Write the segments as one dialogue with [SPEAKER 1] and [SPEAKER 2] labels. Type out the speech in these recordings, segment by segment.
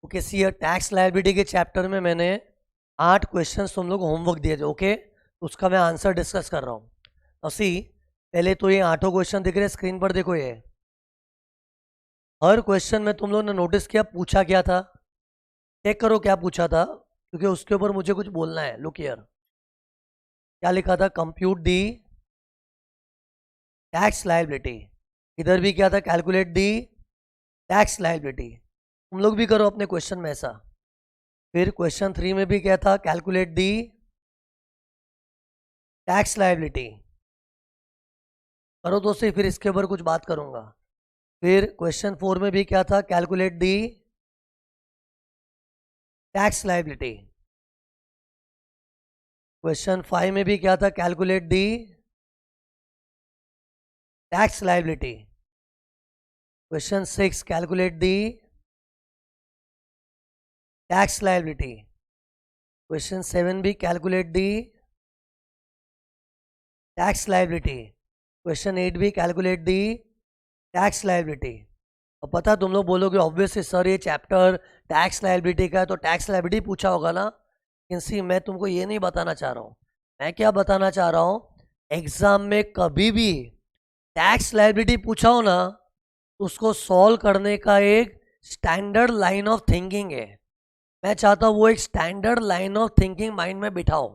[SPEAKER 1] Okay सी tax liability के chapter में मैंने 8 क्वेश्चंस तुम लोग को होमवर्क दिए थे। ओके, तो उसका मैं आंसर डिस्कस कर रहा हूँ। और सी पहले तो ये 8 क्वेश्चन दिख रहे हैं स्क्रीन पर, देखो ये हर क्वेश्चन में तुम लोगों ने नोटिस किया पूछा क्या था, चेक करो क्या पूछा था, क्योंकि उसके ऊपर मुझे कुछ बोलना है। लुक हियर, क्या लिखा था, कंप्यूट दी टैक्स लायबिलिटी। इधर भी क्या था, कैलकुलेट दी टैक्स लायबिलिटी। तुम लोग भी करो अपने क्वेश्चन में ऐसा। फिर क्वेश्चन 3 में भी क्या था, कैलकुलेट दी टैक्स लायबिलिटी। करो दोस्तों, फिर इसके ऊपर कुछ बात करूंगा। फिर क्वेश्चन 4 में भी क्या था, calculate the tax liability. Question 5 में भी क्या था, calculate the tax liability. Question 6 calculate the tax liability. Question 7 भी calculate the tax liability. Question 8 भी कैलकुलेट दी टैक्स लायबिलिटी। अब पता तुम लोग बोलोगे ऑब्वियसली सर ये चैप्टर टैक्स लायबिलिटी का है, तो टैक्स लायबिलिटी पूछा होगा ना। लेकिन मैं तुमको ये नहीं बताना चाह रहा हूँ। मैं क्या बताना चाह रहा हूँ, एग्जाम में कभी भी टैक्स लायबिलिटी पूछा हो ना, तो उसको सॉल्व करने का एक स्टैंडर्ड लाइन ऑफ थिंकिंग है। मैं चाहता हूँ वो एक standard line of thinking mind में बिठाओ।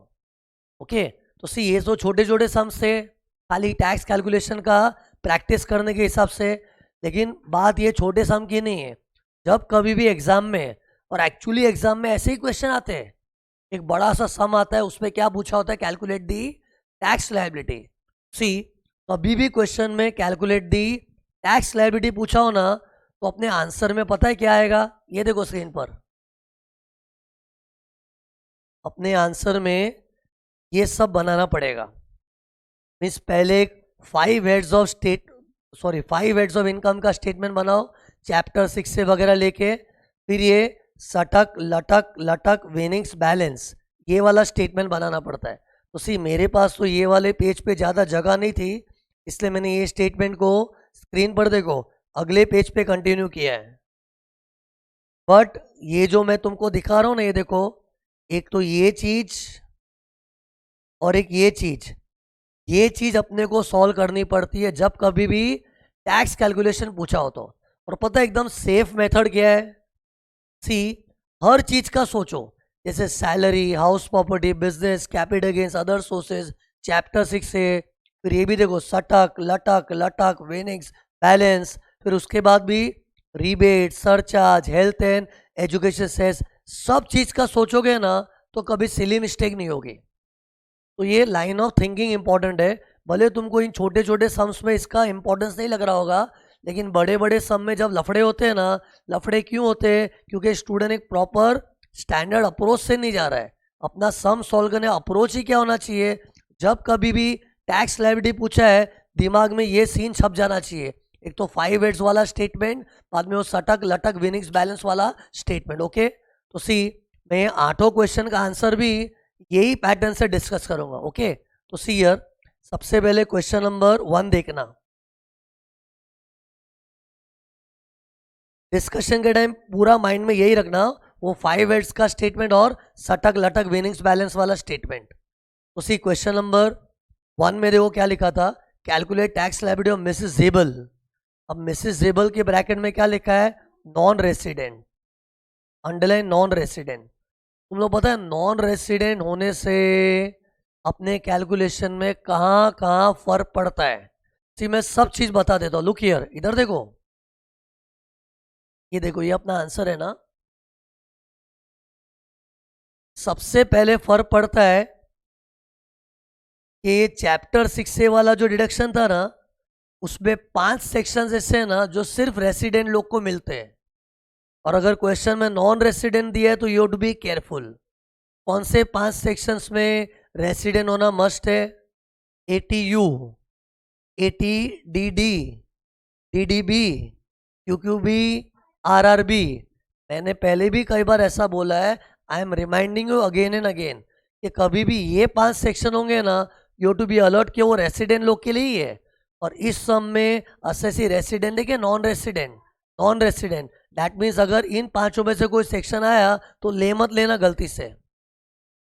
[SPEAKER 1] ओके, तो सी ये तो छोटे छोटे सम्स थे खाली टैक्स कैलकुलेशन का प्रैक्टिस करने के हिसाब से, लेकिन बात ये छोटे सम की नहीं है। जब कभी भी एग्जाम में, और एक्चुअली एग्जाम में ऐसे ही क्वेश्चन आते हैं, एक बड़ा सा सम आता है, उसमें क्या पूछा होता है, कैलकुलेट दी टैक्स लायबिलिटी। सी कभी भी क्वेश्चन में कैलकुलेट दी टैक्स लायबिलिटी पूछा हो ना, तो अपने आंसर में पता है क्या आएगा, ये देखो स्क्रीन पर। अपने आंसर में ये सब बनाना पड़ेगा। मीन्स पहले 5 हेड्स ऑफ इनकम का स्टेटमेंट बनाओ चैप्टर 6 से वगैरह लेके, फिर ये सटक लटक लटक विनिंग्स बैलेंस ये वाला स्टेटमेंट बनाना पड़ता है। तो सी मेरे पास तो ये वाले पेज पे ज़्यादा जगह नहीं थी, इसलिए मैंने ये स्टेटमेंट को स्क्रीन पर देखो अगले पेज पे कंटिन्यू किया है। बट ये जो मैं तुमको दिखा रहा हूँ ना, ये देखो, एक तो ये चीज और एक ये चीज अपने को सॉल्व करनी पड़ती है जब कभी भी टैक्स कैलकुलेशन पूछा हो तो। और पता है एकदम सेफ मेथड क्या है, सी हर चीज का सोचो, जैसे salary, house property, business, capital gains, other sources, chapter 6 से। फिर ये भी देखो सटक लटक लटक विनिंग्स बैलेंस, फिर उसके बाद भी rebate, surcharge, health and education cess, सब चीज का सोचोगे ना तो कभी सिली मिस्टेक नहीं होगी। तो ये लाइन ऑफ थिंकिंग इंपॉर्टेंट है। भले तुमको इन छोटे छोटे सम्स में इसका इंपॉर्टेंस नहीं लग रहा होगा, लेकिन बड़े बड़े सम में जब लफड़े होते हैं ना, लफड़े क्यों होते हैं, क्योंकि स्टूडेंट एक प्रॉपर स्टैंडर्ड अप्रोच से नहीं जा रहा है। अपना सम सॉल्व करने अप्रोच ही क्या होना चाहिए, जब कभी भी टैक्स लायबिलिटी पूछा है दिमाग में ये सीन छप जाना चाहिए, एक तो 5 हेड्स वाला स्टेटमेंट, बाद में वो सटक लटक विनिंग्स बैलेंस वाला स्टेटमेंट। ओके, तो सी मैं 8 क्वेश्चन का आंसर भी यही पैटर्न से डिस्कस करूंगा। ओके, तो सी हियर सबसे पहले क्वेश्चन नंबर 1 देखना। डिस्कशन के टाइम पूरा माइंड में यही रखना, वो 5 हेड्स का स्टेटमेंट और सटक लटक विनिंग्स बैलेंस वाला स्टेटमेंट। तो सी क्वेश्चन नंबर 1 में देखो क्या लिखा था, calculate tax liability of Mrs Jebel. अब मिसेस जेबल के ब्रैकेट में क्या लिखा है, non resident, underline non resident. तुम लोग पता है नॉन रेसिडेंट होने से अपने कैलकुलेशन में कहाँ कहाँ फर्क पड़ता है। सी मैं सब चीज बता देता हूँ। लुक हियर, इधर देखो, ये देखो, ये अपना आंसर है ना। सबसे पहले फर्क पड़ता है कि ये चैप्टर 6 से वाला जो डिडक्शन था ना, उसमें 5 सेक्शन ऐसे हैं ना जो सिर्फ रेसिडेंट लोग को मिलते हैं। और अगर क्वेश्चन में नॉन रेसिडेंट दिया है तो यू टू बी केयरफुल। कौन से 5 सेक्शंस में रेसिडेंट होना मस्ट है, ATU, ATDD, DDB, QQB, RRB। मैंने पहले भी कई बार ऐसा बोला है, I am reminding you again and again, कि कभी भी ये 5 सेक्शन होंगे ना, यू टू बी अलर्ट कि वो रेसिडेंट लोग के लिए ही है। और इस सम में असेसी रेसिडेंट है कि non resident, non resident, that means अगर इन पांचों में से कोई सेक्शन आया तो ले मत लेना गलती से।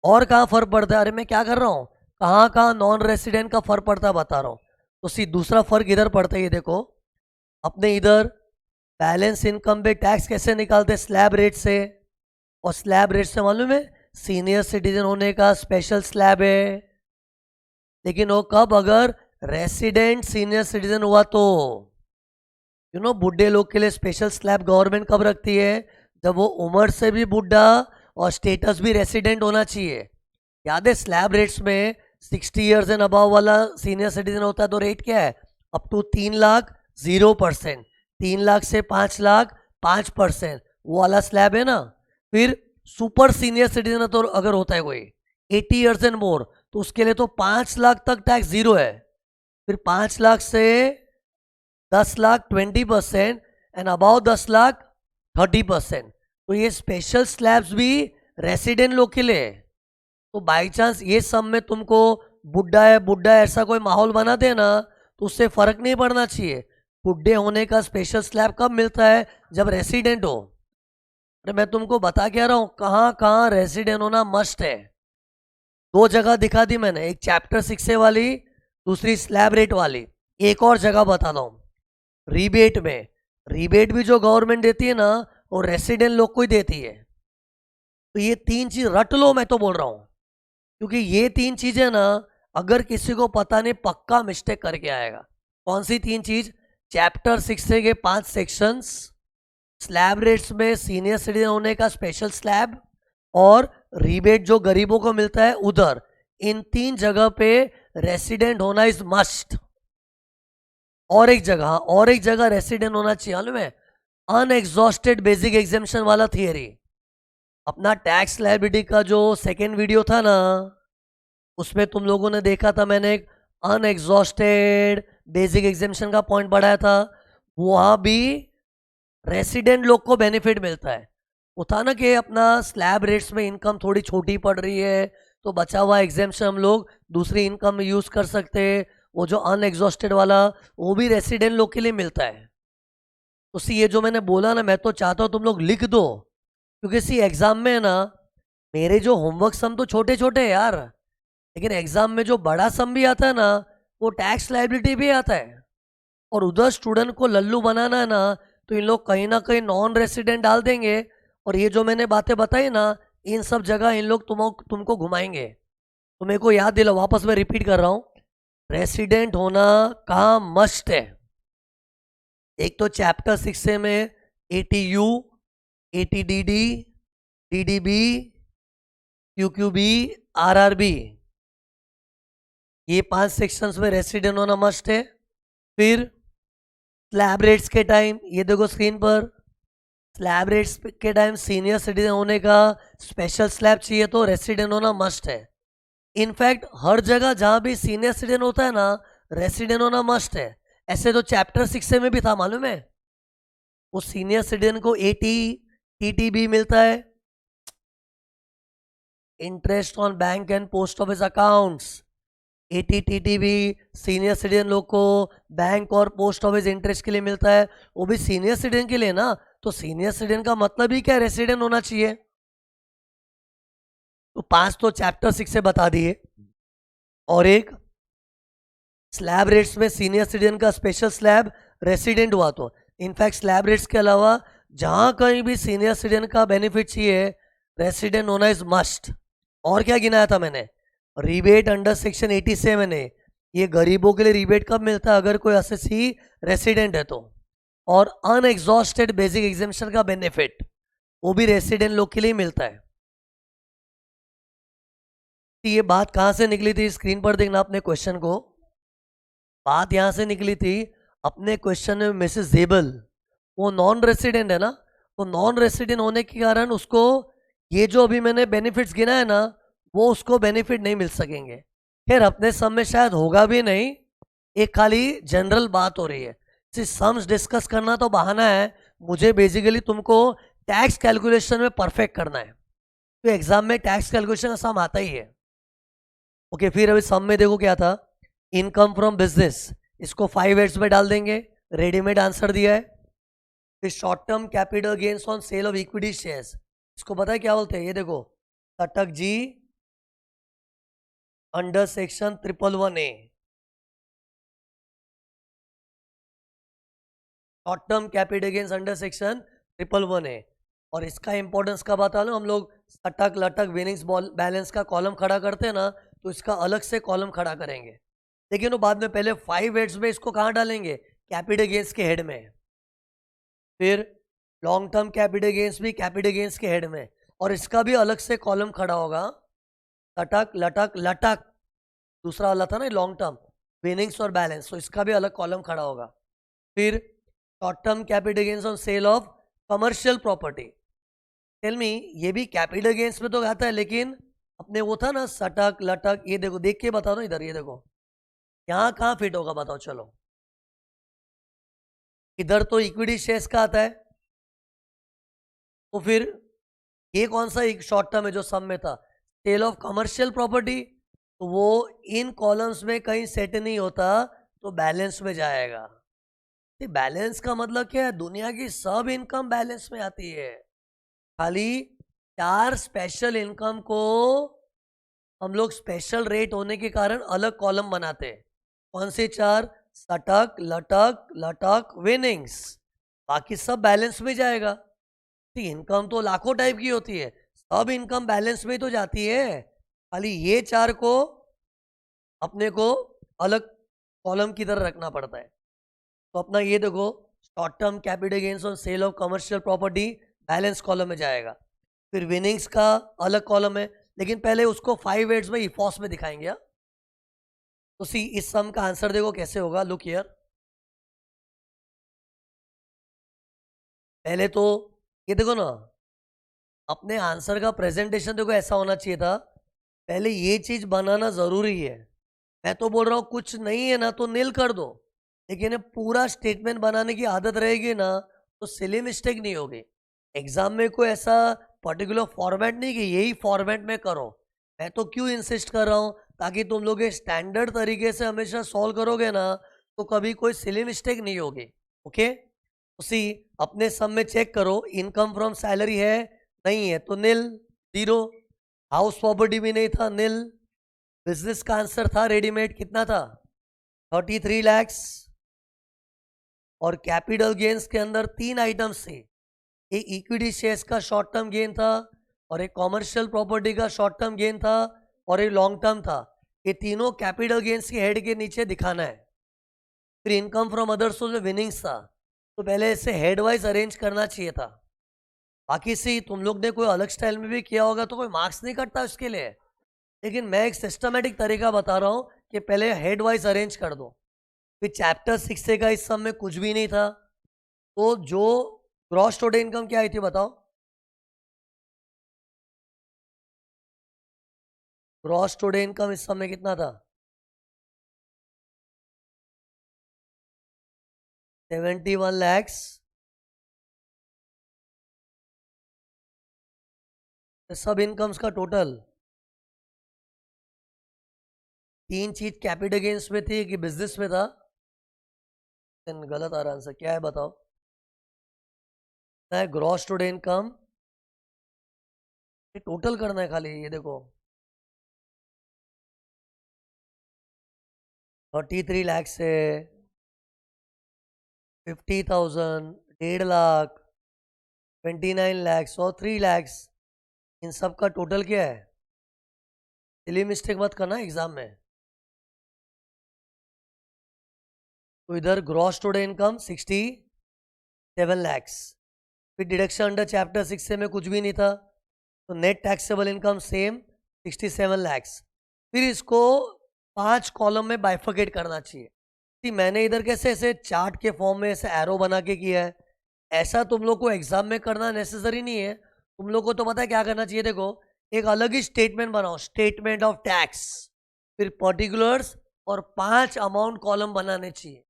[SPEAKER 1] और कहाँ फर्क पड़ता है, अरे मैं क्या कर रहा हूँ, कहाँ कहाँ नॉन रेसिडेंट का फर्क पड़ता है बता रहा हूँ। तो दूसरा फर्क इधर पड़ता है, ये देखो अपने इधर बैलेंस इनकम पे टैक्स कैसे निकालते हैं, स्लैब रेट से। और स्लैब रेट से मालूम है सीनियर सिटीजन होने का स्पेशल स्लैब है, लेकिन वो कब, अगर रेसिडेंट सीनियर सिटीजन हुआ तो। बुढ़े लोग के लिए स्पेशल स्लैब गवर्नमेंट कब रखती है, जब वो उम्र से भी बुढ़ा और स्टेटस भी रेसिडेंट होना चाहिए। याद है स्लैब रेट्स में 60 ईयर्स एंड अबव वाला सीनियर सिटीजन होता है तो रेट क्या है, अप टू 3 लाख 0%, 3 लाख से 5 लाख 5%, वो वाला स्लैब है ना। फिर सुपर सीनियर सिटीजन तो अगर होता है कोई 80 ईयर्स एंड मोर, तो उसके लिए तो 5 लाख तक टैक्स जीरो है। फिर 5 लाख से 10 लाख 20% एंड अबाउ 10 लाख 30%। तो ये स्पेशल स्लैब्स भी रेसिडेंट लोग के लिए। तो बाई चांस ये सब में तुमको बुढ़ा है ऐसा कोई माहौल बना देना तो उससे फर्क नहीं पड़ना चाहिए। बुढ़े होने का स्पेशल स्लैब कब मिलता है, जब रेसिडेंट हो। अरे मैं तुमको बता क्या रहा हूँ, कहाँ कहाँ रेसिडेंट होना मस्ट है। 2 जगह दिखा दी मैंने, एक चैप्टर 6 वाली, दूसरी स्लैब रेट वाली। एक और जगह बताता हूँ, रिबेट में, रिबेट भी जो गवर्नमेंट देती है ना वो रेसिडेंट लोग को ही देती है। तो ये 3 चीज रट लो, मैं तो बोल रहा हूँ, क्योंकि ये 3 चीजें ना अगर किसी को पता नहीं पक्का मिस्टेक करके आएगा। कौन सी 3 चीज, चैप्टर 6 के 5 सेक्शंस, स्लैब रेट्स में सीनियर सिटीजन होने का स्पेशल स्लैब, और रिबेट जो गरीबों को मिलता है उधर। इन 3 जगह पे रेसिडेंट होना इज मस्ट। और एक जगह रेसिडेंट होना चाहिए, मालूम है, अनएग्जॉस्टेड बेसिक एग्जेम्पशन वाला थियरी। अपना टैक्स लायबिलिटी का जो सेकेंड वीडियो था ना, उसमें तुम लोगों ने देखा था मैंने एक अनएग्जॉस्टेड बेसिक एग्जेम्पशन का पॉइंट बढ़ाया था। वहां भी रेसिडेंट लोग को बेनिफिट मिलता है। वो था ना कि अपना स्लैब रेट्स में इनकम थोड़ी छोटी पड़ रही है तो बचा हुआ एग्जेम्पशन हम लोग दूसरी इनकम में यूज कर सकते हैं। वो जो अनएग्जॉस्टेड वाला वो भी रेसिडेंट लोग के लिए मिलता है। तो सी ये जो मैंने बोला ना, मैं तो चाहता हूँ तुम लोग लिख दो, क्योंकि सी एग्जाम में ना मेरे जो होमवर्क सम तो छोटे छोटे है यार, लेकिन एग्जाम में जो बड़ा सम भी आता है ना वो टैक्स लायबिलिटी भी आता है। और उधर स्टूडेंट को लल्लू बनाना है ना, तो इन लोग कहीं ना कहीं नॉन रेसिडेंट डाल देंगे। और ये जो मैंने बातें बताई ना, इन सब जगह इन लोग तुमको घुमाएंगे। तो मेरे को याद दिला, वापस मैं रिपीट कर रहा हूँ, रेसिडेंट होना कहाँ मस्ट है। एक तो चैप्टर 6 में ATU, ATDD, DDB, QQB, RRB, ये 5 सेक्शंस में रेसिडेंट होना मस्ट है। फिर स्लैब रेट्स के टाइम, ये देखो स्क्रीन पर, स्लैब रेट्स के टाइम सीनियर सिटीजन होने का स्पेशल स्लैब चाहिए तो रेसिडेंट होना मस्ट है। इनफैक्ट हर जगह जहां भी सीनियर सिटीजन होता है ना रेसिडेंट होना मस्ट है। ऐसे तो चैप्टर 6 में भी था, मालूम है, वो सीनियर सिटीजन को TTB मिलता है, interest on bank and post office accounts. ATTTB senior citizen लोग को बैंक और पोस्ट ऑफिस इंटरेस्ट के लिए मिलता है, वो भी सीनियर सिटीजन के लिए ना। तो सीनियर सिटीजन का मतलब ही क्या, रेसिडेंट होना चाहिए। तो 5 तो चैप्टर 6 से बता दिए। और एक स्लैब रेट्स में सीनियर सिटीजन का स्पेशल स्लैब रेसिडेंट हुआ तो। इनफैक्ट स्लैब रेट्स के अलावा जहां कहीं भी सीनियर सिटीजन का बेनिफिट चाहिए रेसिडेंट होना इज मस्ट। और क्या गिनाया था मैंने, रिबेट अंडर सेक्शन 87 है, ये गरीबों के लिए रिबेट कब मिलता है, अगर कोई एसएससी रेसिडेंट है तो। और अनएग्जॉस्टेड बेसिक एग्जेम्पशन का बेनिफिट वो भी रेसिडेंट लोग के लिए मिलता है। ये बात कहां से निकली थी, स्क्रीन पर देखना अपने क्वेश्चन को। बात यहां से निकली थी अपने क्वेश्चन में, मिसेस जेबल वो नॉन रेसिडेंट है ना, तो नॉन रेसिडेंट होने के कारण उसको ये जो अभी मैंने बेनिफिट्स गिना है ना वो उसको बेनिफिट नहीं मिल सकेंगे। खैर अपने सम में शायद होगा भी नहीं, एक खाली जनरल बात हो रही है। सम्स डिस्कस करना तो बहाना है, मुझे बेसिकली तुमको टैक्स कैलकुलेशन में परफेक्ट करना है। तो एग्जाम में टैक्स कैलकुलेशन का सम आता ही है। ओके, फिर अभी सम में देखो क्या था, इनकम फ्रॉम बिजनेस, इसको 5 हेड्स में डाल देंगे, रेडीमेड आंसर दिया है। फिर short term capital gains on sale of equity shares, इसको पता है क्या बोलते हैं? ये देखो, तटक जी under section 111A, short term capital gains under section 111A। और इसका इंपॉर्टेंस का बता लो, हम लोग सटक लटक विनिंग्स बैलेंस का कॉलम खड़ा करते हैं ना, तो इसका अलग से कॉलम खड़ा करेंगे, लेकिन वो बाद में पहले 5 हेड्स में इसको कहाँ डालेंगे? कैपिटल गेन्स के हेड में। फिर लॉन्ग टर्म कैपिटल गेन्स भी कैपिटल गेन्स के हेड में, और इसका भी अलग से कॉलम खड़ा होगा, लटक लटक लटक, दूसरा वाला था ना लॉन्ग टर्म विनिंग्स और बैलेंस, तो इसका भी अलग कॉलम खड़ा होगा। फिर short term capital gains on sale of commercial property, tell me, ये भी कैपिटल गेन्स में तो आता है, लेकिन अपने वो था ना सटक लटक, ये देखो देख के बताओ ना, इधर ये देखो यहाँ कहाँ फिट होगा बताओ? चलो, इधर तो इक्विटी शेयर्स का आता है, तो फिर ये कौन सा एक शॉर्ट टर्म है जो सम में था? सेल ऑफ कमर्शियल प्रॉपर्टी, तो वो इन कॉलम्स में कहीं सेट नहीं होता, तो बैलेंस में जाएगा। बैलेंस का मतलब क्या है? दुनिया की सब इनकम बैलेंस में आती है, खाली 4 स्पेशल इनकम को हम लोग स्पेशल रेट होने के कारण अलग कॉलम बनाते हैं। कौन से 4? सटक लटक लटक विनिंग्स, बाकी सब बैलेंस में जाएगा। ठीक, इनकम तो लाखों टाइप की होती है, सब इनकम बैलेंस में तो जाती है, खाली ये 4 को अपने को अलग कॉलम की तरह रखना पड़ता है। तो अपना ये देखो, short term capital gains on sale of commercial property balance column में जाएगा। फिर विनिंग्स का अलग कॉलम है, लेकिन पहले उसको 5 हेड्स में इफॉस में दिखाएंगे। तो सी, इस सम का आंसर देखो कैसे होगा, लुक हियर। पहले तो ये देखो ना, अपने आंसर का प्रेजेंटेशन देखो ऐसा होना चाहिए था, पहले ये चीज बनाना जरूरी है। मैं तो बोल रहा हूँ कुछ नहीं है ना तो नील कर दो, लेकिन ये पूरा स्टेटमेंट बनाने की आदत रहेगी ना, तो सिली मिस्टेक नहीं होगी। एग्जाम में कोई ऐसा पर्टिकुलर फॉर्मेट नहीं कि यही फॉर्मेट में करो। मैं तो क्यों इंसिस्ट कर रहा हूँ, ताकि तुम लोग स्टैंडर्ड तरीके से हमेशा सॉल्व करोगे ना, तो कभी कोई सिली मिस्टेक नहीं होगी। ओके, उसी अपने सम में चेक करो, इनकम फ्रॉम सैलरी है नहीं है तो नील, 0। हाउस प्रॉपर्टी भी नहीं था, नील। बिजनेस का आंसर था रेडीमेड, कितना था? 33 लैक्स। और कैपिटल गेन्स के अंदर 3 आइटम्स थे, एक इक्विटी शेयर्स का शॉर्ट टर्म गेन था, और एक कॉमर्शियल प्रॉपर्टी का शॉर्ट टर्म गेन था, और एक लॉन्ग टर्म था। ये तीनों कैपिटल गेन्स के हेड के नीचे दिखाना है। फिर इनकम फ्रॉम अदर सोर्स में विनिंग्स था, तो पहले इसे हेड वाइज अरेंज करना चाहिए था। बाकी से तुम लोग ने कोई अलग स्टाइल में भी किया होगा तो कोई मार्क्स नहीं कटता उसके लिए, लेकिन मैं एक सिस्टमेटिक तरीका बता रहा हूँ कि पहले हेड वाइज अरेंज कर दो। फिर चैप्टर 6 का इस सब में कुछ भी नहीं था, तो जो ग्रॉस टोटल इनकम क्या आई थी बताओ? ग्रॉस टोटल इनकम इस समय कितना था? 71 लैक्स। सब इनकम्स का टोटल, 3 चीज कैपिटल गेन्स में थी कि बिजनेस में था? गलत आ रहा आंसर, क्या है बताओ? ग्रॉस टोटल इनकम, टोटल करना है खाली, ये देखो 33 लाख से 50,000, 1.5 लाख, 29 लैक्स और 3 लैक्स, इन सब का टोटल क्या है? सिली मिस्टेक मत करना एग्जाम में। तो इधर ग्रॉस टोटल इनकम 67 लैक्स, फिर डिडक्शन अंडर चैप्टर 6 से में कुछ भी नहीं था, तो net taxable income same 67 lakhs. फिर इसको 5 कॉलम में बाइफर्केट करना चाहिए। मैंने इधर कैसे ऐसे चार्ट के फॉर्म में ऐसे एरो बना के किया है, ऐसा तुम लोग को एग्जाम में करना नेसेसरी नहीं है। तुम लोग को तो पता है क्या करना चाहिए, देखो एक अलग ही स्टेटमेंट बनाओ, स्टेटमेंट ऑफ टैक्स, फिर पर्टिकुलर्स, और 5 अमाउंट कॉलम बनाने चाहिए।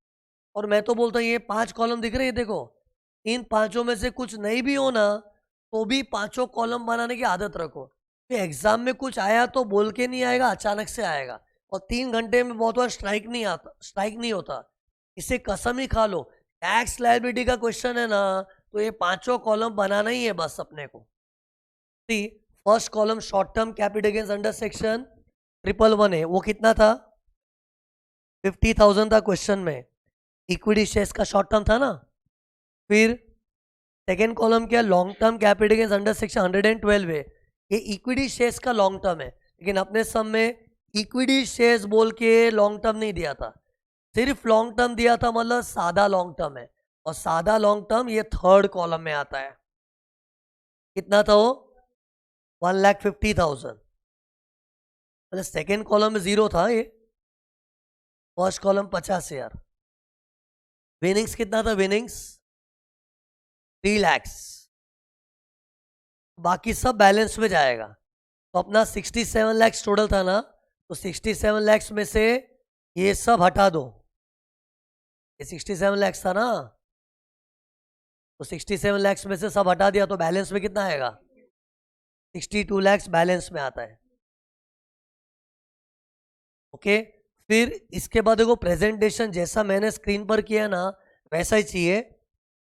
[SPEAKER 1] और मैं तो बोलता हूँ ये 5 कॉलम दिख रहे हैं, देखो इन 5 में से कुछ नहीं भी हो ना, तो भी 5 कॉलम बनाने की आदत रखो। तो एग्जाम में कुछ आया तो बोल के नहीं आएगा, अचानक से आएगा, और 3 घंटे में बहुत बार स्ट्राइक नहीं आता, स्ट्राइक नहीं होता, इसे कसम ही खा लो। टैक्स लायबिलिटी का क्वेश्चन है ना, तो ये पांचों कॉलम बनाना ही है बस अपने को। See first column short term capital gains under section 111 है, वो कितना था 50,000 था क्वेश्चन में। इक्विटी शेयर्स का शॉर्ट टर्म था ना। फिर सेकेंड कॉलम क्या long term capital gains under section 112 है, ये इक्विटी शेयर्स का लॉन्ग टर्म है, लेकिन अपने सब में इक्विटी शेयर्स बोल के लॉन्ग टर्म नहीं दिया था, सिर्फ लॉन्ग टर्म दिया था, मतलब सादा लॉन्ग टर्म है। और सादा लॉन्ग टर्म ये थर्ड कॉलम में आता है। कितना था वो 1,50,000, मतलब सेकेंड कॉलम में 0 था ये, फर्स्ट कॉलम 50,000। विनिंग्स कितना था, विनिंग्स 3 लाख। बाकी सब बैलेंस में जाएगा। तो अपना 67 लाख टोटल था ना, तो 67 लाख में से ये सब हटा दो, ये 67 लाख था ना, तो 67 लाख में से सब हटा दिया तो बैलेंस में कितना आएगा 62 लाख बैलेंस में आता है। ओके, फिर इसके बाद देखो प्रेजेंटेशन जैसा मैंने स्क्रीन पर किया ना वैसा ही चाहिए।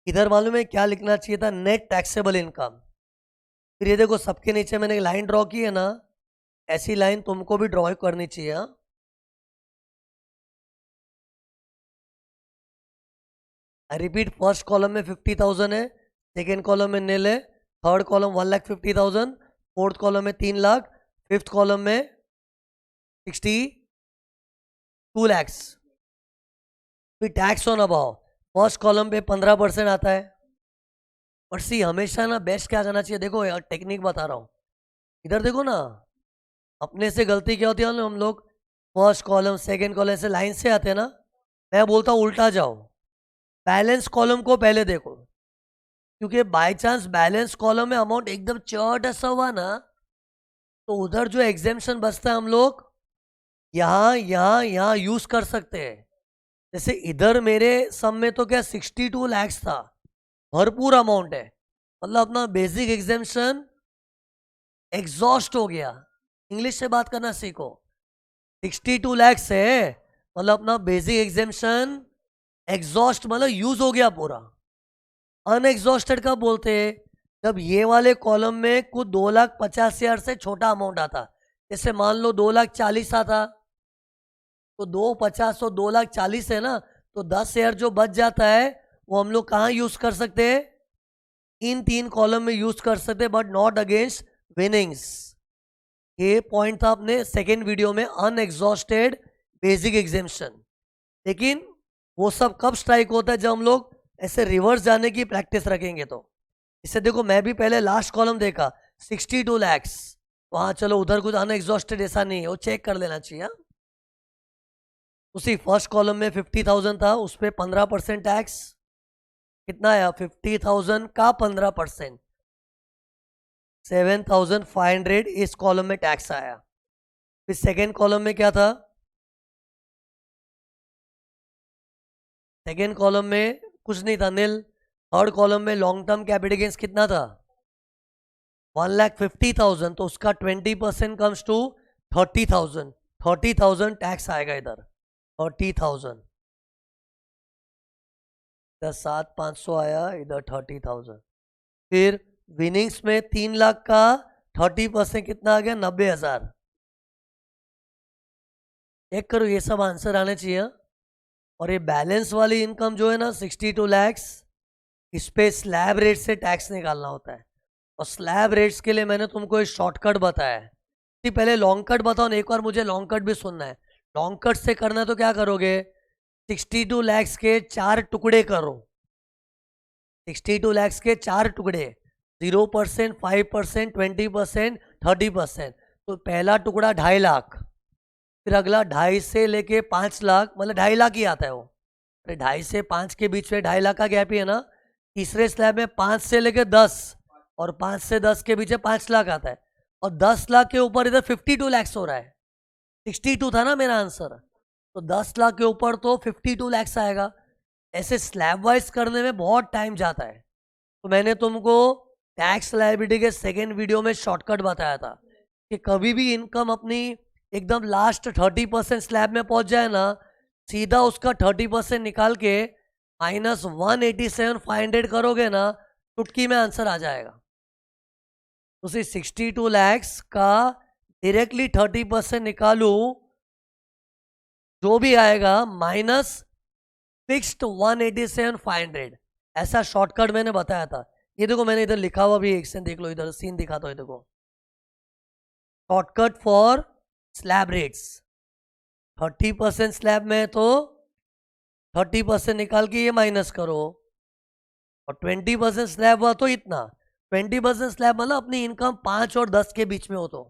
[SPEAKER 1] इधर मालूम है क्या लिखना चाहिए था, नेट टैक्सेबल इनकम। फिर ये देखो सबके नीचे मैंने एक लाइन ड्रॉ की है ना, ऐसी लाइन तुमको भी ड्रॉ करनी चाहिए। आई रिपीट, फर्स्ट कॉलम में 50,000 है, सेकेंड कॉलम में नील है, थर्ड कॉलम 1,50,000, फोर्थ कॉलम में 3 लाख, फिफ्थ कॉलम में 62 लैक्स। फिर tax on above first column पे 15% आता है। और सी हमेशा ना बेस्ट क्या करना चाहिए, देखो यार टेक्निक बता रहा हूँ, इधर देखो ना, अपने से गलती क्या होती है हम लोग फर्स्ट कॉलम सेकेंड कॉलम से लाइन से आते हैं ना, मैं बोलता हूँ उल्टा जाओ, बैलेंस कॉलम को पहले देखो, क्योंकि बाय चांस बैलेंस कॉलम में अमाउंट एकदम चौट ऐसा हुआ ना, तो उधर जो एग्जेम्पशन बचता है हम लोग यहाँ यूज कर सकते हैं। जैसे इधर मेरे सम में तो क्या 62 लाख था, भरपूर अमाउंट है, मतलब अपना बेसिक एग्जेम्पशन एग्जॉस्ट हो गया। इंग्लिश से बात करना सीखो, 62 लाख है, मतलब अपना बेसिक एग्जेम्पशन एग्जॉस्ट मतलब यूज हो गया पूरा। अनएग्जॉस्टेड कब बोलते हैं, जब ये वाले कॉलम में कुछ 2,50,000 से छोटा अमाउंट आता, जैसे मान लो 2,40,000 आता, तो 2,50 और 2,40,000 है ना, तो 10,000 जो बच जाता है वो हम लोग कहाँ यूज कर सकते हैं, इन 3 कॉलम में यूज कर सकते हैं, बट नॉट अगेंस्ट विनिंग्स। ये पॉइंट था अपने सेकेंड वीडियो में, अनएग्जॉस्टेड बेसिक एग्जेम्पशन। लेकिन वो सब कब स्ट्राइक होता है, जब हम लोग ऐसे रिवर्स जाने की प्रैक्टिस रखेंगे। तो इससे देखो मैं भी पहले लास्ट कॉलम देखा 62 लाख, वहाँ चलो उधर कुछ अनएग्जॉस्टेड ऐसा नहीं है, वो चेक कर लेना चाहिए। उसी फर्स्ट कॉलम में 50,000 था, उस पर 15% टैक्स, कितना आया 50,000 का 15%, 7,500 इस कॉलम में टैक्स आया। फिर सेकेंड कॉलम में क्या था, सेकेंड कॉलम में कुछ नहीं था, नील। थर्ड कॉलम में लॉन्ग टर्म कैपिटल गेन्स कितना था 1,50,000, तो उसका 20% कम्स टू 30,000, 30,000 टैक्स आएगा इधर, 30,000, इधर 7,500 आया, इधर 30,000। फिर विनिंग्स में 3 लाख का 30% कितना आ गया 90,000। चेक करो ये सब आंसर आने चाहिए। और ये बैलेंस वाली इनकम जो है ना 62 लैक्स, इस पे स्लैब रेट से टैक्स निकालना होता है। और स्लैब रेट्स के लिए मैंने तुमको एक शॉर्टकट बताया है। पहले लॉन्ग कट बताओ ना, एक बार मुझे लॉन्ग कट भी सुनना है। लॉन्ग कट से करना है तो क्या करोगे, 62 लैक्स के 4 टुकड़े करो, 62 लैक्स के 4 टुकड़े, 0%, 5%, 20%, 30%। तो पहला टुकड़ा 2.5 लाख, फिर अगला 2.5 से लेके 5 लाख, मतलब 2.5 लाख ही आता है वो, अरे 2.5 से 5 के बीच में 2.5 लाख का गैप ही है ना। तीसरे स्लैब में 5 से लेके 10 और 5 से 10 के बीच में 5 लाख आता है, और 10 लाख के ऊपर इधर 52 लैक्स हो रहा है। 62 था ना मेरा आंसर, तो 10 लाख के ऊपर तो 52 लैक्स आएगा। ऐसे स्लैब वाइज करने में बहुत टाइम जाता है, तो मैंने तुमको टैक्स लायबिलिटी के सेकेंड वीडियो में शॉर्टकट बताया था कि कभी भी इनकम अपनी एकदम लास्ट 30% स्लैब में पहुंच जाए ना, सीधा उसका 30% निकाल के -187,500 करोगे ना, चुटकी में आंसर आ जाएगा। उसी 62 लैक्स का डायरेक्टली 30% निकालू, जो भी आएगा माइनस फिक्स्ड 187,500, ऐसा शॉर्टकट मैंने बताया था। ये देखो मैंने इधर लिखा हुआ भी, एक सीन देख लो, इधर सीन दिखाता हूँ, देखो shortcut for slab rates. 30% slab में तो 30% निकाल के ये माइनस करो, और 20% स्लैब हुआ तो इतना। 20% स्लैब मतलब अपनी इनकम 5 और 10 के बीच में हो तो।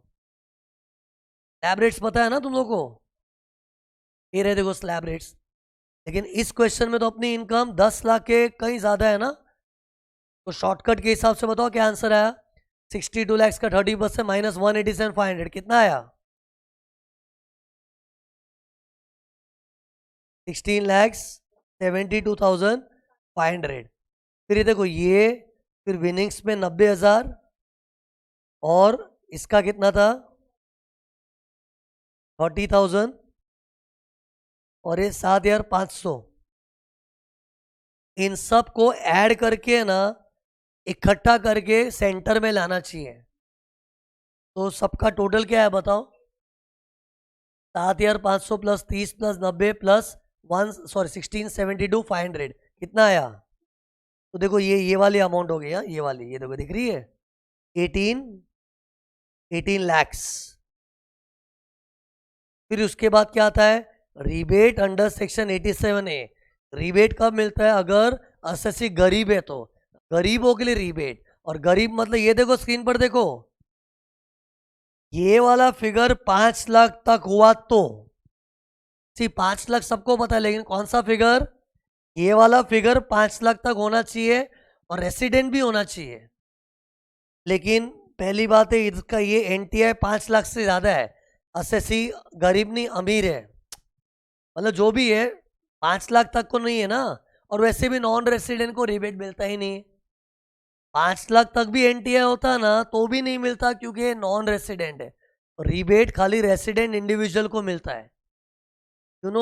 [SPEAKER 1] स्लैब रेट्स पता है ना तुम लोग को, ये रहे देखो स्लैब रेट्स। लेकिन इस क्वेश्चन में तो अपनी इनकम 10 लाख के कहीं ज्यादा है ना, तो शॉर्टकट के हिसाब से बताओ क्या आंसर आया। 62 लैक्स का 30% माइनस 187,500 कितना आया? 16,72,500। फिर ये देखो ये, फिर विनिंग्स में 90,000, और इसका कितना था 40,000, और ये 7,500। इन सब को ऐड करके ना इकट्ठा करके सेंटर में लाना चाहिए। तो सबका टोटल क्या है बताओ? 7,500 प्लस 30 प्लस 90 प्लस 16,72,500 कितना आया? तो देखो ये वाली अमाउंट हो गई, ये वाली, ये देखो दिख रही है 18 लैक्स। फिर उसके बाद क्या आता है? Rebate under section 87A। Rebate कब मिलता है? अगर असेसी गरीब है तो, गरीबों के लिए रिबेट। और गरीब मतलब ये देखो स्क्रीन पर देखो, ये वाला फिगर 5 लाख तक हुआ तो, 5 लाख सबको पता है, लेकिन कौन सा फिगर? ये वाला फिगर 5 लाख तक होना चाहिए और रेसिडेंट भी होना चाहिए। लेकिन पहली बात है इसका ये एनटीआई 5 लाख से ज्यादा है। असेसी गरीब नहीं अमीर है, मतलब जो भी है 5 लाख तक को नहीं है ना। और वैसे भी नॉन रेसिडेंट को रिबेट मिलता ही नहीं। 5 लाख तक भी एनटीआई होता ना तो भी नहीं मिलता, क्योंकि नॉन रेसिडेंट है। रिबेट खाली रेसिडेंट इंडिविजुअल को मिलता है।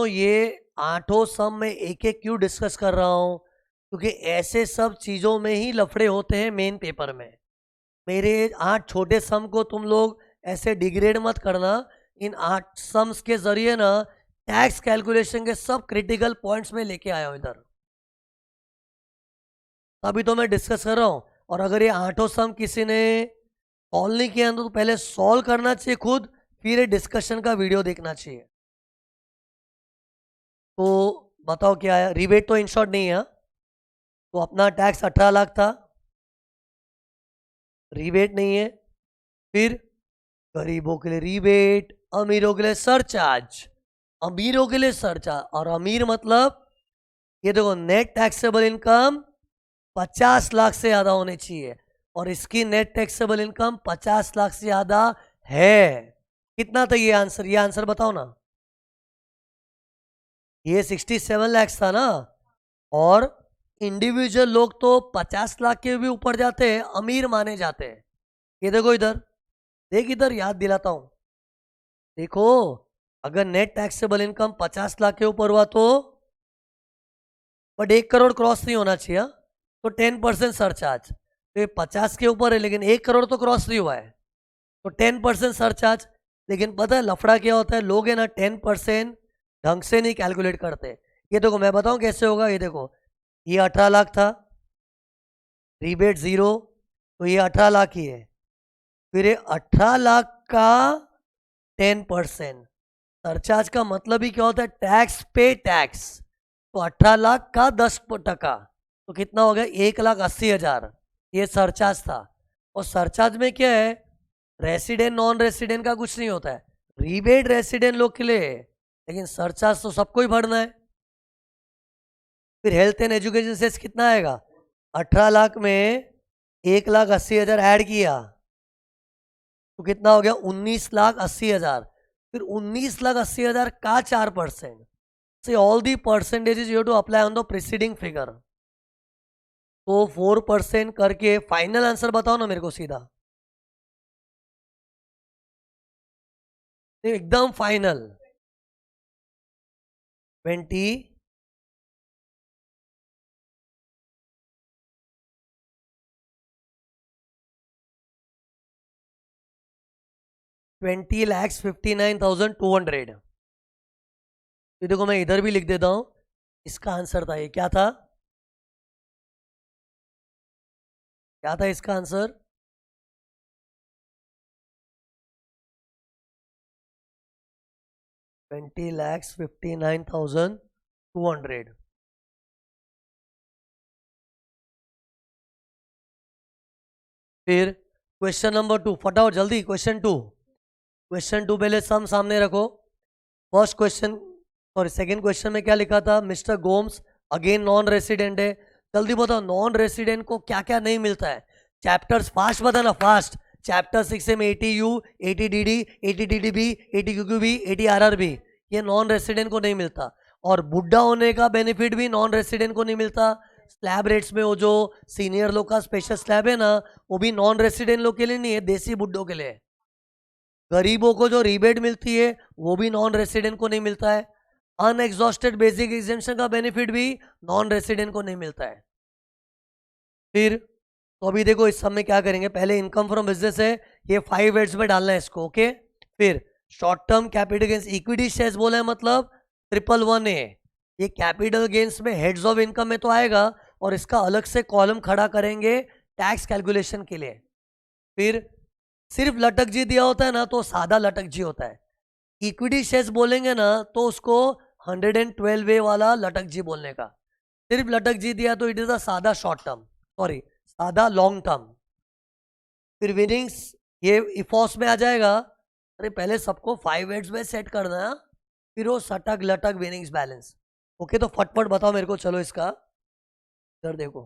[SPEAKER 1] ये 8 सम में एक एक क्यों डिस्कस कर रहा हूं? क्योंकि ऐसे सब चीजों में ही लफड़े होते हैं मेन पेपर में। मेरे 8 छोटे सम को तुम लोग ऐसे डिग्रेड मत करना। इन 8 सम्स के जरिए ना टैक्स कैलकुलेशन के सब क्रिटिकल पॉइंट्स में लेके आया हूं इधर, तभी तो मैं डिस्कस कर रहा हूं। और अगर ये 8 सम किसी ने सॉल्व नहीं किया तो पहले सॉल्व करना चाहिए खुद, फिर ये डिस्कशन का वीडियो देखना चाहिए। तो बताओ क्या है? रिबेट तो इन शॉर्ट नहीं है, तो अपना टैक्स 18 लाख था, रिबेट नहीं है। फिर गरीबों के लिए रिबेट, अमीरों के लिए सरचार्ज। अमीरों के लिए सरचार्ज, और अमीर मतलब ये देखो नेट टैक्सेबल इनकम 50 लाख से ज्यादा होनी चाहिए, और इसकी नेट टैक्सेबल इनकम 50 लाख से ज्यादा है। कितना था ये आंसर? ये आंसर बताओ ना। ये 67 लैक्स था ना, और इंडिविजुअल लोग तो 50 लाख के भी ऊपर जाते हैं, अमीर माने जाते हैं। ये देखो इधर, देख इधर, याद दिलाता हूं। देखो अगर नेट टैक्सेबल इनकम 50 लाख के ऊपर हुआ तो, बट 1 करोड़ क्रॉस नहीं होना चाहिए, तो 10% सरचार्ज। तो ये 50 के ऊपर है लेकिन 1 करोड़ तो क्रॉस नहीं हुआ है, तो 10% सरचार्ज। लेकिन पता है लफड़ा क्या होता है? लोग है ना 10% ढंग से नहीं कैलकुलेट करते। ये देखो मैं बताऊं कैसे होगा। ये देखो ये 18 लाख था, रिबेट 0, तो ये 18 लाख ही है। फिर ये 18 लाख का 10%, सरचार्ज का मतलब ही क्या होता है? टैक्स पे टैक्स। तो 18 लाख का 10%, तो कितना हो गया? 1,80,000। ये सरचार्ज था। और सरचार्ज में क्या है? रेसिडेंट नॉन रेसिडेंट का कुछ नहीं होता है, रिबेट रेसिडेंट लोग के लिए है, लेकिन सरचार्ज तो सबको ही भरना है। फिर हेल्थ एंड एजुकेशन सेस कितना आएगा? 18 लाख में 1,80,000 ऐड किया तो कितना हो गया? 19,80,000। फिर 19,80,000 का 4%। से all the percentages you to apply on the preceding figure. तो 4% करके फाइनल आंसर बताओ ना मेरे को सीधा, एकदम फाइनल। 20 20,59,200। तो देखो मैं इधर भी लिख देता हूं, इसका आंसर था ये, क्या था, क्या था इसका आंसर? $20,59,200। फिर क्वेश्चन नंबर 2, फटाफट जल्दी क्वेश्चन 2। क्वेश्चन 2 पहले सम सामने रखो। First question, sorry second question में क्या लिखा था? Mister Gomes again non resident है। जल्दी बताओ नॉन रेसिडेंट को क्या क्या नहीं मिलता है? चैप्टर्स फास्ट बताना, फास्ट। चैप्टर 6 में ATU, ATDD, ATDDB, ATQQB, ATRRB, ये नॉन रेसिडेंट को नहीं मिलता। और बुढ़ा होने का बेनिफिट भी नॉन रेसिडेंट को नहीं मिलता। स्लैब रेट्स में वो जो सीनियर लोग का स्पेशल स्लैब है ना, वो भी नॉन रेसिडेंट लोग के लिए नहीं है, देसी बुड्ढों के लिए है। गरीबों को जो रिबेट मिलती है वो भी नॉन रेसिडेंट को नहीं मिलता है। अनएग्जॉस्टेड बेसिक एग्जेम्पशन का बेनिफिट भी नॉन रेसिडेंट को नहीं मिलता है। फिर तो अभी देखो इस सब में क्या करेंगे, पहले इनकम फ्रॉम बिजनेस है, ये 5 हेड्स में डालना है इसको, ओके। फिर short term capital gains equity shares बोला है, मतलब 111A, ये कैपिटल गेन्स में हेड्स ऑफ इनकम में तो आएगा, और इसका अलग से कॉलम खड़ा करेंगे टैक्स कैलकुलेशन के लिए। फिर सिर्फ लटक जी दिया होता है ना तो सादा लटक जी होता है। इक्विटी शेयर्स बोलेंगे ना तो उसको 112A वाला लटक जी बोलने का। सिर्फ लटक जी दिया तो इट इज अ सादा शॉर्ट टर्म, सॉरी सादा लॉन्ग टर्म। फिर विनिंग्स ये इफॉस में आ जाएगा। अरे पहले सबको 5 हेड्स में सेट करना है, फिर वो सटक लटक विनिंग्स बैलेंस। ओके तो फटफट बताओ मेरे को, चलो इसका इधर देखो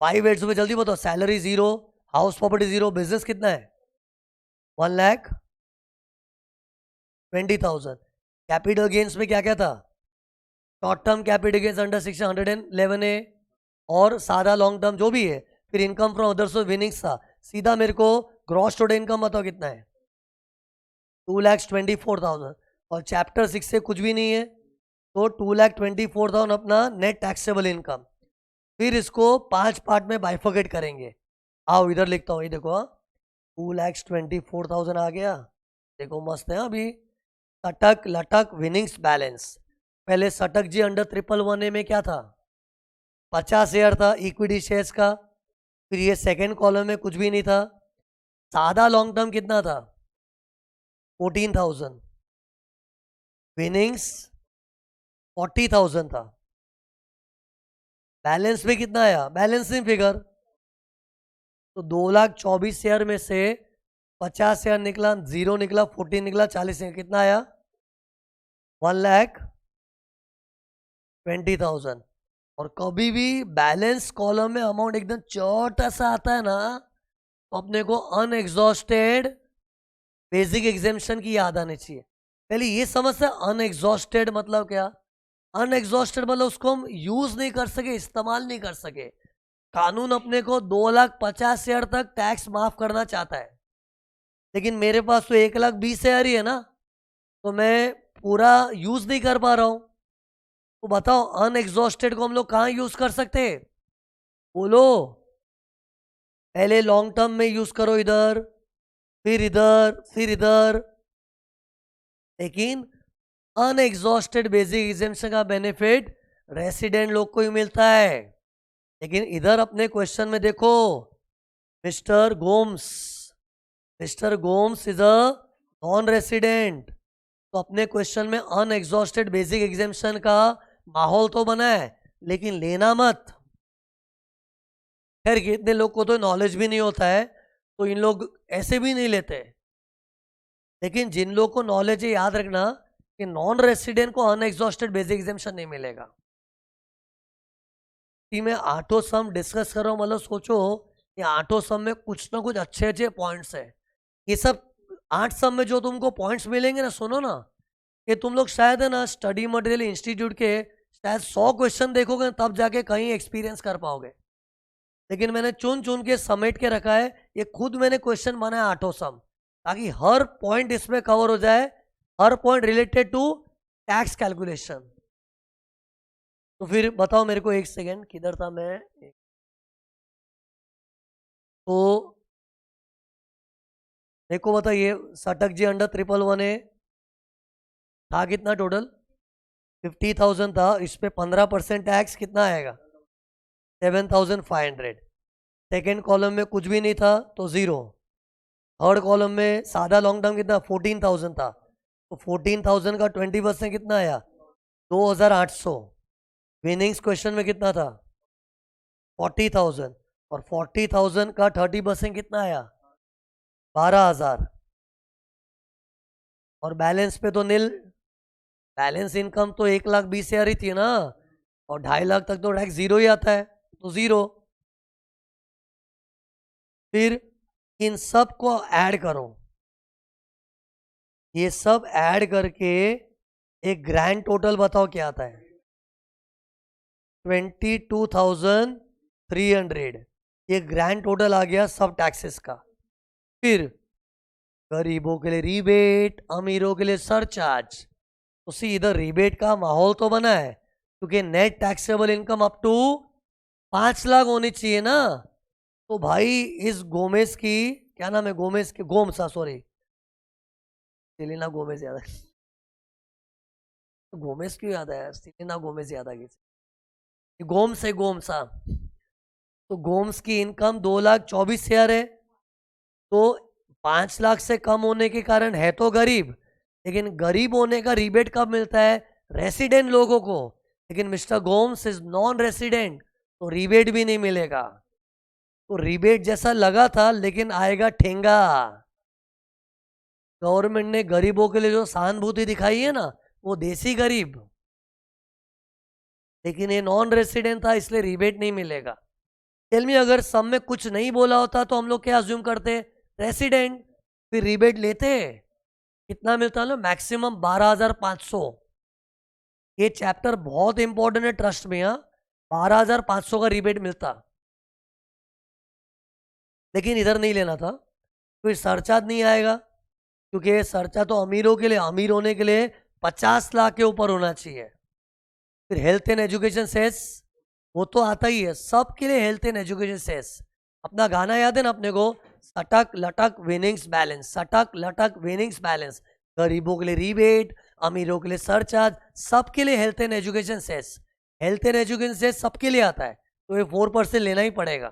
[SPEAKER 1] 5 हेड्स में जल्दी बताओ। सैलरी 0, हाउस प्रॉपर्टी 0, बिजनेस कितना है 1,20,000। कैपिटल गेन्स में क्या क्या था? Short term capital gains under section 111A और सादा लॉन्ग टर्म जो भी है। फिर income from others of winnings था। सीधा मेरे को ग्रॉस टोटल इनकम बताओ कितना है? 2,24,000। और चैप्टर 6 से कुछ भी नहीं है तो 2,24,000 अपना नेट टैक्सेबल इनकम। फिर इसको 5 पार्ट में बाइफोकेट करेंगे। आओ इधर लिखता हूँ, ये देखो 2,24,000 आ गया। देखो मस्त है अभी। सटक लटक विनिंग्स बैलेंस। पहले सटक जी अंडर 111A में क्या था? 50 शेयर था इक्विटी शेयर्स का। फिर ये सेकंड कॉलम में कुछ भी नहीं था। सादा लॉन्ग टर्म कितना था? 14,000। विनिंग्स 40,000 था। बैलेंस में कितना आया? बैलेंसिंग फिगर तो 2,24,000 शेयर में से 50 शेयर निकला, 0 निकला, 14 निकला, 40 निकला, कितना आया? 1,20,000। और कभी भी बैलेंस कॉलम में अमाउंट एकदम छोटा सा आता है ना तो अपने को अनएग्जॉस्टेड बेसिक एग्जेम्पशन की याद आनी चाहिए। पहले ये समझते अनएग्जॉस्टेड मतलब क्या? अनएग्जॉस्टेड मतलब उसको हम यूज नहीं कर सके, इस्तेमाल नहीं कर सके। कानून अपने को 2,50,000 तक टैक्स माफ करना चाहता है, लेकिन मेरे पास तो 1,20,000 ही है ना, तो मैं पूरा यूज नहीं कर पा रहा हूं। तो बताओ अनएग्जॉस्टेड को हम लोग कहाँ यूज कर सकते हैं? बोलो। पहले लॉन्ग टर्म में यूज करो इधर, फिर इधर, फिर इधर। लेकिन अनएग्जॉस्टेड बेसिक एग्जेम्पशन का बेनिफिट रेसिडेंट लोग को ही मिलता है। लेकिन इधर अपने क्वेश्चन में देखो, mister Gomes is a non resident, तो अपने क्वेश्चन में अनएग्जॉस्टेड बेसिक एग्जेम्पशन का माहौल तो बना है, लेकिन लेना मत। खैर कितने लोग को तो नॉलेज भी नहीं होता है तो इन लोग ऐसे भी नहीं लेते। लेकिन जिन लोग को नॉलेज है याद रखना कि नॉन रेसिडेंट को अनएग्जॉस्टेड बेसिक एग्जेम्पशन नहीं मिलेगा। कि मैं 8 सम डिस्कस कर रहा हूँ, मतलब सोचो कि 8 सम में कुछ ना कुछ अच्छे अच्छे पॉइंट्स है। ये सब 8 सम में जो तुमको पॉइंट्स मिलेंगे ना, सुनो ना, कि तुम लोग शायद है ना स्टडी मटेरियल इंस्टीट्यूट के शायद 100 क्वेश्चन देखोगे तब जाके कहीं एक्सपीरियंस कर पाओगे। लेकिन मैंने चुन चुन के समेट के रखा है, ये खुद मैंने क्वेश्चन बनाया 8 सम, ताकि हर पॉइंट इसमें कवर हो जाए, हर point related to tax calculation. तो फिर बताओ मेरे को, एक सेकेंड किधर था मैं। तो देखो बताइए, सटक जी अंडर 111 ए था कितना टोटल? 50,000 था। इस पे 15% टैक्स कितना आएगा? 7,500। सेकेंड कॉलम में कुछ भी नहीं था तो जीरो। थर्ड कॉलम में सादा लॉन्ग टर्म कितना? 14,000 था, तो 14,000 का 20% कितना आया? 2,800। विनिंग्स क्वेश्चन में कितना था? 40,000। और 40,000 का 30% कितना आया? 12,000। और बैलेंस पे तो नील। बैलेंस इनकम तो 1,20,000 ही थी ना, और 2.5 लाख तक तो टैक्स जीरो ही आता है, तो जीरो। फिर इन सब को ऐड करो, ये सब ऐड करके एक ग्रैंड टोटल बताओ क्या आता है? 22,300। ये ग्रैंड टोटल आ गया सब टैक्सेस का। फिर गरीबों के लिए रिबेट, अमीरों के लिए सरचार्ज। उसी इधर रिबेट का माहौल तो बना है, क्योंकि net taxable income up to 5 lakh होनी चाहिए ना। तो भाई इस गोमेस की, क्या नाम है गोमेस की? गोमसा, सॉरी, सेलिना गोमेस याद है। तो गोमेस क्यों याद आया? सेलिना गोमेस याद आ गई। गोम्स है, गोमसा। तो गोम्स की इनकम 2,24,000 है। तो 5 लाख से कम होने के कारण है तो गरीब, लेकिन गरीब होने का रिबेट कब मिलता है? रेसिडेंट लोगों को। लेकिन mister Gomes is non resident, तो रिबेट भी नहीं मिलेगा। तो रिबेट जैसा लगा था, लेकिन आएगा ठेंगा। गवर्नमेंट ने गरीबों के लिए जो सहानुभूति दिखाई है ना, वो देसी गरीब, लेकिन ये नॉन रेसिडेंट था, इसलिए रिबेट नहीं मिलेगा। टेल मी, अगर सब में कुछ नहीं बोला होता तो हम लोग क्या अज्यूम करते? रेसिडेंट। फिर रिबेट लेते, कितना मिलता है? मैक्सिमम 12,500। ये चैप्टर बहुत इंपॉर्टेंट है ट्रस्ट में। हाँ, 12,500 का रिबेट मिलता, लेकिन इधर नहीं लेना था। फिर सरचार्ज नहीं आएगा, क्योंकि सरचार्ज तो अमीरों के लिए, अमीर होने के लिए 50 लाख के ऊपर होना चाहिए। फिर हेल्थ एंड एजुकेशन सेस, वो तो आता ही है सबके लिए, हेल्थ एंड एजुकेशन सेस। अपना गाना याद है ना अपने को? सटक लटक विनिंग्स बैलेंस, सटक लटक विनिंग्स बैलेंस। गरीबों के लिए रिबेट, अमीरों के लिए सरचार्ज, सबके लिए health and education cess. Health and education cess सबके लिए आता है, तो ये 4% लेना ही पड़ेगा।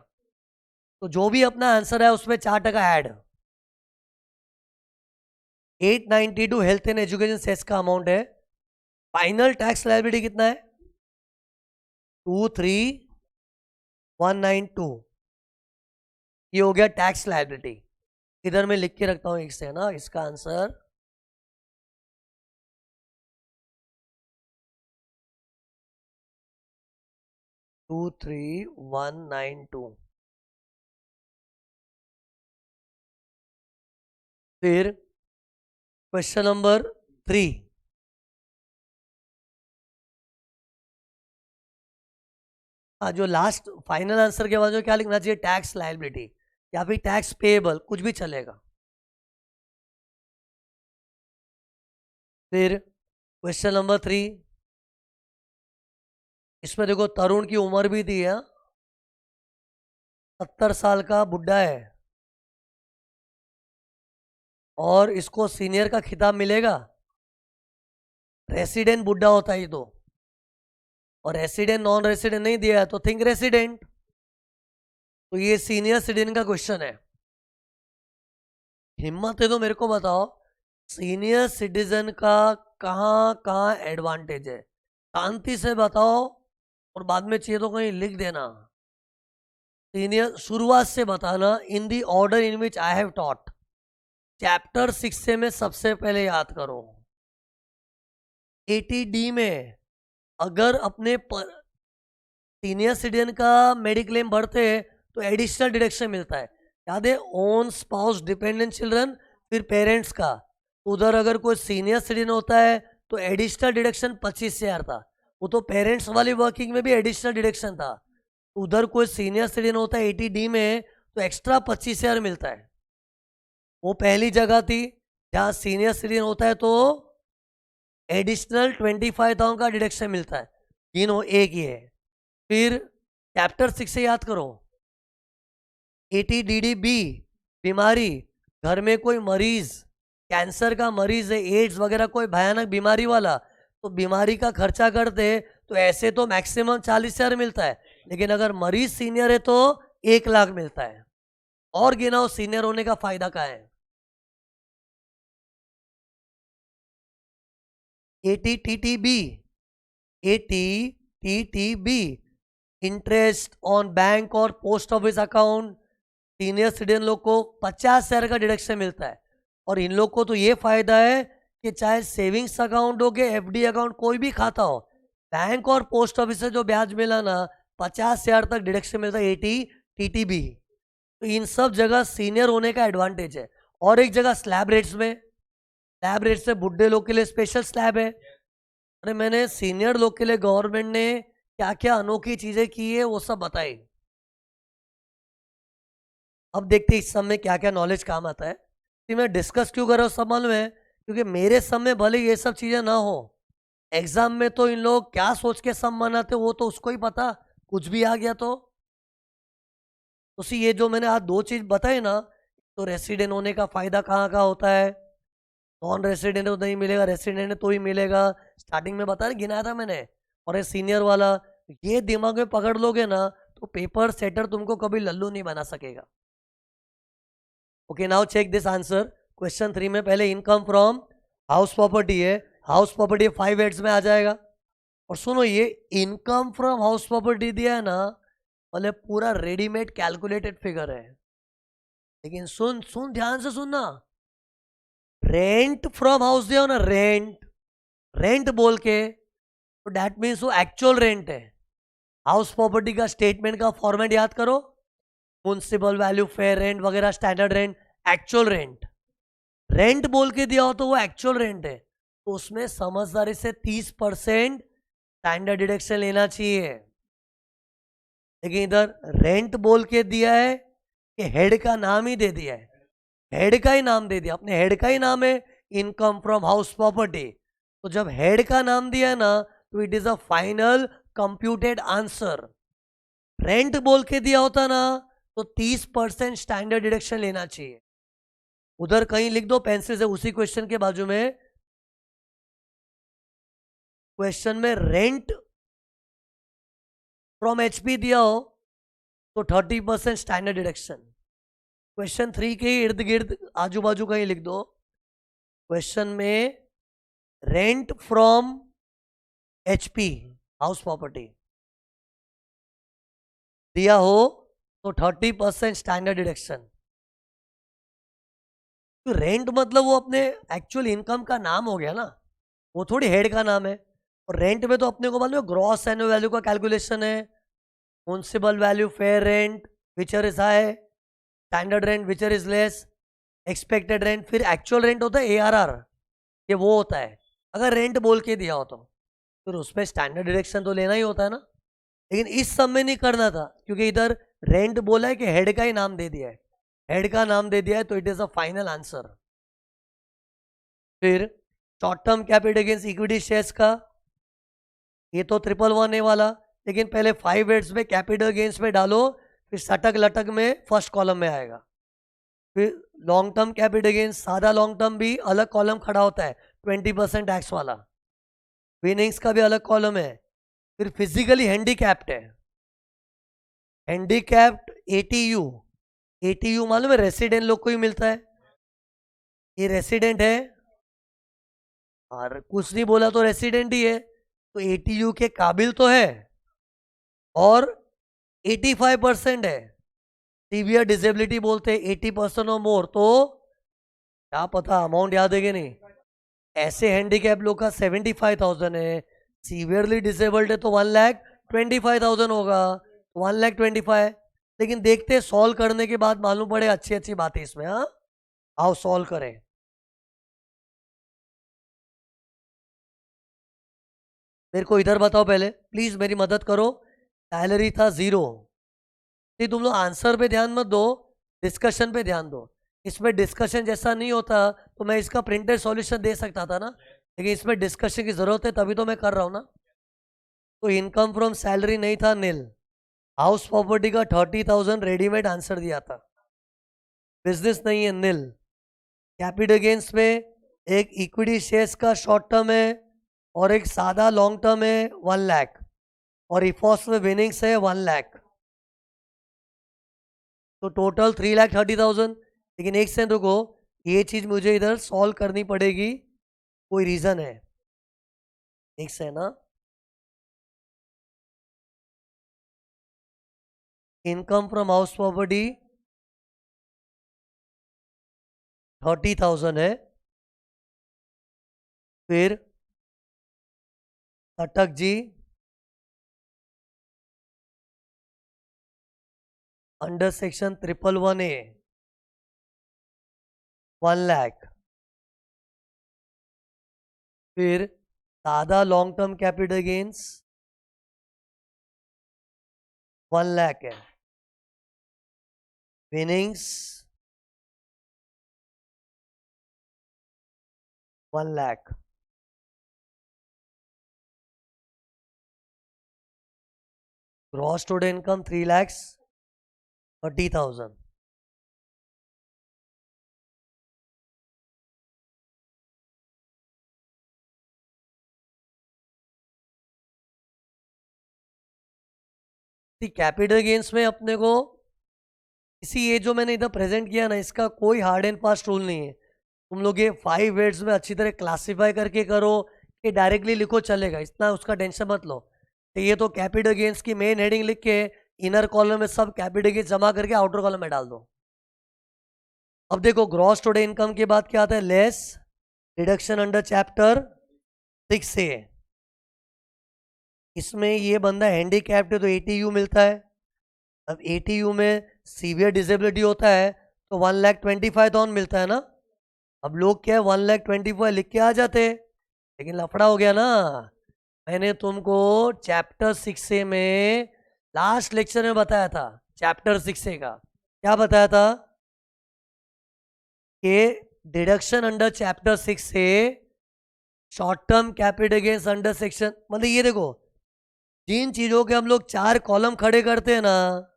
[SPEAKER 1] तो जो भी अपना आंसर है उसमें 4% add. 892 health and education cess का अमाउंट है। फाइनल टैक्स लायबिलिटी कितना है? 23,192। ये हो गया टैक्स लायबिलिटी। इधर मैं लिख के रखता हूं एक से, है ना, इसका आंसर 23,192। फिर क्वेश्चन नंबर 3। जो लास्ट फाइनल आंसर के बाद जो क्या लिखना चाहिए? टैक्स लायबिलिटी या फिर टैक्स पेएबल, कुछ भी चलेगा। फिर क्वेश्चन नंबर 3, इसमें देखो तरुण की उम्र भी दी है, 70 साल का बुढ़ा है, और इसको सीनियर का खिताब मिलेगा। रेसिडेंट बुढ़ा होता है ये तो, और रेसिडेंट नॉन रेसिडेंट नहीं दिया है, तो थिंक रेसिडेंट। तो ये सीनियर सिटीजन का क्वेश्चन है। हिम्मत है तो मेरे को बताओ, सीनियर सिटीजन का कहाँ कहाँ एडवांटेज है? शांति से बताओ, और बाद में चाहिए तो कहीं लिख देना। सीनियर शुरुआत से बताना, in the order in which I have taught. Chapter 6 से मैं सबसे पहले याद करो। 80D में अगर अपने सीनियर सिटीजन का मेडिक्लेम भरते हैं तो एडिशनल डिडक्शन मिलता है। याद है? ओन स्पाउस, डिपेंडेंट चिल्ड्रन, फिर पेरेंट्स का। उधर अगर कोई सीनियर सिटीजन होता है तो एडिशनल डिडक्शन 25,000 था। वो तो पेरेंट्स वाली वर्किंग में भी एडिशनल डिडक्शन था। उधर कोई सीनियर सिटीजन होता है 80D में तो एक्स्ट्रा 25,000 मिलता है। वो पहली जगह थी जहाँ सीनियर सिटीजन होता है तो एडिशनल 25,000 का डिडक्शन मिलता है। तीनों एक ही है। फिर चैप्टर 6 से याद करो, 80DDB बीमारी घर में कोई मरीज, कैंसर का मरीज है, एड्स वगैरह कोई भयानक बीमारी वाला, तो बीमारी का खर्चा करते तो ऐसे तो मैक्सिमम 40,000 मिलता है, लेकिन अगर मरीज सीनियर है तो 1 लाख मिलता है। और गिनाओ सीनियर होने का फायदा क्या है। ATTTB, ATTTB, interest on bank और post office account. Senior citizen लोग को 50,000 का डिडक्शन मिलता है। और इन लोग को तो ये फायदा है कि चाहे सेविंग्स अकाउंट हो गया, FD अकाउंट, कोई भी खाता हो, बैंक और पोस्ट ऑफिस से जो ब्याज मिला ना, 50,000 तक डिडक्शन मिलता है, ATTTB। तो इन सब जगह सीनियर होने का एडवांटेज है। और एक जगह स्लैब रेट्स में, स्लैब रेट से बुढ़े लोग के लिए स्पेशल स्लैब है। अरे मैंने सीनियर लोग के लिए गवर्नमेंट ने क्या क्या अनोखी चीजें की है वो सब बताई। अब देखते इस सब में क्या क्या नॉलेज काम आता है। कि मैं डिस्कस क्यों कर रहा हूँ सब मालूम है, क्योंकि मेरे सब में भले ये सब चीजें ना हो, एग्जाम में तो इन लोग क्या सोच के सम बनाते वो तो उसको ही पता, कुछ भी आ गया तो उसी। ये जो मैंने आज 2 चीज बताई ना, तो रेसिडेंट होने का फायदा कहाँ कहाँ होता है, नॉन रेसिडेंट तो नहीं मिलेगा, रेसिडेंट तो ही मिलेगा, स्टार्टिंग में बताया गिनाया था मैंने। और ये सीनियर वाला, ये दिमाग में पकड़ लोगे ना तो पेपर सेटर तुमको कभी लल्लू नहीं बना सकेगा। Okay, now check this answer. Question 3 में पहले इनकम फ्रॉम हाउस प्रॉपर्टी है, हाउस प्रॉपर्टी 5 हेड्स में आ जाएगा। और सुनो, ये इनकम फ्रॉम हाउस प्रॉपर्टी दिया है ना, मतलब पूरा रेडीमेड कैलकुलेटेड फिगर है। लेकिन सुन सुन ध्यान से सुनना, रेंट फ्रॉम हाउस दिया हो ना, रेंट, रेंट बोल के, तो दैट मीन्स वो एक्चुअल रेंट है। हाउस प्रॉपर्टी का स्टेटमेंट का फॉर्मेट याद करो, म्युनिसिपल वैल्यू, फेयर रेंट वगैरह, standard rent, actual rent. Rent बोल के दिया हो तो वो एक्चुअल रेंट है, तो उसमें समझदारी से 30% स्टैंडर्ड डिडक्शन लेना चाहिए। लेकिन इधर रेंट बोल के दिया है कि हेड का नाम ही दे दिया है, हेड का ही नाम दे दिया, अपने हेड का ही नाम है इनकम फ्रॉम हाउस प्रॉपर्टी। तो जब हेड का नाम दिया है ना, तो it is a final computed answer. Rent बोल के दिया होता ना तो 30% स्टैंडर्ड डिडक्शन लेना चाहिए। उधर कहीं लिख दो पेंसिल से, उसी क्वेश्चन के बाजू में, क्वेश्चन में रेंट फ्रॉम HP दिया हो तो 30% स्टैंडर्ड डिडक्शन। क्वेश्चन 3 के इर्द गिर्द आजू बाजू कहीं लिख दो, क्वेश्चन में rent from HP house property दिया हो तो 30% स्टैंडर्ड डिडक्शन। तो रेंट मतलब वो अपने एक्चुअल इनकम का नाम हो गया ना, वो थोड़ी हेड का नाम है। और रेंट में तो अपने को मालूम है ग्रॉस एनुअल वैल्यू का कैलकुलेशन है, म्युनिसिपल वैल्यू, फेयर रेंट विचर इज हाई, स्टैंडर्ड रेंट विचर इज लेस, एक्सपेक्टेड रेंट, फिर एक्चुअल रेंट होता है ARR, ये वो होता है। अगर रेंट बोल के दिया हो तो फिर उसमें स्टैंडर्ड डिडक्शन तो लेना ही होता है ना। लेकिन इस सब में नहीं करना था, क्योंकि इधर रेंट बोला है कि हेड का ही नाम दे दिया है, हेड का नाम दे दिया है, तो it is a final answer. फिर short term capital against equity shares का, ये तो 111A वाला, लेकिन पहले 5 हेड्स में कैपिटल गेन्स में डालो, फिर सटक लटक में फर्स्ट कॉलम में आएगा। फिर लॉन्ग टर्म कैपिटल गेन्स, सादा लॉन्ग टर्म भी अलग कॉलम खड़ा होता है, 20% टैक्स वाला, विनिंग्स का भी अलग कॉलम है। फिर फिजिकली हैंडीकैप्ड है, हैंडीकैप्ड ATU, ATU मालूम है रेसिडेंट लोग को ही मिलता है, ये रेसिडेंट है, और कुछ नहीं बोला तो रेसिडेंट ही है, तो ATU के काबिल तो है, और 85% है। सीवियर डिसेबिलिटी बोलते हैं 80% और मोर, तो क्या पता अमाउंट याद है कि नहीं। ऐसे हैंडीकैप लोग का 75,000 है, सीवियरली डिसेबल्ड है तो 1,25,000 होगा, 1,25,000। लेकिन देखते सॉल्व करने के बाद मालूम पड़े अच्छी अच्छी बातें इसमें। हाँ, आओ सॉल्व करें। मेरे को इधर बताओ पहले प्लीज, मेरी मदद करो। सैलरी था 0, नहीं तुम लोग आंसर पे ध्यान मत दो, डिस्कशन पे ध्यान दो। इसमें डिस्कशन जैसा नहीं होता तो मैं इसका प्रिंटेड सॉल्यूशन दे सकता था ना, लेकिन इसमें डिस्कशन की जरूरत है तभी तो मैं कर रहा हूं ना। तो इनकम फ्रॉम सैलरी नहीं था, नील। हाउस प्रॉपर्टी का 30,000 रेडीमेड आंसर दिया था, बिजनेस नहीं है, नील। कैपिटल गेन्स में एक इक्विटी शेयर्स का शॉर्ट टर्म है और एक सादा लॉन्ग टर्म है 1 लाख, और इफॉस में विनिंग्स है 1 लाख, तो टोटल 3,30,000। लेकिन एक सेकंड रुको, ये चीज मुझे इधर सॉल्व करनी पड़ेगी, कोई रीजन है, एक से ना। इनकम फ्रॉम हाउस प्रॉपर्टी 30,000 है, फिर कटक जी अंडर सेक्शन 111A 1 लाख, फिर सादा long term capital gains 1 lakh है, winnings 1 lakh, gross total income 3,30,000। Capital gains में अपने को इसी ये जो मैंने इधर प्रेजेंट किया ना, इसका कोई हार्ड एंड फास्ट रूल नहीं है। तुम लोग ये 5 वर्ड्स में अच्छी तरह क्लासिफाई करके करो कि डायरेक्टली लिखो चलेगा, इतना उसका टेंशन मत लो। तो ये तो कैपिटल गेन्स की मेन हेडिंग लिख के इनर कॉलम में सब कैपिटल गेन्स जमा करके आउटर कॉलम में डाल दो। अब देखो ग्रॉस टोटल इनकम के बाद क्या आता है, less deduction under chapter 6A। इसमें ये बंदा हैंडीकैप्ड है तो ATU मिलता है। अब ATU में सीवियर डिसेबिलिटी होता है तो 1,25,000 मिलता है ना। अब लोग क्या है 1,25,000 लिख के आ जाते, लेकिन लफड़ा हो गया ना। मैंने तुमको चैप्टर 6A में लास्ट लेक्चर में बताया था, चैप्टर 6A का क्या बताया था कि deduction under chapter 6A short term capital gains under section, मतलब ये देखो जिन चीजों के हम लोग 4 कॉलम खड़े करते हैं ना,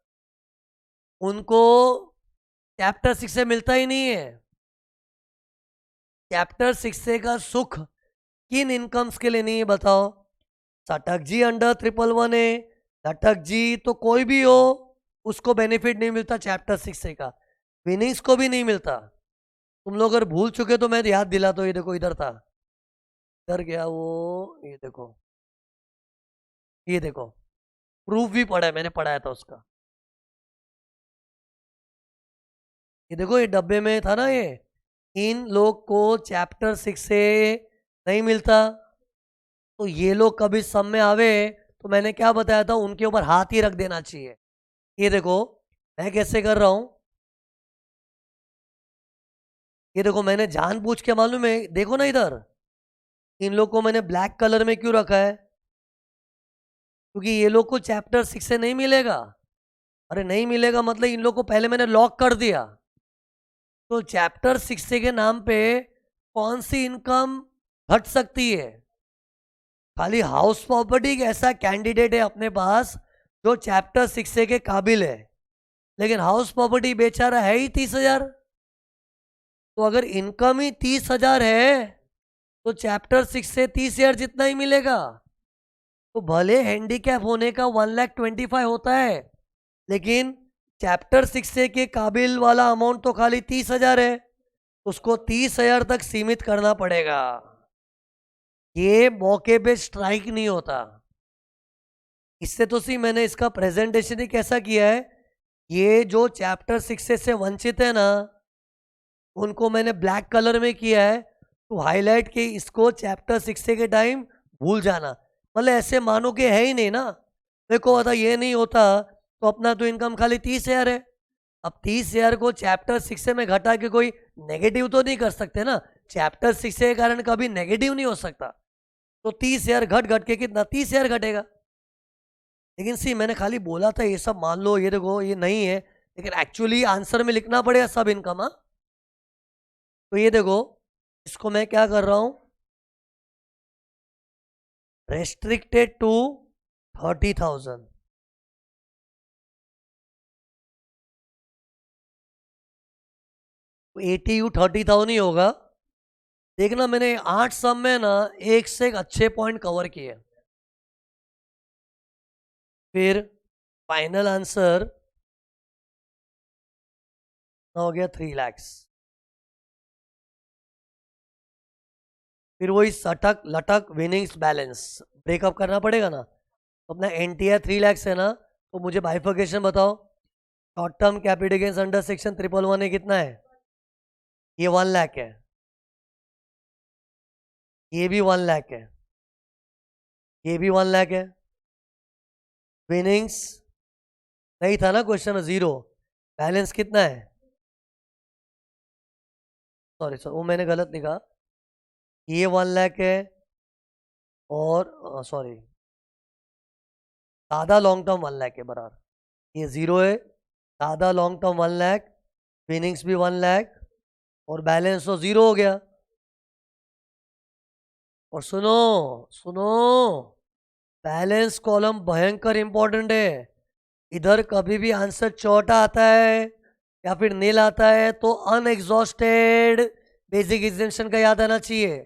[SPEAKER 1] उनको चैप्टर 6A मिलता ही नहीं है। चैप्टर 6A का सुख किन इनकम्स के लिए नहीं है बताओ। सटक जी अंडर 111A, सटक जी तो कोई भी हो उसको बेनिफिट नहीं मिलता चैप्टर 6A का, विनिंग्स को भी नहीं मिलता। तुम लोग अगर भूल चुके तो मैं याद दिला, तो ये देखो इधर था, इधर गया वो, ये देखो प्रूफ भी पढ़ा है, मैंने पढ़ाया था उसका। ये देखो ये डब्बे में था ना, ये इन लोग को चैप्टर 6A नहीं मिलता, तो ये लोग कभी सम में आवे तो मैंने क्या बताया था, उनके ऊपर हाथ ही रख देना चाहिए। ये देखो मैं कैसे कर रहा हूं, ये देखो मैंने जानबूझ के, मालूम है, देखो ना इधर इन लोग को मैंने ब्लैक कलर में क्यों रखा है, क्योंकि ये लोग को चैप्टर 6 से नहीं मिलेगा। अरे नहीं मिलेगा मतलब इन लोग को पहले मैंने लॉक कर दिया, तो चैप्टर 6 के नाम पे कौन सी इनकम घट सकती है। खाली हाउस प्रॉपर्टी एक ऐसा कैंडिडेट है अपने पास जो चैप्टर 6 के काबिल है, लेकिन हाउस प्रॉपर्टी बेचारा है ही 30,000। तो अगर इनकम ही 30,000 है तो चैप्टर 6 से 30,000 जितना ही मिलेगा। तो भले हैंडीकैप होने का 1,25,000 होता है, लेकिन चैप्टर 6 के काबिल वाला अमाउंट तो खाली 30,000 है, उसको 30,000 तक सीमित करना पड़ेगा। ये मौके पे स्ट्राइक नहीं होता। इससे तो सी मैंने इसका प्रेजेंटेशन ही कैसा किया है, ये जो चैप्टर 6 से वंचित है ना, उनको मैंने ब्लैक कलर में किया है, तो हाईलाइट के इसको चैप्टर 6 के टाइम भूल जाना, मतलब ऐसे मानो कि है ही नहीं ना। देखो अगर ये नहीं होता तो अपना तो इनकम खाली 30,000 है। अब 30,000 को चैप्टर 6 में घटा के कोई नेगेटिव तो नहीं कर सकते ना, चैप्टर 6 के कारण कभी नेगेटिव नहीं हो सकता। तो 30,000 घट घट के कितना, 30,000 घटेगा। लेकिन सी मैंने खाली बोला था ये सब मान लो, ये देखो ये नहीं है, लेकिन एक्चुअली आंसर में लिखना पड़ेगा सब इनकम। हाँ तो ये देखो इसको मैं क्या कर रहा हूं, रेस्ट्रिक्टेड टू 30,000। ATU 30 था नहीं होगा। देखना मैंने 8 सम में ना एक से एक अच्छे पॉइंट कवर किए। फिर फाइनल आंसर हो गया 3 लाख। फिर वही सटक लटक विनिंग्स बैलेंस ब्रेकअप करना पड़ेगा ना। तो अपना NTR 3 लाख है ना, तो मुझे बाइफर्केशन बताओ। Short term capital gains under section 111 कितना है? ये 1 लाख है, ये भी 1 लाख है, ये भी 1 लाख है। विनिंग्स नहीं था ना क्वेश्चन में, 0। बैलेंस कितना है? सॉरी वो मैंने गलत लिखा। ये 1 लाख है और सॉरी सादा लॉन्ग टर्म 1 लाख है बराबर। ये 0 है, सादा लॉन्ग टर्म 1 लाख, विनिंग्स भी 1 लाख और बैलेंस तो 0 हो गया। और सुनो सुनो, बैलेंस कॉलम भयंकर इंपॉर्टेंट है। इधर कभी भी आंसर छोटा आता है या फिर नील आता है तो अनएग्जॉस्टेड बेसिक एग्जेम्पशन का याद आना चाहिए।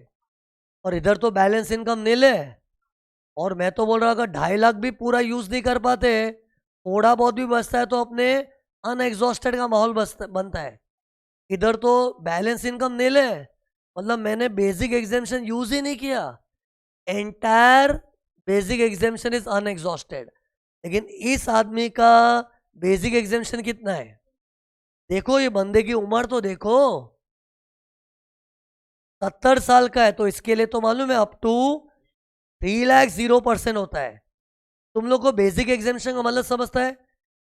[SPEAKER 1] और इधर तो बैलेंस इनकम नील है। और मैं तो बोल रहा हूँ अगर 2.5 लाख भी पूरा यूज नहीं कर पाते, थोड़ा बहुत भी बचता है तो अपने अनएग्जॉस्टेड का माहौल बनता है। इधर तो बैलेंस इनकम नील है, मतलब मैंने बेसिक एग्जेम्पशन यूज ही नहीं किया। Entire basic exemption is unexhausted. लेकिन इस आदमी का बेसिक एग्जेम्पशन कितना है? देखो ये बंदे की उम्र तो देखो, 70 साल का है। तो इसके लिए तो मालूम है अप टू 3 लाख 0% होता है। तुम लोग को बेसिक एग्जेम्पशन का मतलब समझता है?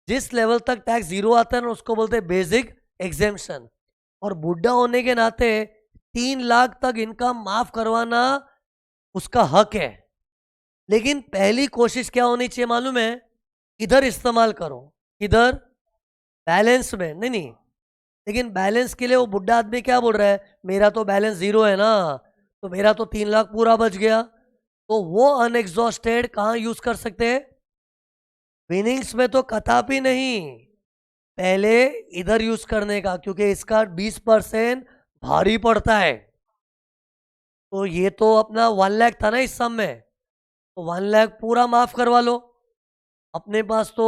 [SPEAKER 1] जिस लेवल तक टैक्स 0 आता है ना उसको बोलते हैं बेसिक एग्जेम्पशन। और बुढ़ा होने के नाते 3 लाख तक इनकम माफ करवाना उसका हक है। लेकिन पहली कोशिश क्या होनी चाहिए मालूम है? इधर इस्तेमाल करो, इधर बैलेंस में नहीं। लेकिन बैलेंस के लिए वो बुढ़ा आदमी क्या बोल रहा है, मेरा तो बैलेंस 0 है ना, तो मेरा तो 3 लाख पूरा बच गया। तो वो अनएग्जॉस्टेड कहां यूज कर सकते हैं? विनिंग्स में तो कदापि नहीं, पहले इधर यूज करने का, क्योंकि इसका 20% भारी पड़ता है। तो ये तो अपना 1 लाख था ना इस सम में, तो 1 लाख पूरा माफ करवा लो। अपने पास तो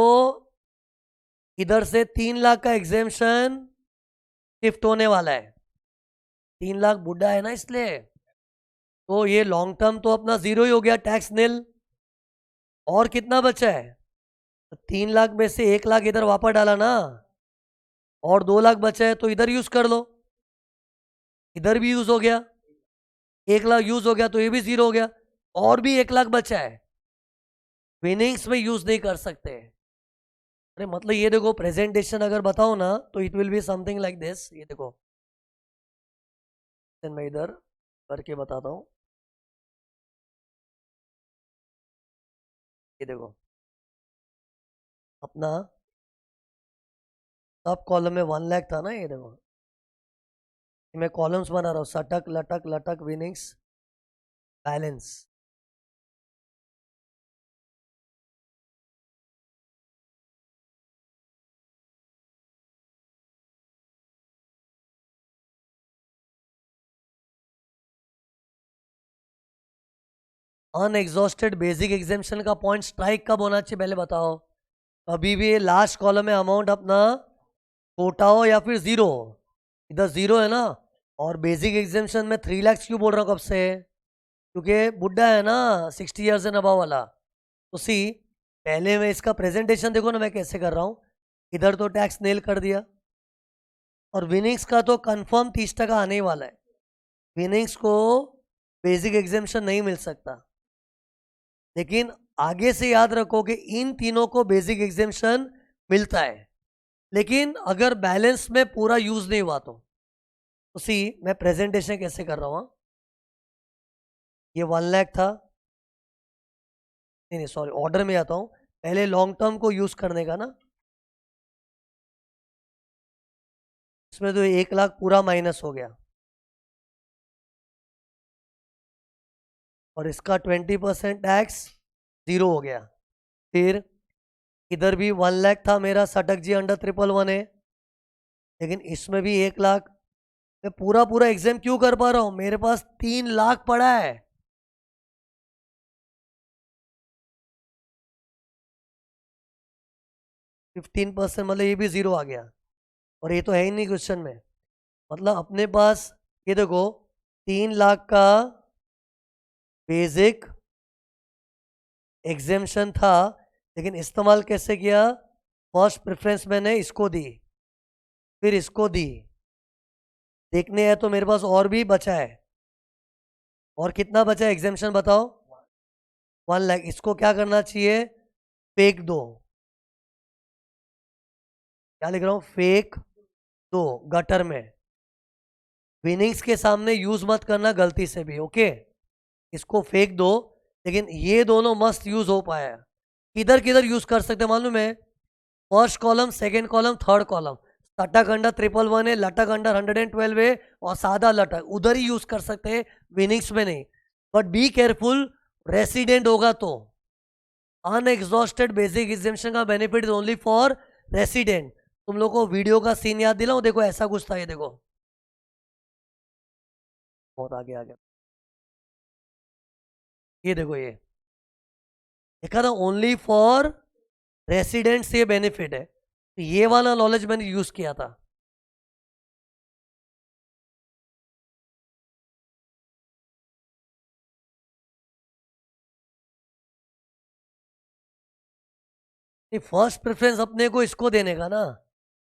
[SPEAKER 1] इधर से 3 लाख का एग्जेम्पशन शिफ्ट होने वाला है। 3 लाख बुढ़ा है ना इसलिए। तो ये लॉन्ग टर्म तो अपना 0 ही हो गया, टैक्स निल। और कितना बचा है? 3 लाख में से 1 लाख इधर वापस डाला ना, और 2 लाख बचा है तो इधर यूज कर लो। इधर भी यूज हो गया, 1 लाख यूज हो गया तो ये भी 0 हो गया। और भी 1 लाख बचा है, विनिंग्स में यूज नहीं कर सकते। अरे मतलब ये देखो प्रेजेंटेशन अगर बताओ ना तो it will be something like this. ये देखो मैं इधर करके बताता हूँ। ये देखो अपना सब कॉलम में 1 लाख था ना। ये देखो मैं कॉलम्स बना रहा हूँ, सटक लटक लटक winnings balance. Unexhausted basic exemption का पॉइंट स्ट्राइक कब होना चाहिए पहले बताओ? कभी भी लास्ट कॉलम में अमाउंट अपना छोटा हो या फिर 0 हो। इधर 0 है ना, और बेसिक एग्जेम्पशन में 3 लाख क्यों बोल रहा हूँ कब से? क्योंकि बुढ़ा है ना 60 ईयर्स एंड अबव वाला। तो सी पहले मैं इसका प्रेजेंटेशन देखो ना मैं कैसे कर रहा हूँ। इधर तो टैक्स नेल कर दिया, और विनिंग्स का तो कंफर्म 30% आने ही वाला है। विनिंग्स को बेसिक एग्जेम्पशन नहीं मिल सकता। लेकिन आगे से याद रखो कि इन तीनों को बेसिक एग्जेम्पशन मिलता है। लेकिन अगर बैलेंस में पूरा यूज नहीं हुआ तो सी मैं प्रेजेंटेशन कैसे कर रहा हूँ। ये 1 लाख था, नहीं सॉरी ऑर्डर में आता हूँ। पहले लॉन्ग टर्म को यूज करने का ना, इसमें तो 1 लाख पूरा माइनस हो गया, और इसका 20% टैक्स 0 हो गया। फिर इधर भी 1 लाख था मेरा, सटक जी अंडर 111 है, लेकिन इसमें भी 1 लाख मैं पूरा पूरा एग्जाम क्यों कर पा रहा हूं? मेरे पास 3 लाख पड़ा है। 15% मतलब ये भी जीरो आ गया, और ये तो है ही नहीं क्वेश्चन में। मतलब अपने पास ये देखो 3 लाख का बेसिक एग्जेम्पशन था, लेकिन इस्तेमाल कैसे किया? फर्स्ट प्रेफरेंस मैंने इसको दी, फिर इसको दी। देखने हैं तो मेरे पास और भी बचा है। और कितना बचा है एग्जेम्पशन बताओ? 1 लाख। इसको क्या करना चाहिए? फेक दो। क्या लिख रहा हूं? फेक दो गटर में। विनिंग्स के सामने यूज मत करना गलती से भी, ओके? इसको फेक दो। लेकिन ये दोनों मस्त यूज हो पाया। किधर किधर यूज कर सकते मालूम है? First column, second column, third column. लटक अंडर 111 है, लटक अंडर 112 है, और सादा लटक उधर ही यूज कर सकते हैं, विनिंग्स में नहीं। बट बी केयरफुल, रेसिडेंट होगा तो। अनएग्जॉस्टेड बेसिक एग्जेम्पशन का बेनिफिट ओनली फॉर रेसिडेंट। तुम लोग को वीडियो का सीन याद दिलाऊं? देखो ऐसा कुछ था, ये देखो, बहुत आगे आ गया। ये देखो, ये देखा था, ओनली फॉर रेसिडेंट्स ये बेनिफिट है। तो ये वाला नॉलेज मैंने यूज किया था। फर्स्ट प्रेफरेंस अपने को इसको देने का ना,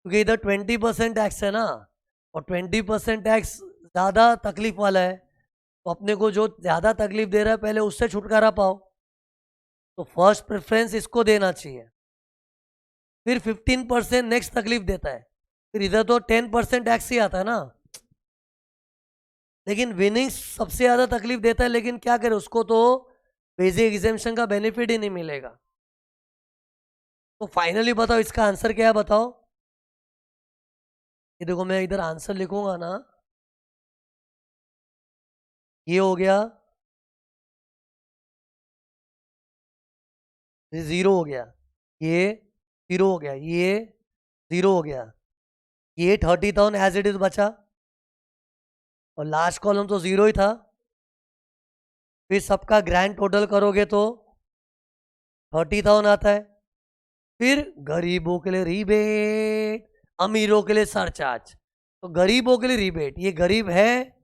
[SPEAKER 1] क्योंकि इधर 20% टैक्स है ना, और 20% टैक्स ज़्यादा तकलीफ वाला है। तो अपने को जो ज़्यादा तकलीफ दे रहा है पहले उससे छुटकारा पाओ। तो फर्स्ट प्रेफरेंस इसको देना चाहिए। फिर 15% नेक्स्ट तकलीफ देता है। फिर इधर तो 10% टैक्स ही आता है ना। लेकिन विनिंग्स सबसे ज़्यादा तकलीफ देता है, लेकिन क्या करे, उसको तो बेसिक एग्जेम्पशन का बेनिफिट ही नहीं मिलेगा। तो फाइनली बताओ इसका आंसर क्या है? बताओ। ये देखो, मैं इधर आंसर लिखूंगा ना, ये हो गया, ये जीरो हो गया, ये जीरो हो गया, ये जीरो हो गया, ये 30,000 एज इट इज बचा, और लास्ट कॉलम तो जीरो ही था। फिर सबका ग्रैंड टोटल करोगे तो 30,000 आता है। फिर गरीबों के लिए रिबेट, अमीरों के लिए सरचार्ज। तो गरीबों के लिए रिबेट, ये गरीब है,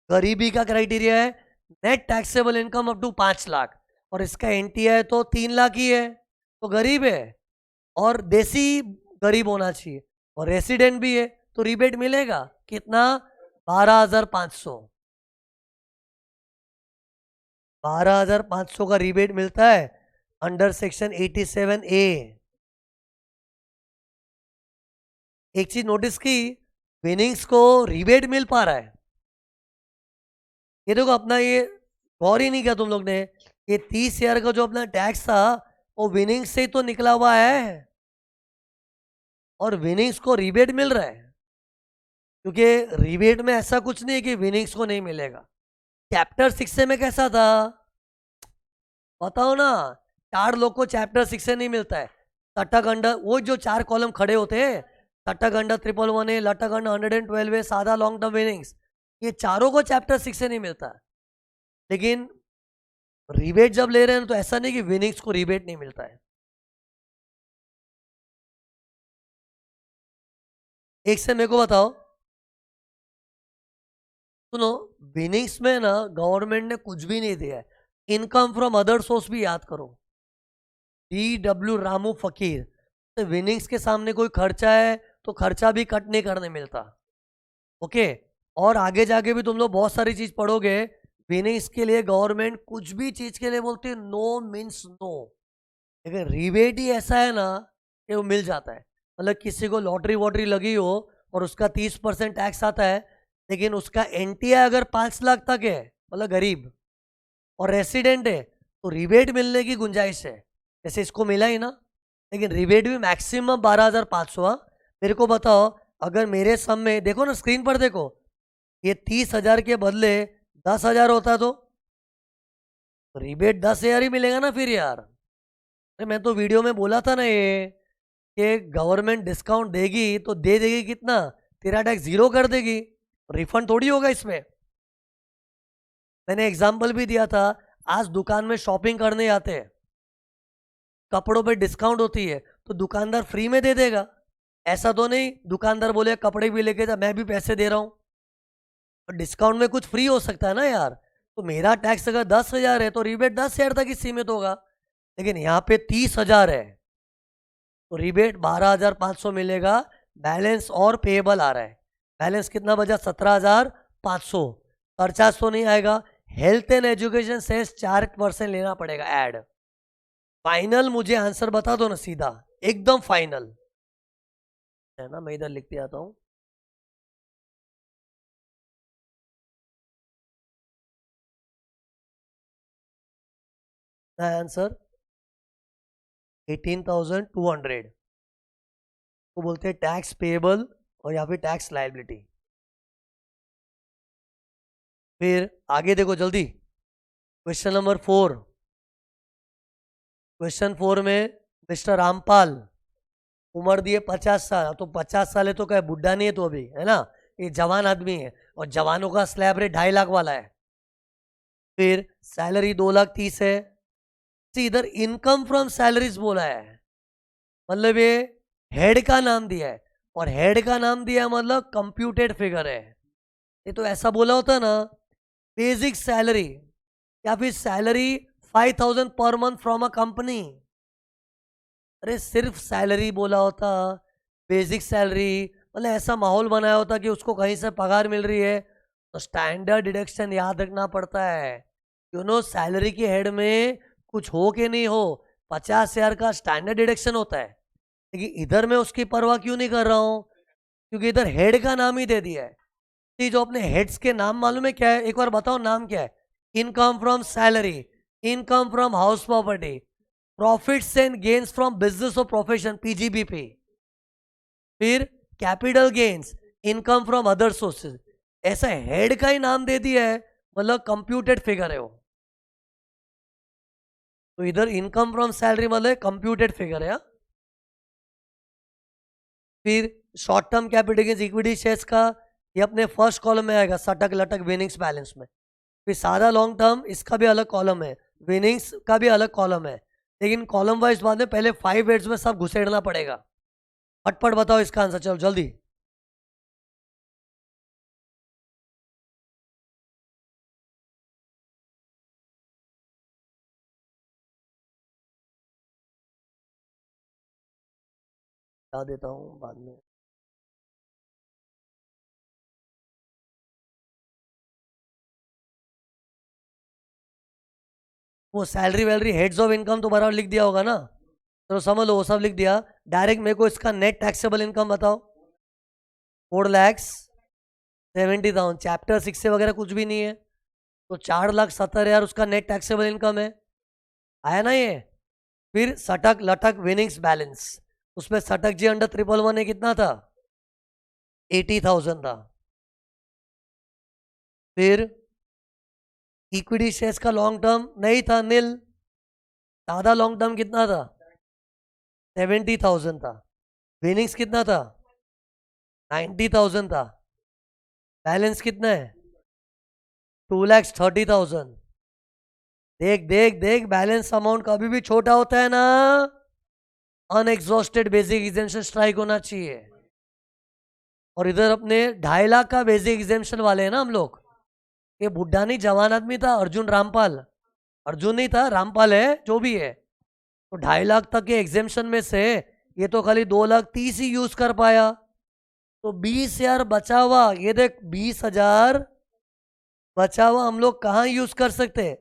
[SPEAKER 1] गरीबी का क्राइटेरिया है net taxable income up to 5 lakh, और इसका एनटीआई तो 3 लाख ही है, तो गरीब है। और देसी गरीब होना चाहिए, और रेसिडेंट भी है, तो रिबेट मिलेगा कितना? 12,500। 12,500 का रिबेट मिलता है अंडर सेक्शन 87A। एक चीज नोटिस की, विनिंग्स को रिबेट मिल पा रहा है। ये देखो, अपना ये गौर ही नहीं किया तुम लोग ने, ये 30,000 का जो अपना टैक्स था वो विनिंग्स से ही तो निकला हुआ है, और विनिंग्स को रिबेट मिल रहा है। क्योंकि रिबेट में ऐसा कुछ नहीं है कि विनिंग्स को नहीं मिलेगा। चैप्टर 6 में कैसा था बताओ ना? 4 लोग को चैप्टर 6 से नहीं मिलता है। तटक अंडर, वो जो 4 कॉलम खड़े होते हैं, तटक अंडर 111 है, लटक अंडर 112 है, सादा लॉन्ग टर्म विनिंग्स, ये चारों को चैप्टर 6 से नहीं मिलता। लेकिन रिबेट जब ले रहे हैं तो ऐसा नहीं कि विनिंग्स को रिबेट नहीं मिलता है। एक से मेरे को बताओ, सुनो, विनिंग्स में ना गवर्नमेंट ने कुछ भी नहीं दिया है। इनकम फ्रॉम अदर सोर्स भी याद करो, DW रामू फकीर। तो विनिंग्स के सामने कोई खर्चा है तो खर्चा भी कट नहीं करने मिलता, ओके? और आगे जाके भी तुम लोग बहुत सारी चीज पढ़ोगे, विनिंग्स के लिए गवर्नमेंट कुछ भी चीज के लिए बोलती है नो मीन्स नो। लेकिन रिबेट ही ऐसा है ना कि वो मिल जाता है। मतलब किसी को लॉटरी वॉटरी लगी हो और उसका 30% टैक्स आता है, लेकिन उसका एनटीआई अगर 5 लाख तक है, मतलब गरीब और रेसिडेंट है, तो रिबेट मिलने की गुंजाइश है। जैसे इसको मिला ही ना, लेकिन रिबेट भी मैक्सिमम 12,500। मेरे को बताओ, अगर मेरे सम में देखो ना, स्क्रीन पर देखो, ये 30,000 के बदले 10,000 होता तो रिबेट 10,000 ही मिलेगा ना फिर यार। अरे मैं तो वीडियो में बोला था ना ये, कि गवर्नमेंट डिस्काउंट देगी तो दे देगी कितना? तेरा टैक्स जीरो कर देगी। रिफंड थोड़ी होगा इसमें। मैंने एग्जाम्पल भी दिया था, आज दुकान में शॉपिंग करने आते हैं, कपड़ों पे डिस्काउंट होती है तो दुकानदार फ्री में दे देगा। ऐसा तो नहीं दुकानदार बोले कपड़े भी लेके जा, मैं भी पैसे दे रहा हूँ, और डिस्काउंट में कुछ फ्री हो सकता है ना यार। तो मेरा टैक्स अगर 10,000 है तो रिबेट 10,000 तक ही सीमित होगा, लेकिन यहाँ पे 30,000 है तो रिबेट 12,500 मिलेगा। बैलेंस और पेएबल आ रहा है, बैलेंस कितना बचा 17,500, खर्चा तो नहीं आएगा। हेल्थ एंड एजुकेशन सेस 4% लेना पड़ेगा ऐड। फाइनल मुझे आंसर बता दो ना सीधा, एकदम फाइनल है ना। मैं इधर लिखते आता हूं, आंसर 18,200 को बोलते हैं टैक्स पेएबल और या फिर टैक्स लायबिलिटी। फिर आगे देखो जल्दी, क्वेश्चन नंबर 4। क्वेश्चन 4 में मिस्टर रामपाल, उम्र दिए 50 साल, तो 50 साल है तो क्या बुढ़ा नहीं है तो अभी, है ना, ये जवान आदमी है, और जवानों का स्लैब रेट 2.5 लाख वाला है। फिर सैलरी 2,30,000 है। इधर इनकम फ्रॉम सैलरीज बोला है, मतलब ये हेड का नाम दिया है, और हेड का नाम दिया है मतलब कंप्यूटेड फिगर है। ये तो ऐसा बोला होता ना, बेसिक सैलरी या फिर salary 5,000 per month from a company, अरे सिर्फ सैलरी बोला होता, बेसिक सैलरी, मतलब ऐसा माहौल बनाया होता कि उसको कहीं से पगार मिल रही है, तो स्टैंडर्ड डिडक्शन याद रखना पड़ता है। यू नो सैलरी के हेड में कुछ हो कि नहीं हो, 50,000 का स्टैंडर्ड डिडक्शन होता है, लेकिन इधर मैं उसकी परवाह क्यों नहीं कर रहा हूँ, क्योंकि इधर हेड का नाम ही दे दिया है। ये जो अपने हेड्स के नाम मालूम है क्या है, एक बार बताओ नाम क्या है। Income from salary, income from house property, profits and gains from business और प्रोफेशन पीजीबीपी, फिर capital gains, income from other sources. ऐसा हेड का ही नाम दे दिया है, मतलब कंप्यूटेड फिगर है वो। तो इधर इनकम फ्रॉम सैलरी मतलब कंप्यूटेड फिगर है। फिर short term capital gains equity shares का, ये अपने फर्स्ट कॉलम में आएगा, सटक लटक विनिंग्स बैलेंस में। फिर सादा लॉन्ग टर्म, इसका भी अलग कॉलम है, विनिंग्स का भी अलग कॉलम है, लेकिन कॉलम वाइज बाद में पहले 5 हेड्स में सब घुसेड़ना पड़ेगा। फटफट बताओ इसका आंसर, चलो जल्दी। बता देता हूँ बाद में। वो सैलरी वैलरी हेड्स ऑफ इनकम तो बराबर लिख दिया होगा ना, चलो समझ लो वो सब लिख दिया। डायरेक्ट मेरे को इसका नेट टैक्सेबल इनकम बताओ। 4,70,000, चैप्टर 6 से वगैरह कुछ भी नहीं है, तो 4,70,000 उसका नेट टैक्सेबल इनकम है, आया ना ये। फिर सटक लटक विनिंग्स बैलेंस, उसमें सटक जी अंडर 111 है, कितना था 80,000 था। फिर इक्विटी शेयर्स का लॉन्ग टर्म नहीं था, नील, सादा लॉन्ग टर्म कितना था 70,000 था। विनिंग्स कितना था 90,000 था। बैलेंस कितना है 2,30,000। देख देख देख, बैलेंस अमाउंट कभी भी छोटा होता है ना, अनएग्जॉस्टेड बेसिक एग्जेम्पशन स्ट्राइक होना चाहिए। और इधर अपने 2.5 लाख का बेसिक एग्जेम्पशन वाले हैं ना हम लोग। ये बुढ़ा नहीं जवान आदमी था, अर्जुन रामपाल, अर्जुन नहीं था रामपाल है, जो भी है, तो 2.5 लाख तक के एग्जेम्पशन में से ये तो खाली 2,30,000 ही यूज कर पाया, तो 20,000 बचा हुआ, ये देख 20,000 बचा हुआ हम लोग कहाँ यूज कर सकते,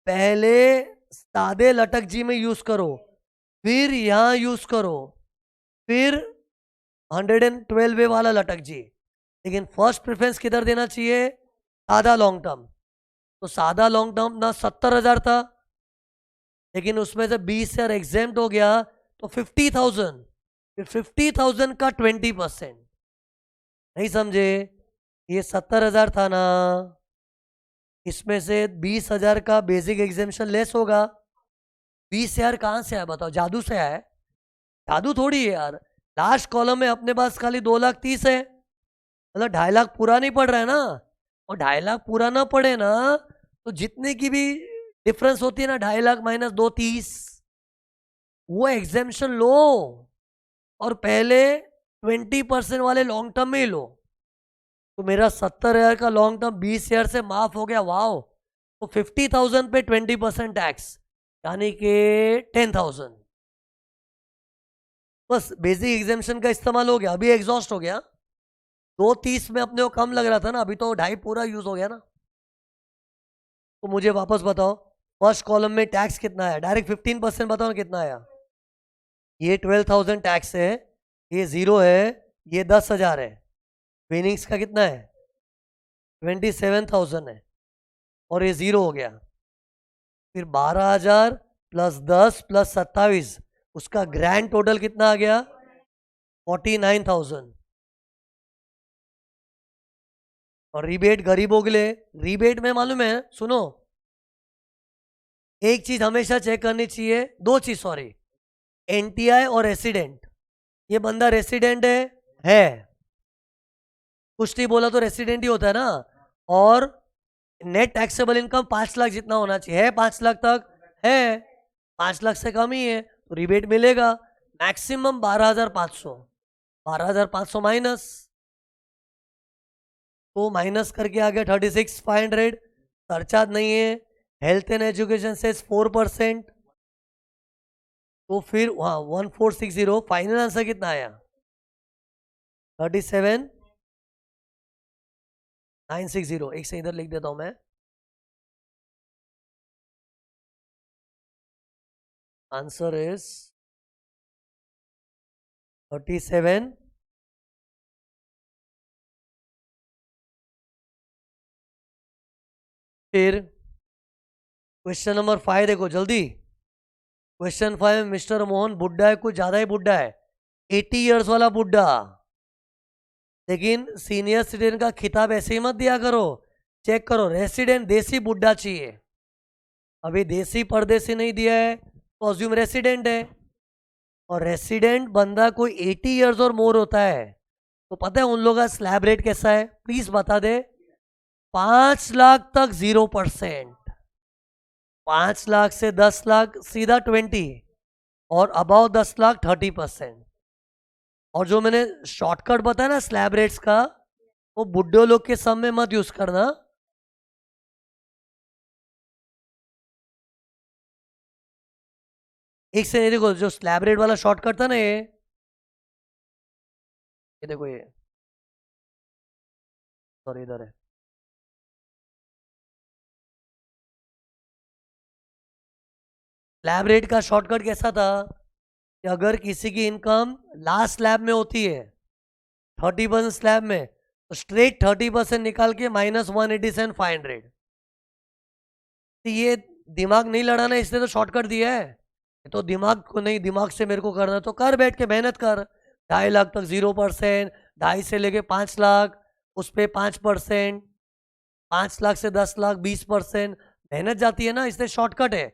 [SPEAKER 1] पहले सादे लटक जी में यूज करो, फिर यहां यूज करो, फिर 112 वाला लटक जी, लेकिन फर्स्ट प्रेफरेंस किधर देना चाहिए, सादा लॉन्ग टर्म। तो सादा लॉन्ग टर्म ना 70,000 था, लेकिन उसमें से 20,000 एग्जेम्प्ट हो गया, तो 50,000, 50,000 का 20%, नहीं समझे, ये 70,000 था ना, इसमें से 20,000 का बेसिक एग्जेम्पशन लेस होगा। 20,000 कहाँ से आया बताओ, जादू से आया है, जादू थोड़ी है यार। लास्ट कॉलम में अपने पास खाली 2,30,000 है, मतलब 2.5 लाख पूरा नहीं पड़ रहा है ना, और 2.5 लाख पूरा ना पड़े ना तो जितने की भी डिफरेंस होती है ना, 2.5 लाख माइनस 230, वो एग्जेम्पशन लो और पहले 20% वाले लॉन्ग टर्म में ही लो। तो मेरा 70,000 का लॉन्ग टर्म 20,000 से माफ हो गया, वाओ। तो 50,000 पे 20% टैक्स, यानी कि 10,000। बस बेसिक एग्जामेशन का इस्तेमाल हो गया, अभी एग्जॉस्ट हो गया। 230 में अपने को कम लग रहा था ना, अभी तो 2.5 पूरा यूज हो गया ना। तो मुझे वापस बताओ, फर्स्ट कॉलम में टैक्स कितना है, डायरेक्ट 15% बताओ ना कितना आया। ये 12,000 टैक्स है, ये 0 है, ये 10,000 है। विनिंग्स का कितना है, 27,000 है, और ये 0 हो गया। फिर 12,000 प्लस 10 प्लस 27, उसका ग्रैंड टोटल कितना आ गया, 49,000। और रिबेट गरीबों के लिए, रिबेट में मालूम है, सुनो, एक चीज हमेशा चेक करनी चाहिए, दो चीज सॉरी, एनटीआई और रेसिडेंट। ये बंदा रेसिडेंट है, कुछ नहीं बोला तो रेसिडेंट ही होता है ना। और नेट टैक्सेबल इनकम 5 लाख जितना होना चाहिए, है 5 लाख तक है, 5 लाख से कम ही है तो रिबेट मिलेगा। मैक्सिमम 12,500, 12,500 माइनस, तो माइनस करके आ गया 36,500। सरचार्ज नहीं है, हेल्थ एंड एजुकेशन से 4%, तो फिर हाँ 1460। फाइनल आंसर कितना आया, 37,960। एक से इधर लिख देता हूं मैं, आंसर इज 37। फिर क्वेश्चन नंबर 5 देखो जल्दी। क्वेश्चन 5 में मिस्टर मोहन बुड्ढा है, कुछ ज्यादा ही बुड्ढा है, 80 इयर्स वाला बुड्ढा। लेकिन सीनियर सिटीजन का खिताब ऐसे ही मत दिया करो, चेक करो, रेसिडेंट देसी बुड्ढा चाहिए। अभी देसी परदेसी नहीं दिया है तो अज्यूम रेसिडेंट है, और रेसिडेंट बंदा कोई 80 इयर्स और मोर होता है। तो पता है उन लोगों का स्लैब रेट कैसा है, प्लीज बता दे। 5 लाख तक 0%, 5 लाख से 10 लाख सीधा 20, और अबाव 10 लाख 30%। और जो मैंने शॉर्टकट बताया ना स्लैब रेट्स का, वो बुड्ढे लोग के सम में मत यूज करना। एक से देखो, जो स्लैब रेट वाला शॉर्टकट था ना, ये देखो, ये सॉरी इधर है। स्लैब रेट का शॉर्टकट कैसा था कि अगर किसी की इनकम लास्ट स्लैब में होती है 30% स्लैब में, तो स्ट्रेट 30% निकाल के -187,500। तो ये दिमाग नहीं लड़ाना, इसने तो शॉर्टकट दिया है। तो दिमाग को नहीं, दिमाग से मेरे को करना तो कर, बैठ के मेहनत कर। 2.5 लाख तक 0%, 2.5 से लेके 5 लाख उस पर 5%, 5 लाख से 10 लाख 20%, मेहनत जाती है ना, इसलिए शॉर्टकट है।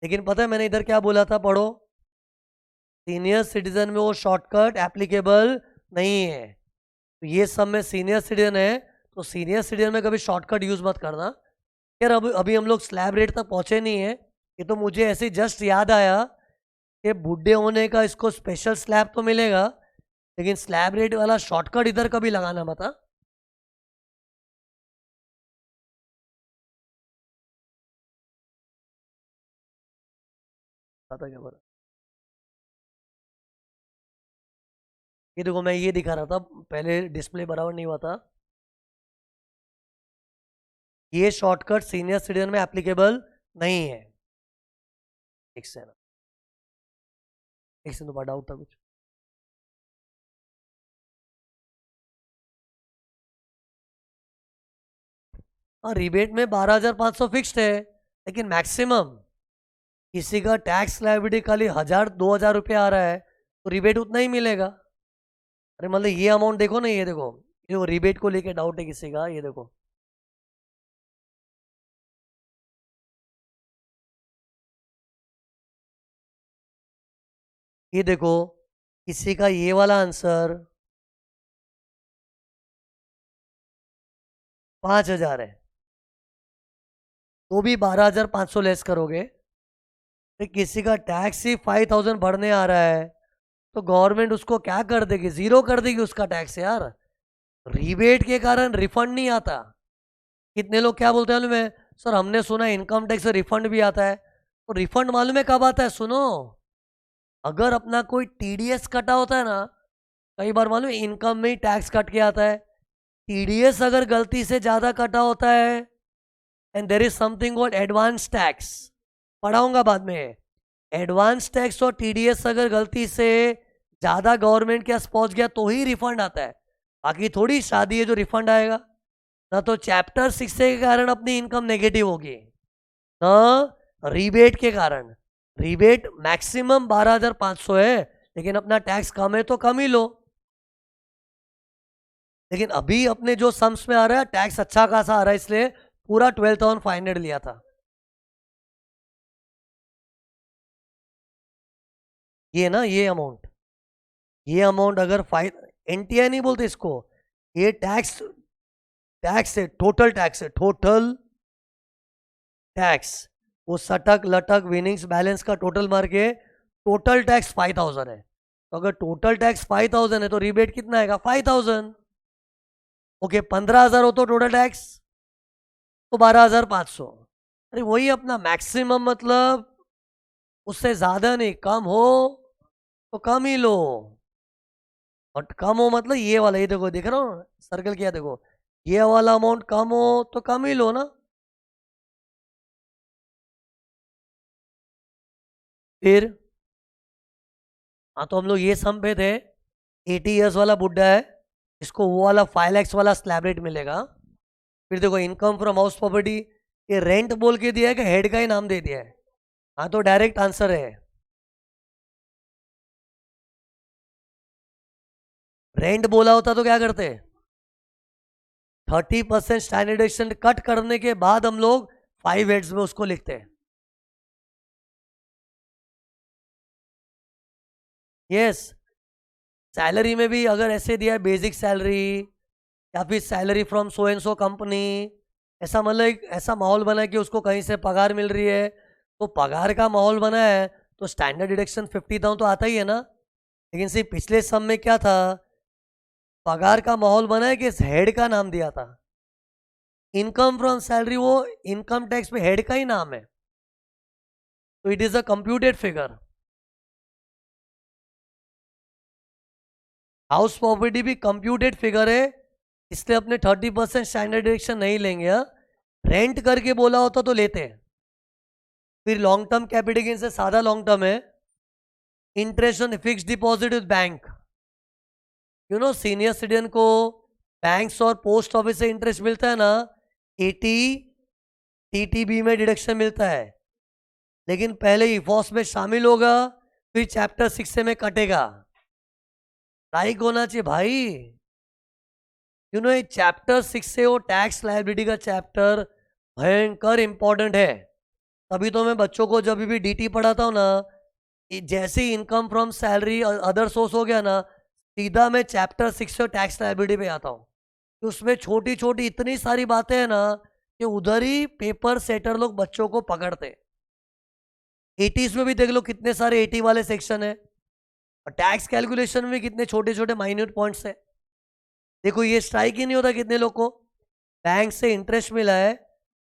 [SPEAKER 1] लेकिन पता है मैंने इधर क्या बोला था, पढ़ो, सीनियर सिटीजन में वो शॉर्टकट एप्लीकेबल नहीं है। तो ये सब में सीनियर सिटीजन है, तो सीनियर सिटीजन में कभी शॉर्टकट यूज मत करना। यार अभी अभी हम लोग स्लैब रेट तक पहुंचे नहीं है, ये तो मुझे ऐसे जस्ट याद आया कि बूढ़े होने का इसको स्पेशल स्लैब तो मिलेगा, लेकिन स्लैब रेट वाला शॉर्टकट इधर कभी लगाना मत। हाँ? पता क्या बोला, ये देखो मैं ये दिखा रहा था, पहले डिस्प्ले बराबर नहीं हुआ था। ये शॉर्टकट सीनियर सिटीजन में एप्लीकेबल नहीं है। एक से ना, एक से तो डाउट था कुछ। हाँ, रिबेट में 12,500 फिक्स्ड है, लेकिन मैक्सिमम किसी का टैक्स लायबिलिटी खाली 1,000 2,000 रुपये आ रहा है तो रिबेट उतना ही मिलेगा। अरे मतलब ये अमाउंट देखो ना, ये देखो, ये वो रिबेट को लेके डाउट है किसी का, ये देखो, ये देखो, किसी का ये वाला आंसर 5,000 है तो भी 12,500 लेस करोगे। तो किसी का टैक्स ही 5,000 बढ़ने आ रहा है तो गवर्नमेंट उसको क्या कर देगी, जीरो कर देगी उसका टैक्स यार। रिबेट के कारण रिफंड नहीं आता। कितने लोग क्या बोलते हैं मालूम है, सर हमने सुना इनकम टैक्स से रिफंड भी आता है। तो रिफंड मालूम है कब आता है, सुनो, अगर अपना कोई टीडीएस कटा होता है ना, कई बार मालूम है इनकम में ही टैक्स कट के आता है। टीडीएस अगर गलती से ज्यादा कटा होता है and there is something called advance tax, पढ़ाऊंगा बाद में। एडवांस टैक्स और टीडीएस अगर गलती से ज्यादा गवर्नमेंट के पास पहुंच गया तो ही रिफंड आता है, बाकी थोड़ी शादी है जो रिफंड आएगा ना। तो चैप्टर 6 के कारण अपनी इनकम नेगेटिव होगी ना, रिबेट के कारण। रिबेट मैक्सिमम 12,500 है लेकिन अपना टैक्स कम है तो कम ही लो। लेकिन अभी अपने जो सम्स में आ रहा है टैक्स अच्छा खासा आ रहा है इसलिए पूरा 12,500 लिया था। ये ना ये अमाउंट अगर एनटीआई नहीं बोलते इसको, ये टैक्स टैक्स है, टोटल टैक्स है, टोटल टैक्स। वो सटक लटक विनिंग्स बैलेंस का टोटल मार के टोटल टैक्स 5,000 है। तो अगर टोटल टैक्स 5,000 है तो रिबेट कितना आएगा 5,000। ओके 15,000 हो तो टोटल टैक्स तो 12,500। अरे वही अपना मैक्सिमम, मतलब उससे ज्यादा नहीं, कम हो तो कम ही लो। और कम हो मतलब ये वाला, ये देखो देख रहा हूँ सर्कल किया, देखो ये वाला अमाउंट कम हो तो कम ही लो ना। फिर हाँ तो हम लोग ये सम पे थे, 80 ईयर्स वाला बुड्ढा है, इसको वो वाला 5 lakhs वाला स्लैब रेट मिलेगा। फिर देखो इनकम फ्रॉम हाउस प्रॉपर्टी, ये रेंट बोल के दिया है कि हेड का ही नाम दे दिया है। हाँ तो डायरेक्ट आंसर है, रेंट बोला होता तो क्या करते, 30% स्टैंडर्डाइजेशन कट करने के बाद हम लोग 5 हेड्स में उसको लिखते हैं। यस, सैलरी में भी अगर ऐसे दिया है बेसिक सैलरी या फिर salary from so and so company, ऐसा मतलब एक ऐसा माहौल बना है कि उसको कहीं से पगार मिल रही है, तो पगार का माहौल बना है तो स्टैंडर्ड डिडक्शन 50,000 तो आता ही है ना। लेकिन सिर्फ पिछले सम में क्या था, पगार का माहौल बना है कि हेड का नाम दिया था। इनकम फ्रॉम सैलरी वो इनकम टैक्स में हेड का ही नाम है, तो it is a computed figure. House property भी कंप्यूटेड फिगर है, इसलिए अपने 30% स्टैंडर्ड डिडक्शन नहीं लेंगे। रेंट करके बोला होता तो लेते हैं। फिर लॉन्ग टर्म कैपिटल गेन से सादा लॉन्ग टर्म है, interest on fixed deposit with bank. You know senior citizen को बैंक्स और पोस्ट ऑफिस से इंटरेस्ट मिलता है ना, 80 टीटीबी में डिडक्शन मिलता है, लेकिन पहले इफॉस में शामिल होगा फिर चैप्टर 6 से में कटेगा। लाइक होना चाहिए भाई। यू नो ये चैप्टर 6 से वो टैक्स लायबिलिटी का चैप्टर भयंकर इंपॉर्टेंट है। तभी तो मैं बच्चों को जब भी डीटी पढ़ाता हूँ ना, जैसे ही income from salary other source हो गया ना, सीधा मैं चैप्टर 6 से टैक्स लायबिलिटी पे आता हूँ। तो उसमें छोटी छोटी इतनी सारी बातें हैं ना कि उधर ही पेपर सेटर लोग बच्चों को पकड़ते। 80s में भी देख लो कितने सारे 80 वाले सेक्शन है, और टैक्स कैलकुलेशन में कितने छोटे छोटे माइन्यूट पॉइंट्स है। देखो ये स्ट्राइक ही नहीं होता कितने लोग को बैंक से इंटरेस्ट मिला है।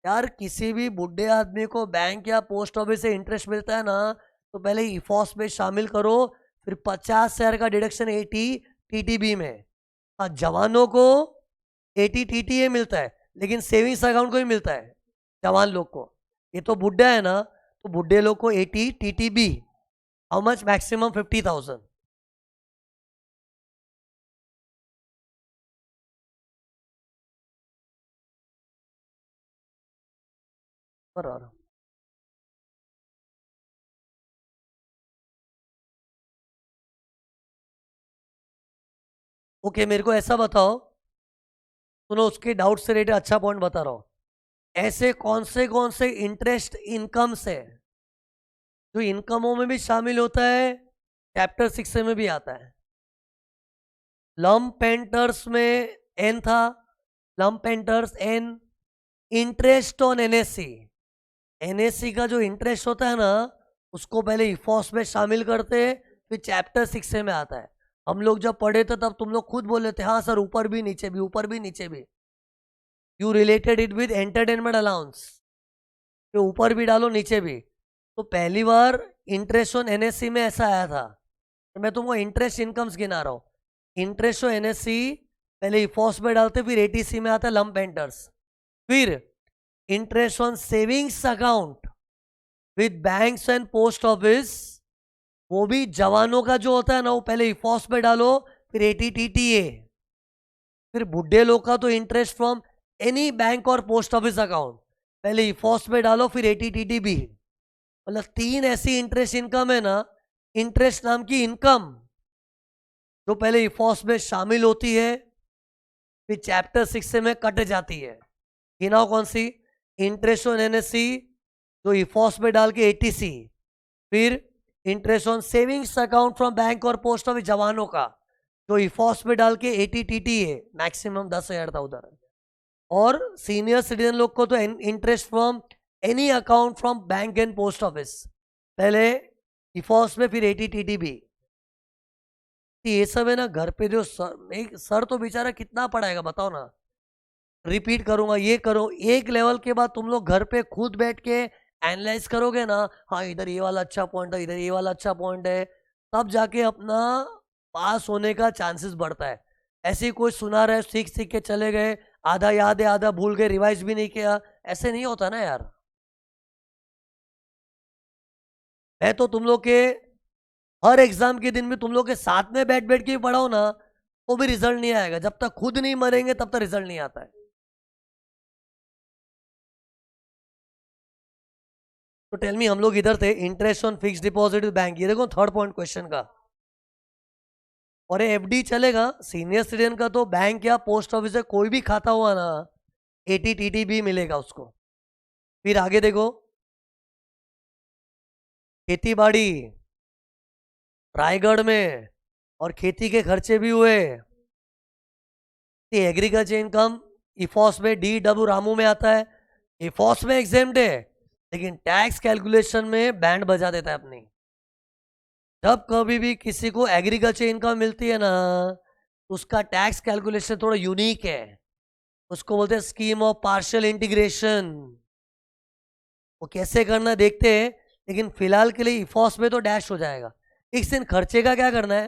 [SPEAKER 1] यार किसी भी बुढ़े आदमी को बैंक या पोस्ट ऑफिस से इंटरेस्ट मिलता है ना, तो पहले इफॉस में शामिल करो, फिर 50,000 का डिडक्शन 80 टीटीबी में। हाँ जवानों को 80 टीटीए मिलता है लेकिन सेविंग्स अकाउंट को ही मिलता है जवान लोग को। ये तो बुढ़ा है ना, तो बुढ़े लोग को 80 टीटीबी। How much, maximum 50,000। बराबर। ओके मेरे को ऐसा बताओ, सुनो उसके डाउट से रिलेटेड अच्छा पॉइंट बता रहा हूँ। ऐसे कौन से इंटरेस्ट इनकम से जो इनकमों में भी शामिल होता है, चैप्टर 6 में भी आता है। लम पेंटर्स में एन था, lump enters an interest on NSC. NSC का जो इंटरेस्ट होता है ना, उसको पहले इफॉस में शामिल करते हैं, फिर चैप्टर 6 में आता है। हम लोग जब पढ़े थे तब तुम लोग खुद बोले थे हाँ सर ऊपर भी नीचे भी, ऊपर भी नीचे भी। You related it with entertainment allowance, तो ऊपर भी डालो नीचे भी। तो पहली बार इंटरेस्ट ऑन एनएससी में ऐसा आया था, तो मैं तुमको इंटरेस्ट इनकम्स गिना रहा हूँ। इंटरेस्ट ऑन एनएससी पहले इफॉस में डालते, फिर एटीसी में आता है लंप एंटर्स। फिर interest on savings account with banks and post office, वो भी जवानों का जो होता है ना, वो पहले इफॉस में डालो, फिर एटीटीटीए। फिर बुढ़े लोग का तो इंटरेस्ट फ्रॉम एनी बैंक और पोस्ट ऑफिस अकाउंट, पहले इफॉस में डालो, फिर एटीटीटी भी। मतलब 3 ऐसी इंटरेस्ट इनकम है ना, इंटरेस्ट नाम की इनकम, जो पहले इफॉस में शामिल होती है, फिर चैप्टर 6 से में कट जाती है। गिनाओ कौन सी? इंटरेस्ट ऑन एनएससी जो इफॉस में डाल के एटीसी, फिर interest on savings account from bank और पोस्ट ऑफिस जवानों का, जो इफॉस में डाल के एटीटीटी है, मैक्सिमम 10,000 था उधर। और सीनियर सिटीजन लोग को तो interest from any account from bank and post office, पहले इफॉस में फिर एटीटीटी भी। ये सब है ना घर पे जो सर तो बेचारा कितना पढ़ाएगा बताओ ना। रिपीट करूंगा, ये करो, एक लेवल के बाद तुम लोग घर पे खुद बैठ के एनालाइज करोगे ना, हाँ इधर ये वाला अच्छा पॉइंट है, इधर ये वाला अच्छा पॉइंट है, तब जाके अपना पास होने का चांसेस बढ़ता है। ऐसे ही कोई सुना रहे, सीख सीख के चले गए, आधा याद है आधा भूल गए, रिवाइज भी नहीं किया, ऐसे नहीं होता ना यार। मैं तो तुम लोग के हर एग्जाम के दिन में तुम लोग के साथ में बैठ बैठ के पढ़ाओ ना, तो भी रिजल्ट नहीं आएगा। जब तक खुद नहीं मरेंगे तब तक रिजल्ट नहीं आता है। तो टेल मी, हम लोग इधर थे interest on fix deposit bank, ये देखो थर्ड पॉइंट क्वेश्चन का। और एफडी चलेगा, सीनियर सिटीजन का तो बैंक या पोस्ट ऑफिस से कोई भी खाता हुआ ना, एटीटीटी भी मिलेगा उसको। फिर आगे देखो, खेती बाड़ी रायगढ़ में, और खेती के खर्चे भी हुए, एग्रीकल्चर इनकम इफॉस में डी डब्ल्यू रामू में आता है, इफॉस में एग्जेम्प्ट है, लेकिन टैक्स कैलकुलेशन में बैंड बजा देता है अपनी। जब कभी भी किसी को एग्रीकल्चर इनकम मिलती है ना, उसका टैक्स कैलकुलेशन थोड़ा यूनिक है, उसको बोलते हैं स्कीम ऑफ पार्शियल इंटीग्रेशन। वो कैसे करना देखते हैं, लेकिन फिलहाल के लिए इफॉस में तो डैश हो जाएगा। इस दिन खर्चे का क्या करना है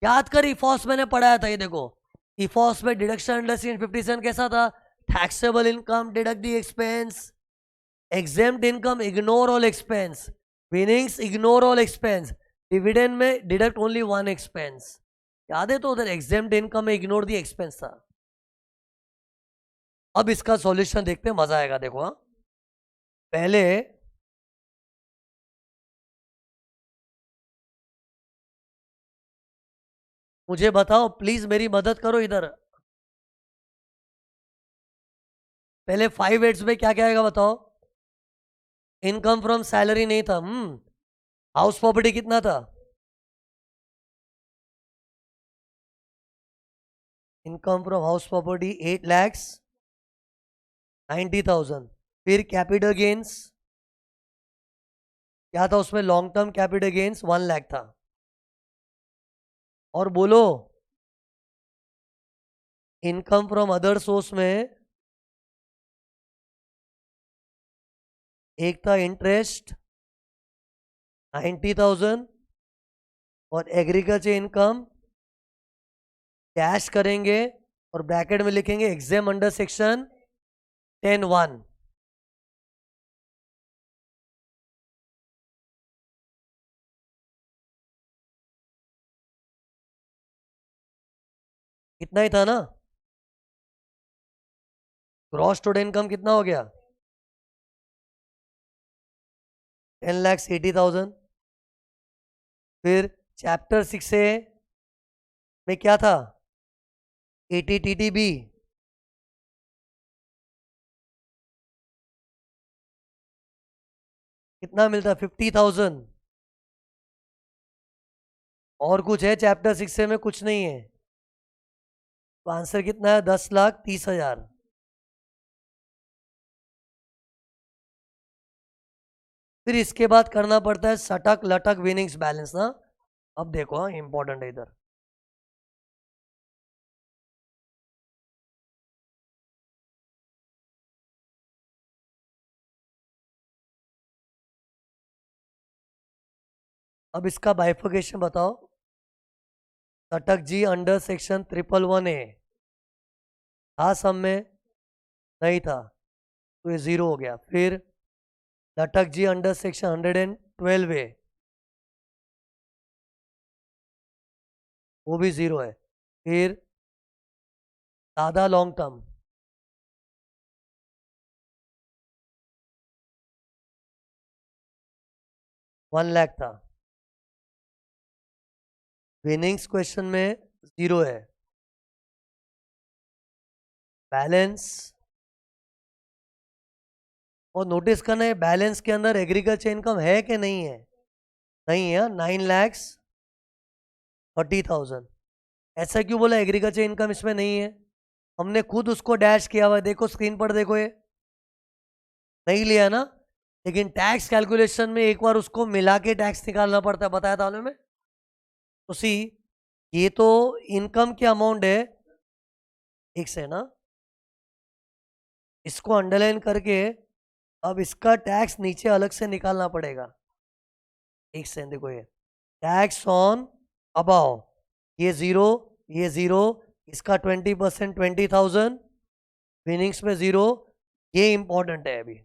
[SPEAKER 1] याद कर, इफॉस मैंने पढ़ाया था, ये देखो इफॉस में डिडक्शन अंडर सीन 57 कैसा था, taxable income deduct the expense, exempt income ignore all expense, winnings ignore all expense, dividend में डिडक्ट ओनली 1 एक्सपेंस। याद है? तो उधर एग्जेम्प्ट इनकम में इग्नोर दी एक्सपेंस था। अब इसका सॉल्यूशन देखते हैं, मजा आएगा। देखो हाँ, पहले मुझे बताओ प्लीज, मेरी मदद करो इधर। पहले 5 एड्स में क्या क्या आएगा बताओ। इनकम फ्रॉम सैलरी नहीं था, हाउस प्रॉपर्टी कितना था, इनकम फ्रॉम हाउस प्रॉपर्टी 8,90,000। फिर कैपिटल गेन्स क्या था उसमें, long term capital gains 1 lakh था। और बोलो, इनकम फ्रॉम अदर सोर्स में एक था इंटरेस्ट 90,000, और एग्रीकल्चर इनकम डैश करेंगे और ब्रैकेट में लिखेंगे एग्जाम अंडर सेक्शन 10(1). इतना ही था ना। ग्रॉस टोटल इनकम कितना हो गया, 10,80,000। फिर चैप्टर 6 में क्या था, एटीटीटीबी कितना मिलता, 50,000। और कुछ है चैप्टर 6 में? कुछ नहीं है। तो आंसर कितना है? 10,30,000। फिर इसके बाद करना पड़ता है सटक लटक विनिंग्स बैलेंस ना। अब देखो, हाँ इंपॉर्टेंट है इधर। अब इसका बाइफिकेशन बताओ। सटक जी अंडर सेक्शन 111A था सब में? नहीं था, तो ये 0 हो गया। फिर लटक जी अंडर सेक्शन 112A, वो भी 0 है। फिर सादा लॉन्ग टर्म 1 लाख था। विनिंग्स क्वेश्चन में 0 है। बैलेंस, और नोटिस करना है बैलेंस के अंदर एग्रीकल्चर इनकम है कि नहीं है? नहीं है। 9,30,000। ऐसा क्यों बोला एग्रीकल्चर इनकम इसमें नहीं है? हमने खुद उसको डैश किया हुआ है, देखो स्क्रीन पर देखो, ये नहीं लिया ना। लेकिन टैक्स कैलकुलेशन में एक बार उसको मिला के टैक्स निकालना पड़ता है, बताया था उन्होंने। तो सी, ये तो इनकम के अमाउंट है, एक से ना, इसको अंडरलाइन करके अब इसका टैक्स नीचे अलग से निकालना पड़ेगा। एक से देखो, ये टैक्स ऑन अबाव, ये 0, ये 0, इसका 20%, 20,000, विनिंग्स में 0। ये इंपॉर्टेंट है अभी।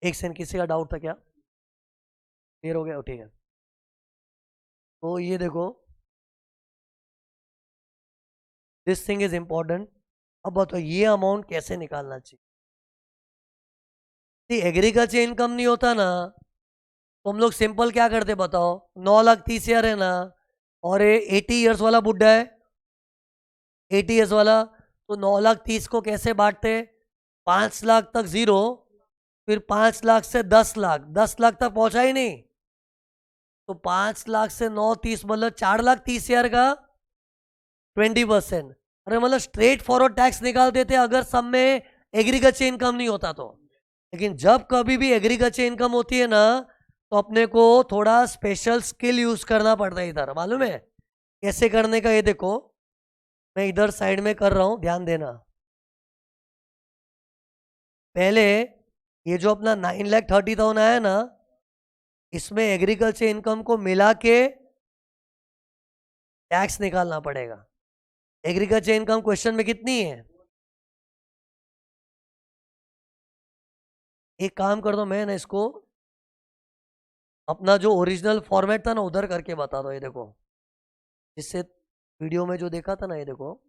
[SPEAKER 1] एक सेकंड, किसी का डाउट था क्या? क्लियर हो गया? ठीक है। तो ये देखो, दिस थिंग इज इंपॉर्टेंट। अब बताओ ये अमाउंट कैसे निकालना चाहिए? एग्रीकल्चर इनकम नहीं होता ना, तो हम लोग सिंपल क्या करते बताओ? 9,30,000 है ना, और ये 80 ईयर्स वाला बुड्ढा है, 80 ईयर्स वाला, तो 9,30,000 को कैसे बांटते? 5 लाख तक 0, फिर 5 लाख से 10 लाख, 10 लाख तक पहुंचा ही नहीं, तो 5 लाख से 9,30 मतलब 4,30,000 का 20%। अरे मतलब स्ट्रेट फॉरवर्ड टैक्स निकाल देते अगर सब में एग्रीकल्चर इनकम नहीं होता तो। लेकिन जब कभी भी एग्रीकल्चर इनकम होती है ना, तो अपने को थोड़ा स्पेशल स्किल यूज करना पड़ता है इधर, मालूम है कैसे करने का? ये देखो, मैं इधर साइड में कर रहा हूं, ध्यान देना। पहले ये जो अपना 9,30,000 आया ना, इसमें एग्रीकल्चर इनकम को मिला के टैक्स निकालना पड़ेगा। एग्रीकल्चर इनकम क्वेश्चन में कितनी है? एक काम कर दो, मैं ना इसको अपना जो ओरिजिनल फॉर्मेट था ना उधर करके बता दो। ये देखो, जिससे वीडियो में जो देखा था ना, ये देखो,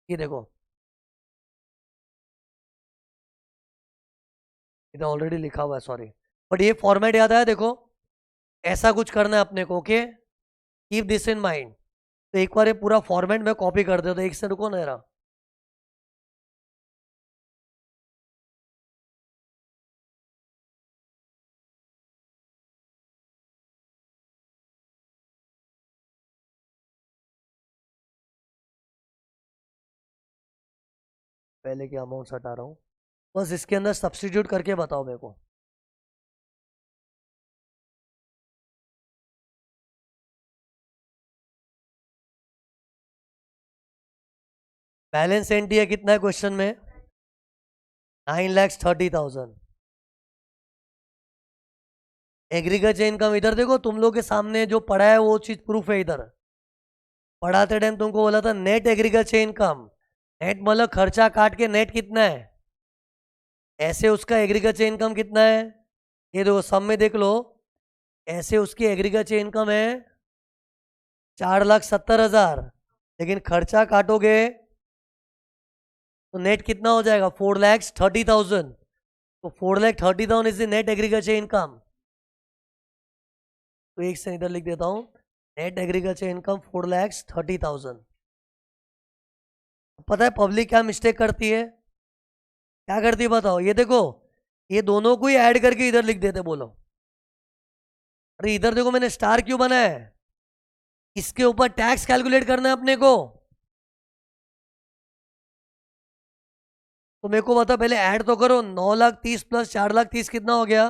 [SPEAKER 1] ये देखो, इधर ऑलरेडी लिखा हुआ है, सॉरी, बट ये फॉर्मेट याद आया? देखो, ऐसा कुछ करना है अपने को, okay, keep this in mind. तो एक बार ये पूरा फॉर्मेट में कॉपी कर दे, तो एक से रुको ना जरा। पहले के अमाउंट हटा रहा हूँ, बस इसके अंदर सब्स्टिट्यूट करके बताओ मेरे को। बैलेंस एंट्री है कितना है क्वेश्चन में? 9,30,000। एग्रीकल्चर इनकम इधर देखो, तुम लोग के सामने जो पढ़ा है वो चीज प्रूफ है। इधर पढ़ाते टाइम तुमको बोला था नेट एग्रीकल्चर इनकम, नेट मतलब खर्चा काट के नेट कितना है, ऐसे उसका एग्रीकल्चर इनकम कितना है? ये देखो सब में देख लो, ऐसे उसकी एग्रीकल्चर इनकम है 4,70,000, लेकिन खर्चा काटोगे तो नेट कितना हो जाएगा? 4,30,000। तो 4,30,000 is the net agriculture income. तो एक से इधर लिख देता हूं, नेट एग्रीकल्चर इनकम 4,30,000। पता है पब्लिक क्या मिस्टेक करती है? क्या करती है बताओ? ये देखो, ये दोनों को ही ऐड करके इधर लिख देते, बोलो अरे इधर देखो मैंने स्टार क्यों बनाया है, इसके ऊपर टैक्स कैलकुलेट करना है अपने को। तो मेरे को बता, पहले ऐड तो करो, 9,30,000 प्लस 4,30,000 कितना हो गया,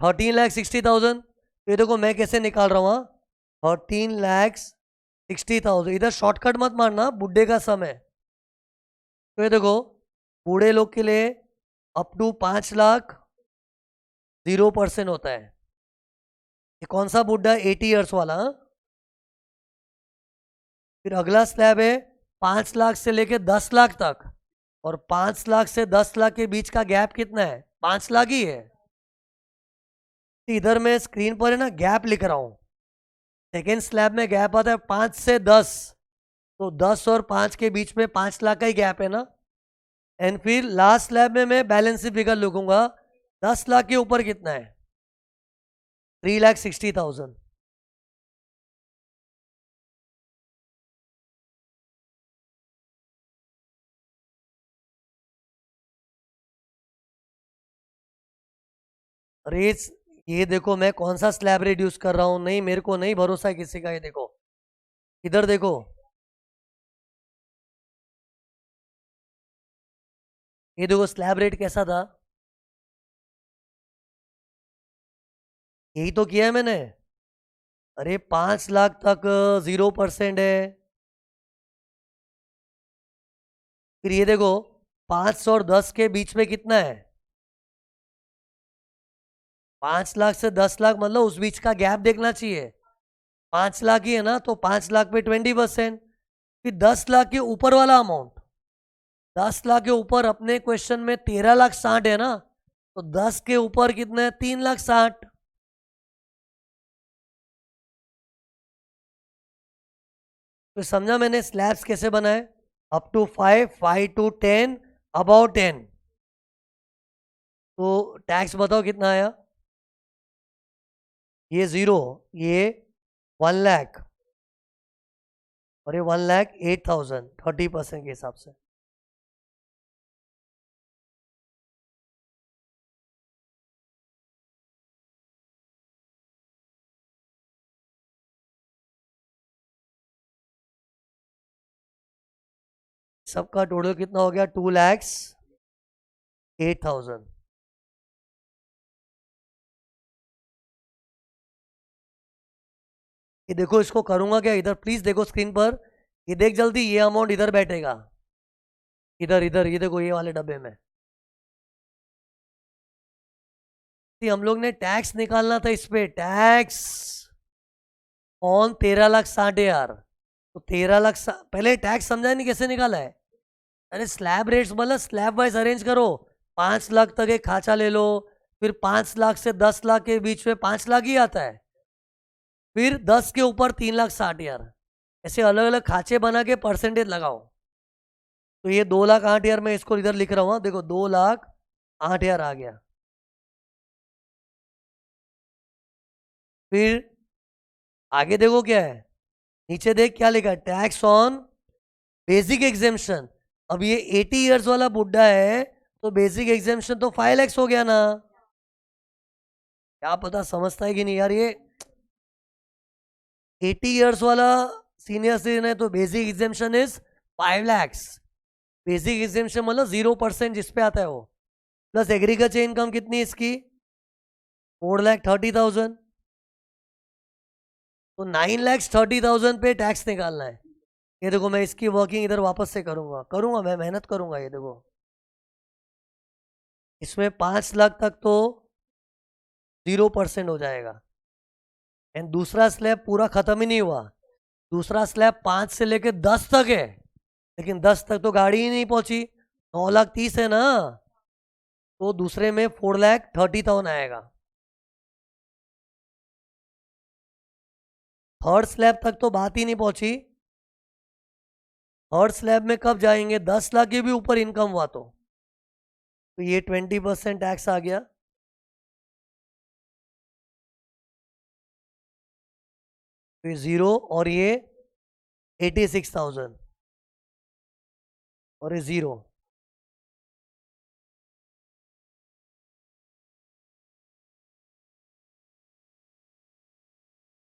[SPEAKER 1] 13,60,000। ये देखो मैं कैसे निकाल रहा हूँ, 13,60,000। इधर शॉर्टकट मत मारना, बुढ़े का सम है। तो ये देखो, बूढ़े लोग के लिए अप टू 5,00,000 0% होता है। ये कौन सा बुढ़ा, 80 ईयर्स वाला, हाँ? फिर अगला स्लैब है 5,00,000 से लेके 10,00,000 तक, और 5,00,000 से 10,00,000 के बीच का गैप कितना है, 5,00,000 ही है। इधर मैं स्क्रीन पर है ना गैप लिख रहा हूं। सेकेंड स्लैब में गैप आता है 5 से 10, तो 10 और 5 के बीच में 5,00,000 का ही गैप है ना। एंड फिर लास्ट स्लैब में मैं बैलेंस फिगर लिखूंगा, 10,00,000 के ऊपर कितना है, 3,60,000। अरे ये देखो मैं कौन सा स्लैब रिड्यूस कर रहा हूं, नहीं मेरे को नहीं भरोसा है किसी का। ये देखो, इधर देखो, ये देखो स्लैब रेट कैसा था, यही तो किया है मैंने। अरे 5,00,000 तक 0% है। फिर ये देखो 5 और 10 के बीच में कितना है, 5,00,000 से 10,00,000, मतलब उस बीच का गैप देखना चाहिए। 5,00,000 ही है ना, तो 5,00,000 पे 20%। फिर 10,00,000 के ऊपर वाला अमाउंट, 10,00,000 के ऊपर अपने क्वेश्चन में 13,60,000 है ना, तो 10 के ऊपर कितना है, 3,60,000। तो समझा मैंने स्लैब्स कैसे बनाए, अप टू 5, 5 टू 10, अबाउट 10। तो टैक्स बताओ कितना आया, ये 0, ये 1,00,000, और ये 1,08,000, 30% के हिसाब से। सबका टोटल कितना हो गया, 2,08,000। ये देखो इसको करूंगा क्या, इधर प्लीज देखो स्क्रीन पर, ये देख जल्दी, ये अमाउंट इधर बैठेगा, इधर इधर, ये देखो ये वाले डब्बे में। हम लोग ने टैक्स निकालना था इस पे, टैक्स ऑन 13,60,000। तो 13,00,000 पहले टैक्स समझा नहीं कैसे निकाला है। अरे स्लैब रेट्स मतलब स्लैब वाइज अरेंज करो, 5,00,000 तक एक खाचा ले लो, फिर 5,00,000 से 10,00,000 के बीच में 5,00,000 ही आता है, फिर 10 के ऊपर 3,60,000, ऐसे अलग अलग खाचे बना के परसेंटेज लगाओ। तो ये 2,08,000 में इसको इधर लिख रहा हूँ, देखो 2,08,000 आ गया। फिर आगे देखो क्या है, नीचे देख क्या लिखा है, टैक्स ऑन बेसिक एग्जेम्पशन। अब ये 80 ईयर्स वाला बुड्ढा है, तो बेसिक एग्जेम्पशन तो 5,00,000 हो गया ना। क्या पता समझता है कि नहीं यार, ये 80 ईयर्स वाला सीनियर सिटीजन है, तो basic exemption is 5,00,000। Basic exemption मतलब 0% जिसपे आता है वो, प्लस एग्रीकल्चर इनकम कितनी है इसकी, 4,30,000। तो 9,30,000 पे टैक्स निकालना है। ये देखो मैं इसकी वर्किंग इधर वापस से करूंगा, मैं मेहनत करूंगा। ये देखो इसमें 5,00,000 तक तो 0% हो जाएगा, एंड दूसरा स्लैब पूरा खत्म ही नहीं हुआ, दूसरा स्लैब 5 से लेके 10 तक है, लेकिन 10 तक तो गाड़ी ही नहीं पहुंची, 9,30,000 है ना, तो दूसरे में 4,30,000 आएगा। थर्ड स्लैब तक तो बात ही नहीं पहुंची, थर्ड स्लैब में कब जाएंगे, 10,00,000 के भी ऊपर इनकम हुआ तो ये 20% टैक्स आ गया। फिर 0, और ये 86,000, और ये 0।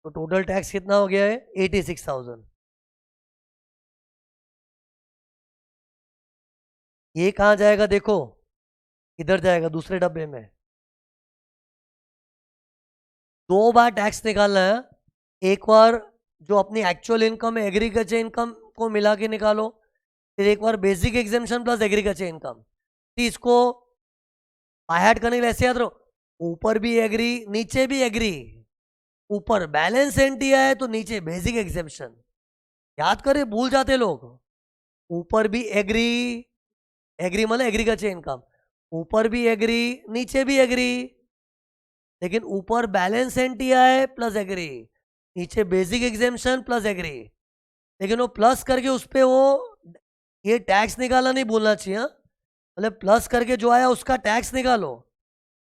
[SPEAKER 1] तो टोटल टैक्स कितना हो गया है 86,000। ये कहाँ जाएगा देखो, इधर जाएगा दूसरे डब्बे में। 2 बार टैक्स निकालना है, एक बार जो अपनी एक्चुअल इनकम है एग्रीकल्चर इनकम को मिला के निकालो, फिर एक बार basic exemption plus agriculture income. इसको बाहर करने के लिए ऐसे याद रहो, ऊपर भी एग्री नीचे भी एग्री, ऊपर बैलेंस एंट्री है तो नीचे बेसिक एग्जामेशन। याद करे, भूल जाते लोग। ऊपर भी एग्री, एग्री मतलब एग्रीकल्चर इनकम, ऊपर भी एग्री नीचे भी एग्री, लेकिन ऊपर बैलेंस एंट्री प्लस एग्री, नीचे बेसिक एग्जामेशन प्लस एग्री। लेकिन वो प्लस करके उस पर वो ये टैक्स निकालना नहीं भूलना चाहिए। मतलब प्लस करके जो आया उसका टैक्स निकालो,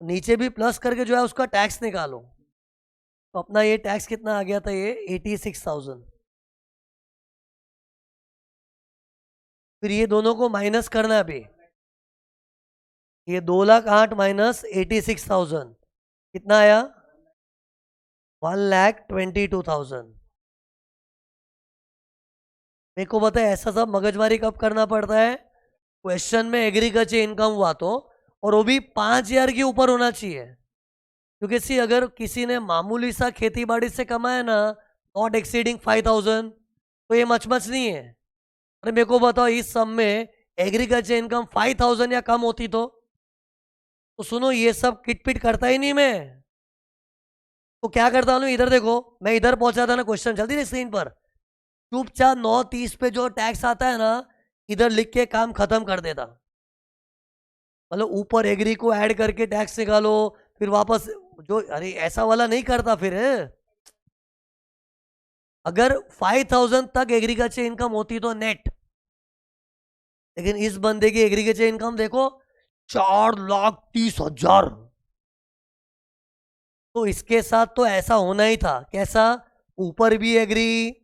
[SPEAKER 1] नीचे भी प्लस करके जो है उसका टैक्स निकालो। तो अपना ये टैक्स कितना आ गया था, ये 86,000। फिर ये दोनों को माइनस करना है अभी। ये 2,08,000 माइनस 86,000 कितना आया, 1,22,000। मेरे को पता है ऐसा सब मगजमारी कब करना पड़ता है, क्वेश्चन में एग्रीकल्चर इनकम हुआ तो, और वो भी 5,000 के ऊपर होना चाहिए। क्योंकि सी अगर किसी ने मामूली सा खेती बाड़ी से कमाया ना, नॉट एक्सीडिंग 5,000, तो ये मच नहीं है। अरे मेरे को बताओ इस सब में एग्रीकल्चर इनकम 5,000 या कम होती तो सुनो ये सब किटपिट करता ही नहीं मैं। तो क्या करता हूँ, इधर देखो, मैं इधर पहुंचा था ना, क्वेश्चन चलती ना स्क्रीन पर, चुपचाप 9:30 पे जो टैक्स आता है ना, इधर लिख के काम खत्म कर देता। मतलब ऊपर एग्री को ऐड करके टैक्स निकालो, फिर वापस जो, अरे ऐसा वाला नहीं करता फिर। अगर 5,000 तक एग्रीकल्चर इनकम होती तो नेट, लेकिन इस बंदे की एग्रीकल्चर इनकम देखो 4,30,000। तो इसके साथ तो ऐसा होना ही था, कैसा, ऊपर भी एग्री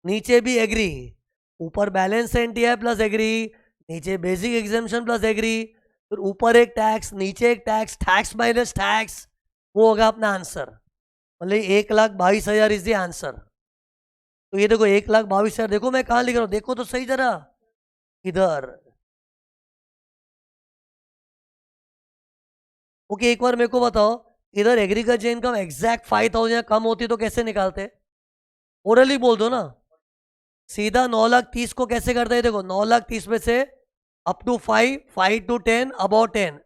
[SPEAKER 1] नीचे भी एग्री, ऊपर बैलेंस एंट्री प्लस एग्री, नीचे बेसिक एग्जामेशन प्लस एग्री, फिर ऊपर एक टैक्स नीचे एक टैक्स, टैक्स माइनस टैक्स, वो होगा अपना आंसर। मतलब 1,22,000 इज द आंसर। तो ये देखो 1,22,000, देखो मैं कहाँ लिख रहा हूँ, देखो तो सही जरा इधर। ओके एक बार मेरे को बताओ, इधर एग्रीकल्चर इनकम एग्जैक्ट 5,000 कम होती तो कैसे निकालते, ओरली बोल दो ना। सीधा 9,30,000 को कैसे करते हैं, देखो 9,30,000 में से up to 5 to 10 about 10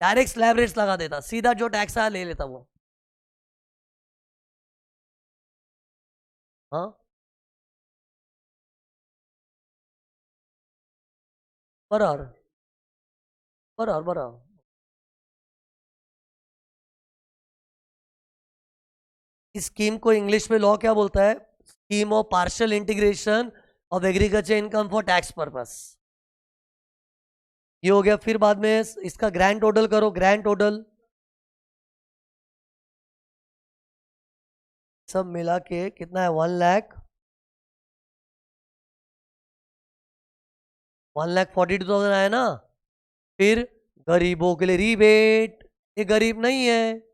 [SPEAKER 1] direct slab rates लगा देता, सीधा जो टैक्स आया ले लेता वो। हाँ बराबर बराबर बराबर। इस स्कीम को इंग्लिश में लॉ क्या बोलता है, scheme of partial integration of agriculture income for tax purpose. ये हो गया। फिर बाद में इसका ग्रैंड टोटल करो, ग्रैंड टोटल सब मिला के कितना है, 1,42,000 आया ना। फिर गरीबों के लिए रिबेट, ये गरीब नहीं है।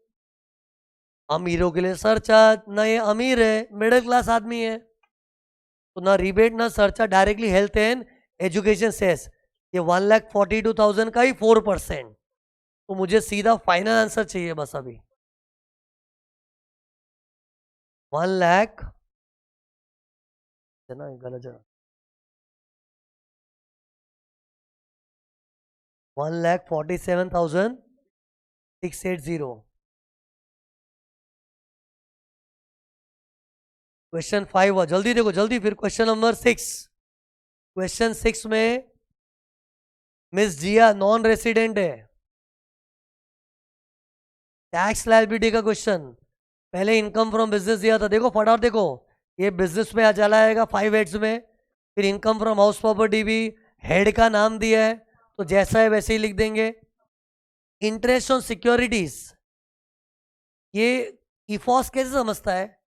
[SPEAKER 1] अमीरों के लिए सरचार्ज, ना ये अमीर है, मिडिल क्लास आदमी है, तो ना रिबेट ना surcharge, directly health and education cess. ये 1,42,000 का ही 4%। तो मुझे सीधा फाइनल आंसर चाहिए बस अभी, 1,00,000 है ना, गलत जगह, 1,47,680। क्वेश्चन 5 हुआ, जल्दी देखो जल्दी। फिर क्वेश्चन नंबर 6, क्वेश्चन 6 में मिस जिया नॉन रेसिडेंट है, टैक्स लायबिलिटी का क्वेश्चन। पहले इनकम फ्रॉम बिजनेस दिया था, देखो फटाफट देखो, ये बिजनेस में चला आएगा 5 हेड्स में। फिर इनकम फ्रॉम हाउस प्रॉपर्टी भी हेड का नाम दिया है, तो जैसा है वैसे ही लिख देंगे। इंटरेस्ट ऑन सिक्योरिटीज, ये इफॉस कैसे समझता है,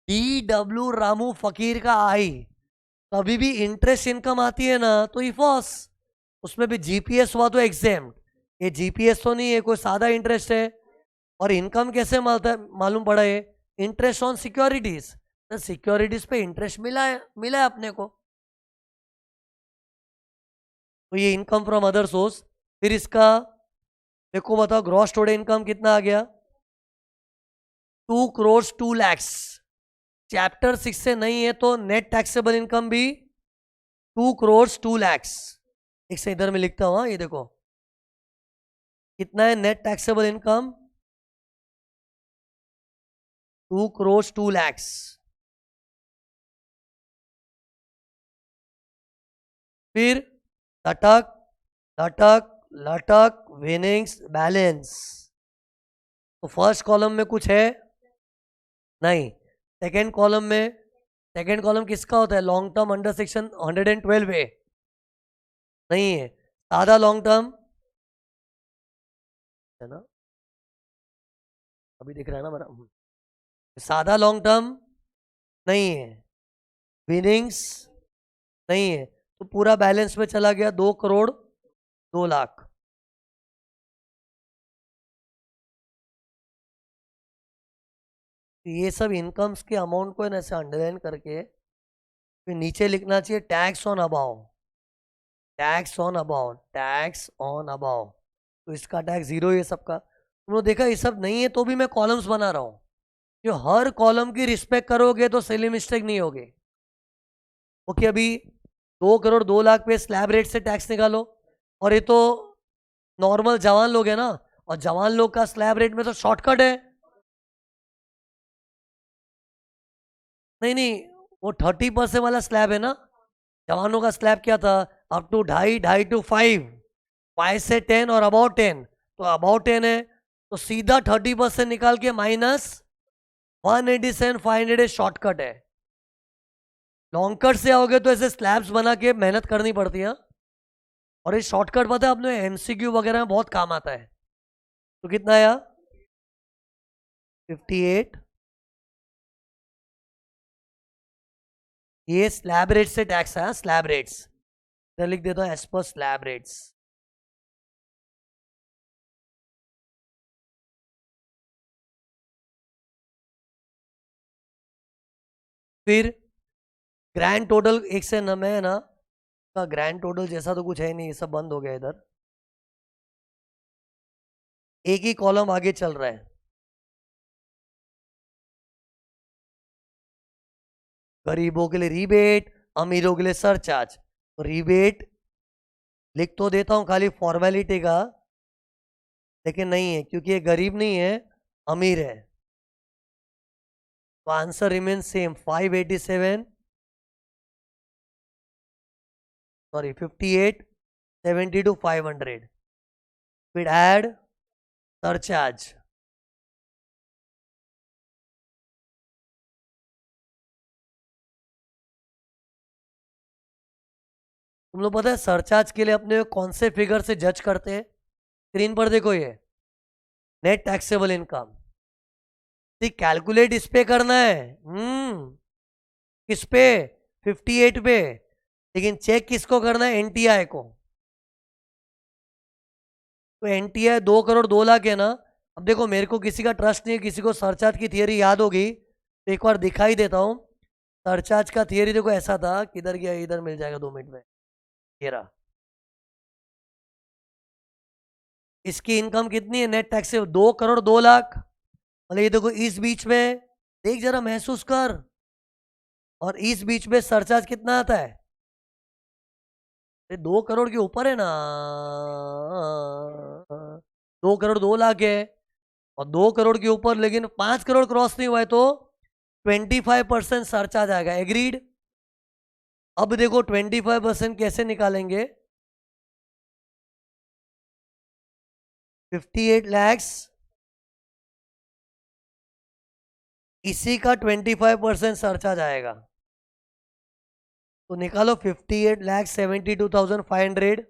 [SPEAKER 1] DW रामू फकीर का आई, कभी भी इंटरेस्ट इनकम आती है ना तो इफॉस, उसमें भी जीपीएस हुआ तो एग्जाम, ये जीपीएस तो नहीं है, कोई सादा इंटरेस्ट है। और इनकम कैसे मालूम पड़ा है, इंटरेस्ट ऑन सिक्योरिटीज, तो सिक्योरिटीज पे इंटरेस्ट मिला है अपने को, तो ये इनकम फ्रॉम अदर सोर्स। फिर इसका देखो बताओ ग्रॉस टोटल इनकम कितना आ गया, 2 crores 2 lakhs। चैप्टर 6 से नहीं है तो नेट टैक्सेबल इनकम भी 2 crores 2 lakhs। एक से इधर में लिखता हूं, ये देखो कितना है net taxable income, 2 crores 2 lakhs। फिर लटक लटक लटक विनिंग्स बैलेंस, तो फर्स्ट कॉलम में कुछ है नहीं, सेकेंड कॉलम में, सेकेंड कॉलम किसका होता है, लॉन्ग टर्म अंडर सेक्शन 112 ए, नहीं है, सादा लॉन्ग टर्म है ना, अभी दिख रहा है ना मेरा, सादा लॉन्ग टर्म नहीं है, विनिंग्स नहीं है, तो पूरा बैलेंस में चला गया 2 crore 2 लाख। ये सब इनकम्स के अमाउंट को ऐसे अंडरलाइन करके फिर नीचे लिखना चाहिए tax on above, tax on above, tax on above, तो इसका टैक्स 0 ये सबका। तुमने देखा ये सब नहीं है तो भी मैं कॉलम्स बना रहा हूँ, जो हर कॉलम की रिस्पेक्ट करोगे तो सिली मिस्टेक नहीं होगी। ओके, अभी 2 crore 2 लाख पे स्लैब रेट से टैक्स निकालो, और ये तो नॉर्मल जवान लोग है ना, और जवान लोग का स्लैब रेट में तो शॉर्टकट है, नहीं नहीं, वो 30% वाला स्लैब है ना, जवानों का स्लैब क्या था, अप टू 2.5 5 से 10 और अबाउट 10, तो अबाउट 10 है तो सीधा 30% निकाल के माइनस 187,500 शॉर्टकट है। लॉन्ग कट से आओगे तो ऐसे स्लैब्स बना के मेहनत करनी पड़ती है, और ये शॉर्टकट पता है अपने एमसीक्यू वगैरह में बहुत काम आता है। तो कितना आया 58, ये स्लैब रेट से टैक्स आया, स्लैब रेट्स लिख देता हूँ एज पर स्लैब रेट्स। फिर ग्रैंड टोटल एक से न में ना का ग्रैंड टोटल जैसा तो कुछ है नहीं, ये सब बंद हो गया इधर, एक ही कॉलम आगे चल रहा है, गरीबों के लिए रिबेट, अमीरों के लिए सरचार्ज। तो रिबेट लिख तो देता हूं खाली फॉर्मेलिटी का, लेकिन नहीं है क्योंकि ये गरीब नहीं है, अमीर है, तो आंसर रिमेन सेम 587, सॉरी 58 72 500। फिर ऐड सरचार्ज, तुम लोग पता है सरचार्ज के लिए अपने कौन से फिगर से जज करते हैं, स्क्रीन पर देखो ये नेट टैक्सेबल इनकम, कैलकुलेट इस पे करना है, किस पे, 58 पे, लेकिन चेक किसको करना है, एनटीआई को, तो एनटीआई 2 crore 2 लाख है ना। अब देखो मेरे को किसी का ट्रस्ट नहीं है, किसी को सरचार्ज की थियरी याद होगी तो एक बार दिखाई देता हूँ। सरचार्ज का थियरी देखो ऐसा था, किधर गया, इधर मिल जाएगा 2 मिनट में, ये रहा। इसकी इनकम कितनी है नेट टैक्स से, 2 crore 2 लाख, मतलब ये देखो इस बीच में, देख जरा महसूस कर, और इस बीच में सरचार्ज कितना आता है, 2 करोड़ के ऊपर है ना, 2 crore 2 लाख है, और 2 करोड़ के ऊपर, लेकिन 5 करोड़ क्रॉस नहीं हुआ है तो 25% सरचार्ज आएगा, एग्रीड। अब देखो 25% कैसे निकालेंगे, 58 lakhs, इसी का 25% सरचार्ज आएगा, तो निकालो 58,72,500,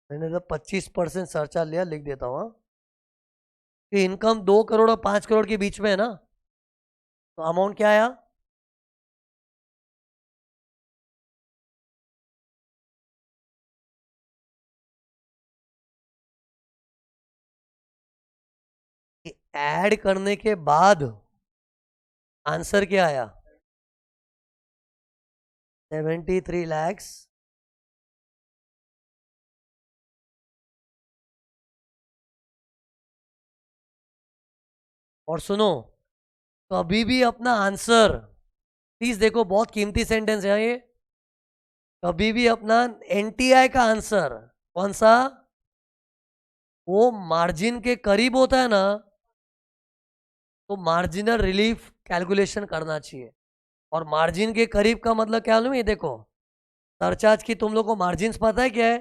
[SPEAKER 1] मैंने तो 25% सरचार्ज लिया, लिख देता हूँ कि इनकम 2 करोड़ और 5 करोड़ के बीच में है ना, तो अमाउंट क्या आया, ऐड करने के बाद आंसर क्या आया? 73 lakhs। और सुनो, कभी भी अपना आंसर, प्लीज देखो बहुत कीमती सेंटेंस है ये, कभी भी अपना एनटीआई का आंसर कौन सा, वो मार्जिन के करीब होता है ना, तो मार्जिनल रिलीफ कैलकुलेशन करना चाहिए। और मार्जिन के करीब का मतलब क्या मालूम है? ये देखो, सरचार्ज की तुम लोग को मार्जिन पता है क्या है?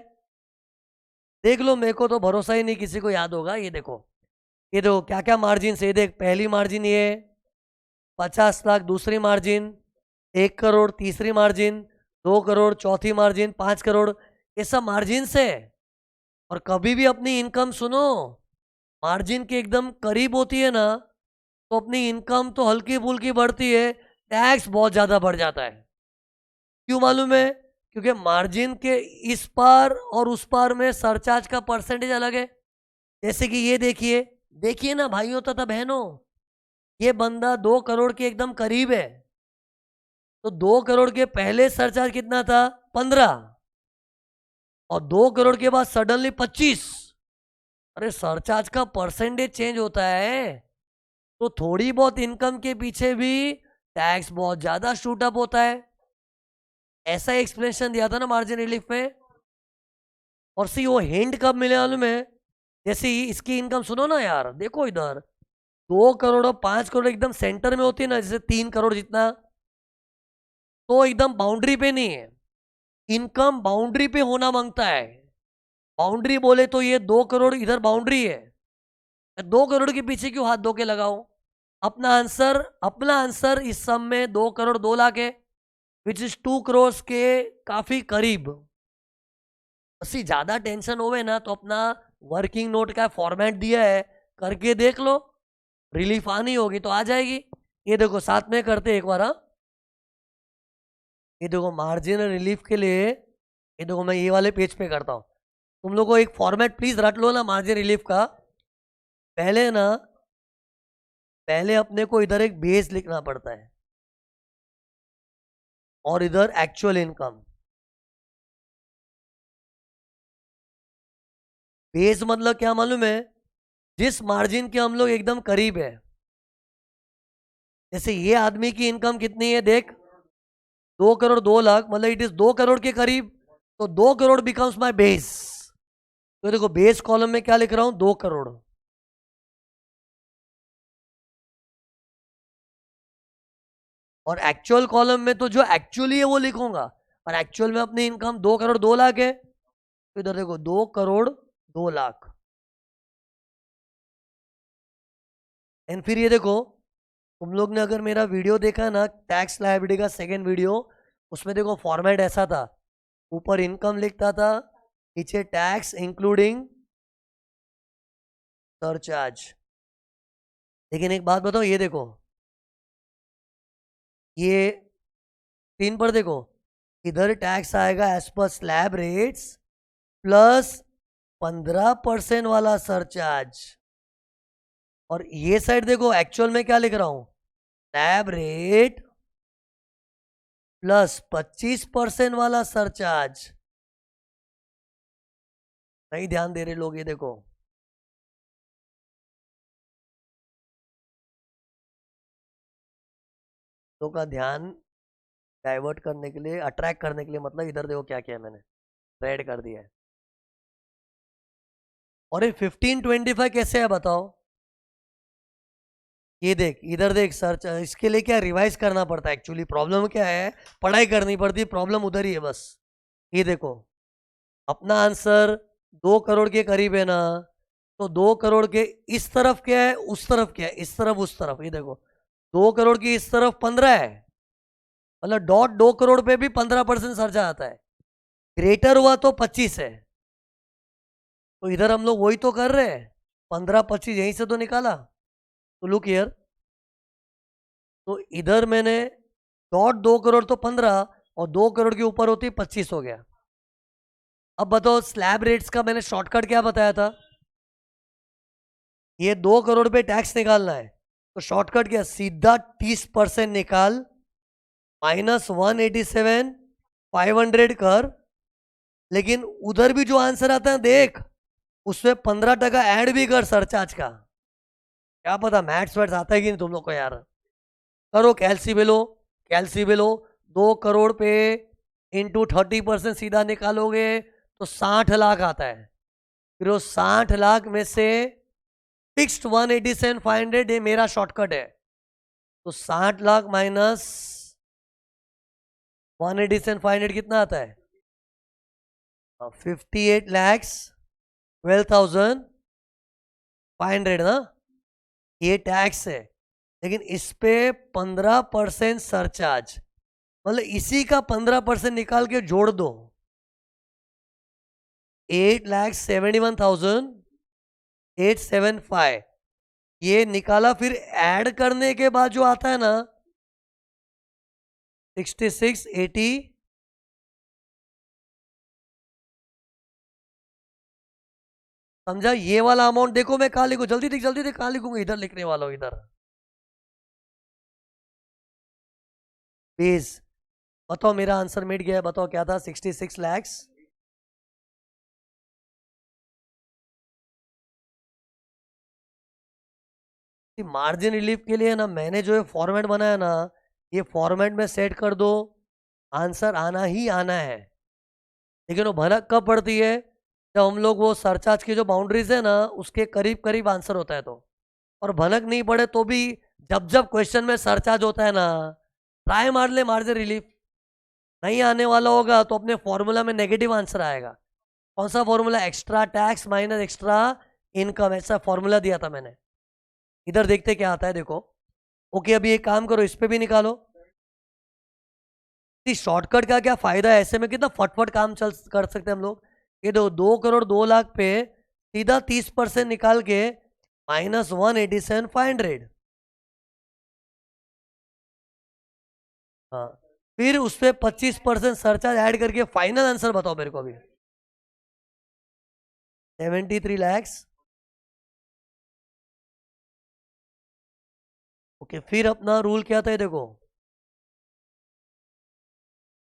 [SPEAKER 1] देख लो, मेरे को तो भरोसा ही नहीं किसी को याद होगा। ये देखो, ये देखो क्या क्या मार्जिन है। देख, पहली मार्जिन ये 50 लाख, दूसरी मार्जिन 1 करोड़, तीसरी मार्जिन 2 करोड़, चौथी मार्जिन 5 करोड़। ये सब मार्जिन से। और कभी भी अपनी इनकम सुनो, मार्जिन के एकदम करीब होती है ना, तो अपनी इनकम तो हल्की फुल्की बढ़ती है, टैक्स बहुत ज्यादा बढ़ जाता है। क्यों मालूम है? क्योंकि मार्जिन के इस पार और उस पार में सरचार्ज का परसेंटेज अलग है। जैसे कि ये देखिए, देखिए ना भाइयों तथा बहनों, ये बंदा 2 करोड़ के एकदम करीब है, तो 2 करोड़ के पहले सरचार्ज कितना था? 15। और 2 करोड़ के बाद सडनली 25। अरे सरचार्ज का परसेंटेज चेंज होता है, तो थोड़ी बहुत इनकम के पीछे भी टैक्स बहुत ज्यादा शूट अप होता है। ऐसा एक्सप्लेनेशन दिया था ना मार्जिन रिलीफ में। और सी वो हिंट कब मिले मालूम है? जैसे इसकी इनकम सुनो ना यार, देखो इधर 2 करोड़ और 5 करोड़ एकदम सेंटर में होती है ना, जैसे 3 करोड़ जितना, तो एकदम बाउंड्री पे नहीं है। इनकम बाउंड्री पे होना मांगता है। बाउंड्री बोले तो ये 2 करोड़ इधर बाउंड्री है, 2 करोड़ के पीछे क्यों हाथ धो के लगाओ? अपना आंसर इस सम में 2 करोड़ 2 लाख है, विच इज 2 करोड़ के काफी करीब। अस्सी ज्यादा टेंशन होवे ना, तो अपना वर्किंग नोट का फॉर्मेट दिया है, करके देख लो, रिलीफ आनी होगी तो आ जाएगी। ये देखो साथ में करते एक बार। हाँ, ये देखो मार्जिनल रिलीफ के लिए, ये देखो मैं ये वाले पेज पे करता हूँ। तुम लोग को एक फॉर्मेट प्लीज रट लो ना मार्जिन रिलीफ का। पहले ना, पहले अपने को इधर एक बेस लिखना पड़ता है, और इधर एक्चुअल इनकम। बेस मतलब क्या मालूम है? जिस मार्जिन के हम लोग एकदम करीब है। जैसे ये आदमी की इनकम कितनी है देख, 2 करोड़ 2 लाख, मतलब इट इज 2 करोड़ के करीब, तो 2 करोड़ बिकम्स माय बेस। तो देखो बेस कॉलम में क्या लिख रहा हूं? 2 करोड़। और एक्चुअल कॉलम में तो जो एक्चुअली है वो लिखूंगा, और एक्चुअल में अपनी इनकम 2 करोड़ 2 लाख है, तो इधर देखो 2 करोड़ 2 लाख। एंड फिर ये देखो, तुम लोग ने अगर मेरा वीडियो देखा ना, टैक्स लायबिलिटी का सेकेंड वीडियो, उसमें देखो फॉर्मेट ऐसा था, ऊपर इनकम लिखता था, नीचे टैक्स इंक्लूडिंग सरचार्ज। लेकिन एक बात बताओ, ये देखो, ये स्क्रीन पर देखो, इधर टैक्स आएगा as per slab rates plus 15% वाला सरचार्ज। और ये साइड देखो, एक्चुअल में क्या लिख रहा हूं? स्लैब रेट प्लस 25% वाला सरचार्ज। नहीं ध्यान दे रहे लोग, ये देखो, लोगों का ध्यान डाइवर्ट करने के लिए, अट्रैक्ट करने के लिए, मतलब इधर देखो क्या किया मैंने, रेड कर दिया है। और ये 1525 कैसे है बताओ? ये देख, इधर देख, सर्च, इसके लिए क्या रिवाइज करना पड़ता है एक्चुअली। प्रॉब्लम क्या है? पढ़ाई करनी पड़ती है, प्रॉब्लम उधर ही है बस। ये देखो, अपना आंसर 2 करोड़ के करीब है ना, तो 2 करोड़ के इस तरफ क्या है, उस तरफ क्या है, इस तरफ उस तरफ। ये देखो 2 करोड़ की इस तरफ 15 है, मतलब डॉट 2 करोड़ पे भी 15% सर्जा आता है। ग्रेटर हुआ तो 25 है, तो इधर हम लोग वही तो कर रहे हैं, 15 25 यहीं से तो निकाला। तो लुक हियर, तो इधर मैंने डॉट 2 करोड़ तो 15, और 2 करोड़ के ऊपर होती 25 हो गया। अब बताओ स्लैब रेट्स का मैंने शॉर्टकट क्या बताया था? ये 2 करोड़ पे टैक्स निकालना है, तो शॉर्टकट क्या, सीधा 30% निकाल, -187,500 कर। लेकिन उधर भी जो आंसर आता है देख, उसमें 15% ऐड भी कर सरचार्ज का। क्या पता मैथ्स वैट्स आता है कि नहीं तुम लोग को यार। करो कैलसी बेलो, कैलसी बेलो। 2 करोड़ पे इंटू 30% सीधा निकालोगे तो 60 लाख आता है। फिर वो 60 लाख में से फिक्स्ड 187,500 ये मेरा शॉर्टकट है, तो 60 लाख माइनस 187,500 कितना आता है, 58,12,500 ना। ये टैक्स है, लेकिन इस पे 15% सरचार्ज, मतलब इसी का 15% निकाल के जोड़ दो, 8,71,875 ये निकाला। फिर ऐड करने के बाद जो आता है ना 6680, समझा। ये वाला अमाउंट देखो मैं कहाँ लिखूं, जल्दी देख कहाँ लिखूंगा, इधर लिखने वाला हूं, इधर। प्लीज बताओ मेरा आंसर मिट गया है, बताओ क्या था, 66 लैक्स। मार्जिन रिलीफ के लिए ना मैंने जो ये फॉर्मेट बनाया ना, ये फॉर्मेट में सेट कर दो, आंसर आना ही आना है। लेकिन वो भनक कब पड़ती है, जब हम लोग वो सरचार्ज की जो बाउंड्रीज है ना उसके करीब करीब आंसर होता है तो। और भनक नहीं पड़े तो भी जब जब क्वेश्चन में सरचार्ज होता है ना, ट्राई मार ले मार्जिन रिलीफ, नहीं आने वाला होगा तो अपने फॉर्मूला में नेगेटिव आंसर आएगा। कौन सा formula, extra tax minus extra income, ऐसा फॉर्मूला दिया था मैंने। इधर देखते क्या आता है, देखो। ओके अभी एक काम करो, इस पे भी निकालो। शॉर्टकट का क्या फायदा है, ऐसे में कितना फटफट काम चल कर सकते हैं हम लोग। ये दो 2 करोड़ 2 लाख पे सीधा 30% निकाल के -187,500। हाँ, फिर उस पर 25% सरचार्ज ऐड करके फाइनल आंसर बताओ मेरे को अभी। 73 लैक्स। ओके फिर अपना रूल क्या था, ये देखो।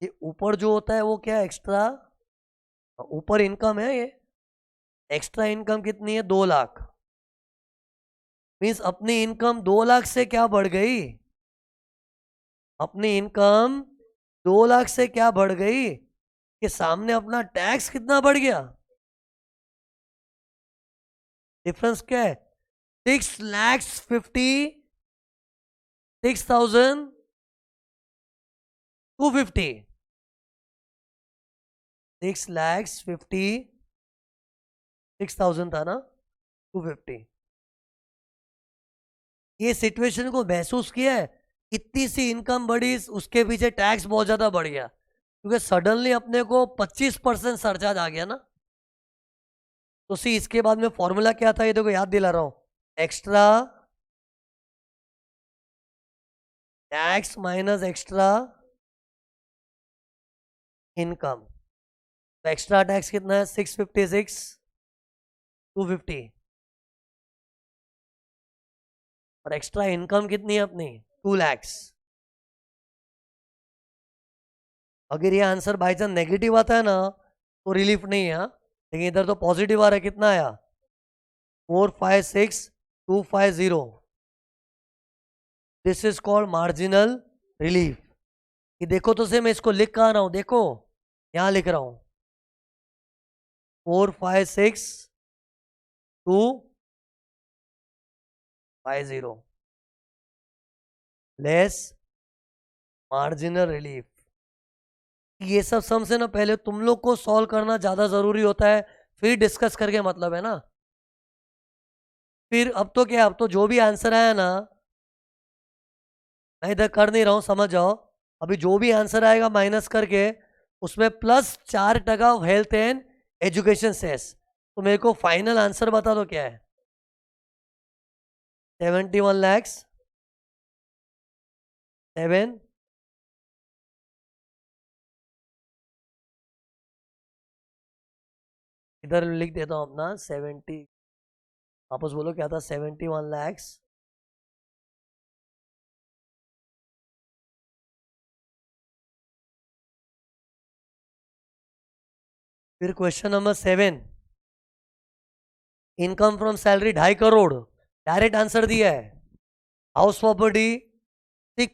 [SPEAKER 1] ये ऊपर जो होता है वो क्या है, एक्स्ट्रा, ऊपर इनकम है ये, एक्स्ट्रा इनकम कितनी है, 2 लाख। मीन्स अपनी इनकम 2 लाख से क्या बढ़ गई, अपनी इनकम 2 लाख से क्या बढ़ गई, कि सामने अपना टैक्स कितना बढ़ गया। डिफरेंस क्या है, 6,56,250, 6,56,000 था ना, 250। ये सिचुएशन को महसूस किया है, इतनी सी इनकम बढ़ी, उसके पीछे टैक्स बहुत ज्यादा बढ़ गया, क्योंकि सडनली अपने को 25% सरचार्ज आ गया ना। तो सी इसके बाद में फॉर्मूला क्या था, ये देखो याद दिला रहा हूं, extra tax minus extra income. तो एक्स्ट्रा टैक्स कितना है, 656,250, और एक्स्ट्रा इनकम कितनी है अपनी, 2 लैक्स। अगर ये आंसर बाई चांस नेगेटिव आता है ना तो रिलीफ नहीं है, लेकिन इधर तो पॉजिटिव आ रहा है, कितना आया, 456,250। This is called marginal relief. ये देखो तो से मैं इसको लिख कहाँ रहा हूं, देखो यहां लिख रहा हूं, 456,250 लेस मार्जिनल रिलीफ। ये सब सम से ना पहले तुम लोग को सॉल्व करना ज्यादा जरूरी होता है, फिर डिस्कस करके मतलब है ना। फिर अब तो क्या, अब तो जो भी आंसर आया ना, मैं इधर कर नहीं रहा हूं, समझ जाओ। अभी जो भी आंसर आएगा माइनस करके उसमें +4% हेल्थ एंड एजुकेशन सेस, तो मेरे को फाइनल आंसर बता दो क्या है, 71 लैक्स 7। इधर लिख देता हूं अपना 70, वापस बोलो क्या था? 71 lakhs। फिर question number 7, income from salary 2.5 crore, direct answer दिया है। हाउस प्रॉपर्टी,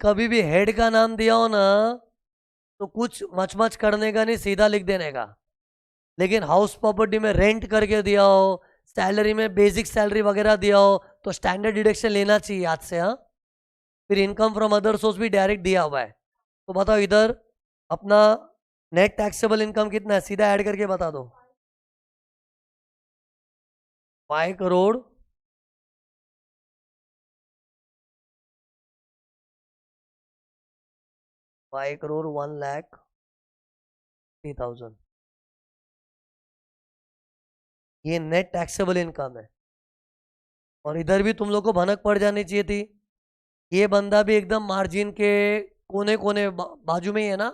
[SPEAKER 1] कभी भी हेड का नाम दिया हो ना तो कुछ मच करने का नहीं, सीधा लिख देने का। लेकिन हाउस प्रॉपर्टी में रेंट करके दिया हो, सैलरी में बेसिक सैलरी वगैरह दिया हो तो स्टैंडर्ड डिडक्शन लेना चाहिए आज से। हाँ, फिर इनकम फ्रॉम अदर सोर्स भी डायरेक्ट दिया हुआ है। तो बताओ इधर अपना नेट टैक्सेबल इनकम कितना है, सीधा ऐड करके बता दो। 5 करोड़ 1,30,000, ये नेट टैक्सेबल इनकम है। और इधर भी तुम लोग को भनक पड़ जानी चाहिए थी, ये बंदा भी एकदम मार्जिन के कोने कोने बाजू में ही है ना,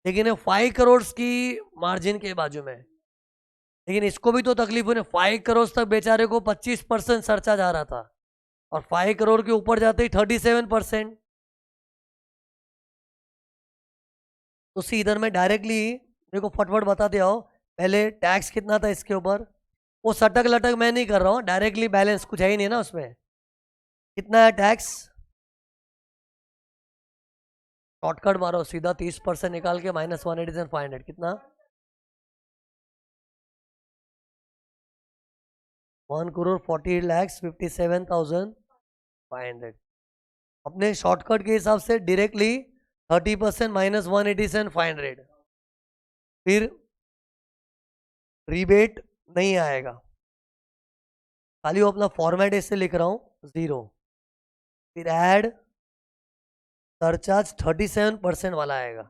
[SPEAKER 1] लेकिन ये 5 करोड़ की मार्जिन के बाजू में है। लेकिन इसको भी तो तकलीफ हुई ना, 5 करोड़ तक बेचारे को 25% सर्चा जा रहा था और 5 करोड़ के ऊपर जाते ही 37%। तो सी इधर में डायरेक्टली मेरे को फटफट बताते आओ, पहले टैक्स कितना था इसके ऊपर। वो सटक लटक मैं नहीं कर रहा हूँ, डायरेक्टली बैलेंस कुछ है ही नहीं ना उसमें। कितना है टैक्स? शॉर्टकट मारो सीधा, 30% निकाल के -187,500 कितना? 1,48,57,500। अपने शॉर्टकट के हिसाब से डायरेक्टली 30% -187,500। फिर रिबेट नहीं आएगा, खाली वो अपना फॉर्मेट इससे लिख रहा हूँ 0। फिर ऐड सरचार्ज 37% वाला आएगा।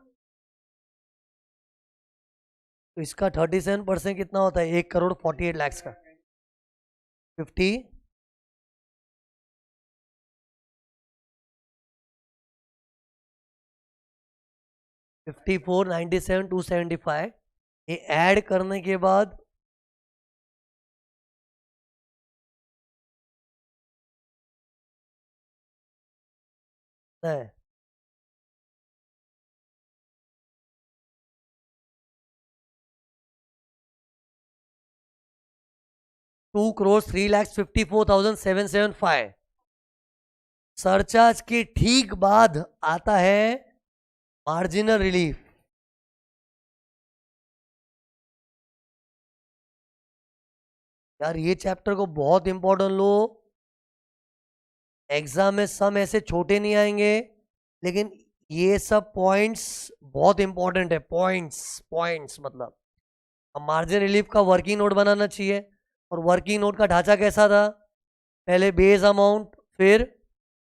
[SPEAKER 1] तो इसका 37% कितना होता है? 1,48,00,000 का 50 54,97,275। ये ऐड करने के बाद है 2,03,54,775। सरचार्ज के ठीक बाद आता है मार्जिनल रिलीफ। यार ये चैप्टर को बहुत इंपॉर्टेंट लो, एग्जाम में सम ऐसे छोटे नहीं आएंगे, लेकिन ये सब पॉइंट्स बहुत इंपॉर्टेंट है। पॉइंट्स पॉइंट्स मतलब अब मार्जिन रिलीफ का वर्किंग नोट बनाना चाहिए। और वर्किंग नोट का ढांचा कैसा था? पहले बेस अमाउंट, फिर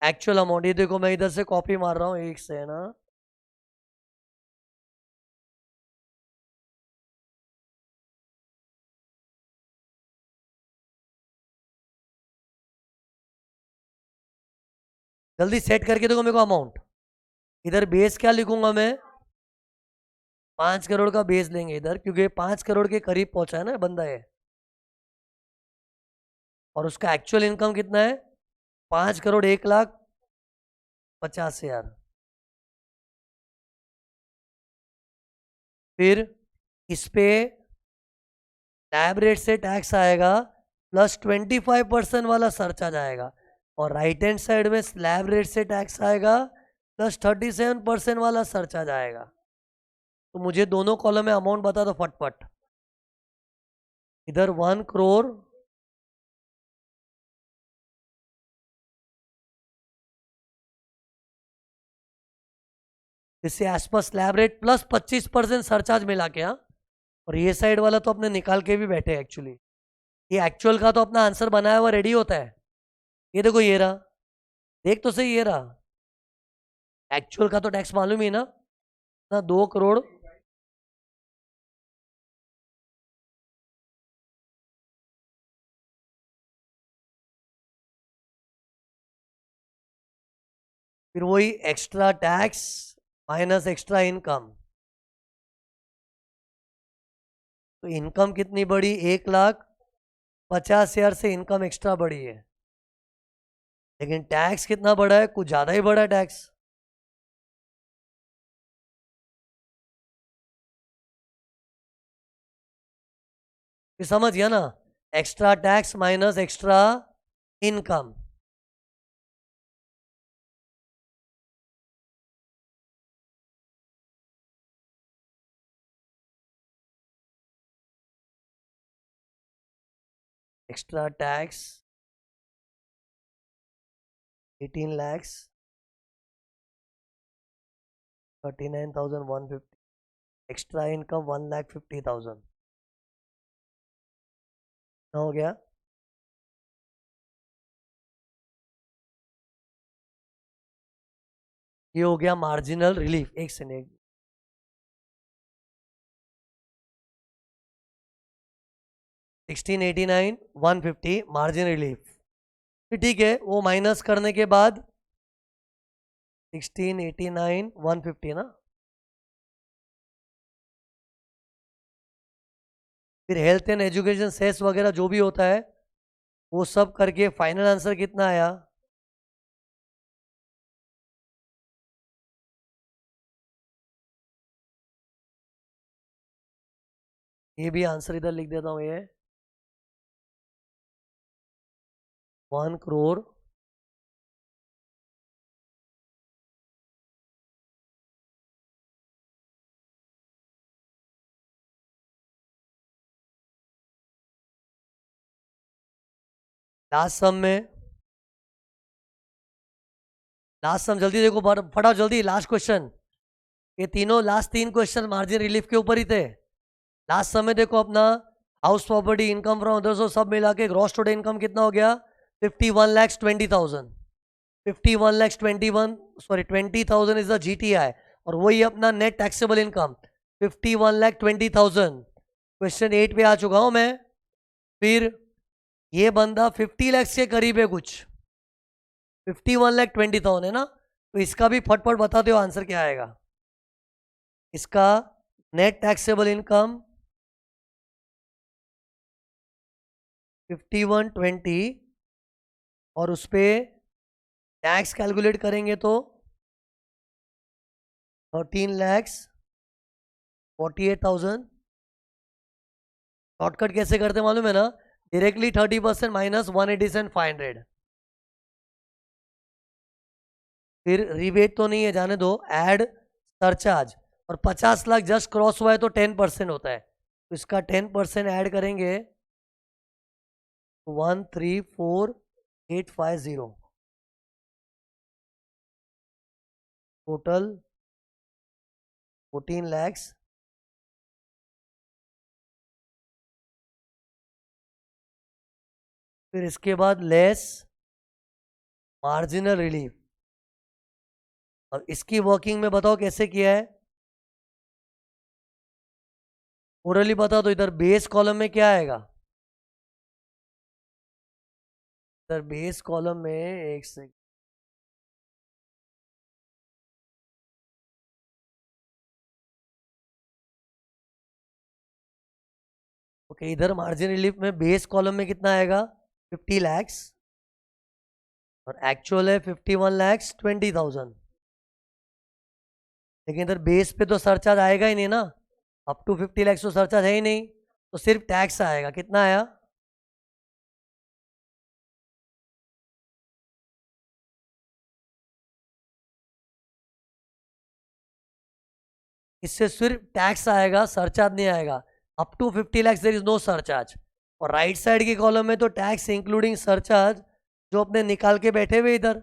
[SPEAKER 1] एक्चुअल अमाउंट। ये देखो मैं इधर से कॉपी मार रहा हूँ एक से ना, जल्दी सेट करके देखो मेरे को अमाउंट। इधर बेस क्या लिखूंगा मैं? 5 करोड़ का बेस लेंगे इधर, क्योंकि 5 करोड़ के करीब पहुंचा है ना बंदा ये। और उसका एक्चुअल इनकम कितना है? 5,01,50,000। फिर इस पे लैब रेट से टैक्स आएगा प्लस 25% वाला सरचार्ज आएगा, और राइट हैंड साइड में स्लैब रेट से टैक्स आएगा प्लस 37% वाला सरचार्ज आएगा। तो मुझे दोनों कॉलम में अमाउंट बता दो फटफट। इधर 1 करोड़ इससे as per slab rate plus 25% surcharge मिला के। हाँ, और ये साइड वाला तो अपने निकाल के भी बैठे एक्चुअली। ये एक्चुअल का तो अपना आंसर बनाया हुआ रेडी होता है। ये देखो ये रहा, देख तो सही, ये रहा एक्चुअल का तो टैक्स मालूम ही ना 2 करोड़। फिर वही extra tax minus extra income. तो इनकम कितनी बढ़ी? 1,00,000 50,000 से इनकम एक्स्ट्रा बढ़ी है, लेकिन टैक्स कितना बढ़ा है? कुछ ज्यादा ही बढ़ा है टैक्स। समझ गया ना? Extra tax minus extra income. Extra tax 18 lakhs 39,150, extra income 1,50,000 हो गया। ये हो गया मार्जिनल रिलीफ। एक सेकेंड, 1689,150 मार्जिन रिलीफ। ठीक है, वो माइनस करने के बाद 1689,150 ना, फिर हेल्थ एंड एजुकेशन सेस वगैरह जो भी होता है वो सब करके फाइनल आंसर कितना आया? ये भी आंसर इधर लिख देता हूं, ये 1 करोड़ लास्ट सम जल्दी देखो, फटाओ जल्दी, लास्ट क्वेश्चन। ये तीनों लास्ट 3 क्वेश्चन मार्जिन रिलीफ के ऊपर ही थे। लास्ट समय देखो अपना, house property, income from others सब मिला के ग्रॉस टोटल इनकम कितना हो गया? 51,20,000। 51,21, सॉरी 20,000 इज द GTI, और वही अपना नेट टैक्सेबल इनकम 51,20,000। क्वेश्चन 8 पे आ चुका हूं मैं। फिर ये बंदा 50 lakhs के करीब है, कुछ 51,20,000 है ना, तो इसका भी फटफट बता दो आंसर क्या आएगा। इसका नेट टैक्सेबल इनकम 5120, और उस पर टैक्स कैलकुलेट करेंगे तो 13,48,000। शॉर्टकट कैसे करते मालूम है ना? Directly 30% minus 187,500। फिर रिबेट तो नहीं है, जाने दो, ऐड सरचार्ज, और 50 लाख जस्ट क्रॉस हुआ है तो 10% होता है, तो इसका 10% ऐड करेंगे 134,850, टोटल 14 lakhs। फिर इसके बाद लेस मार्जिनल रिलीफ, और इसकी वर्किंग में बताओ कैसे किया है? ओरली बता दो। इधर बेस कॉलम में क्या आएगा? इधर बेस कॉलम में एक सेकंड, ओके, इधर मार्जिन रिलीफ में बेस कॉलम में कितना आएगा? 50 lakhs, और एक्चुअल है 51,20,000। लेकिन इधर बेस पे तो सरचार्ज आएगा ही नहीं ना, अप टू 50 lakhs तो सरचार्ज है ही नहीं, तो सिर्फ टैक्स आएगा। कितना आया? इससे सिर्फ टैक्स आएगा, सरचार्ज नहीं आएगा। Up to 50 lakhs there is no surcharge, और राइट साइड के कॉलम में तो टैक्स इंक्लूडिंग सरचार्ज जो अपने निकाल के बैठे हुए इधर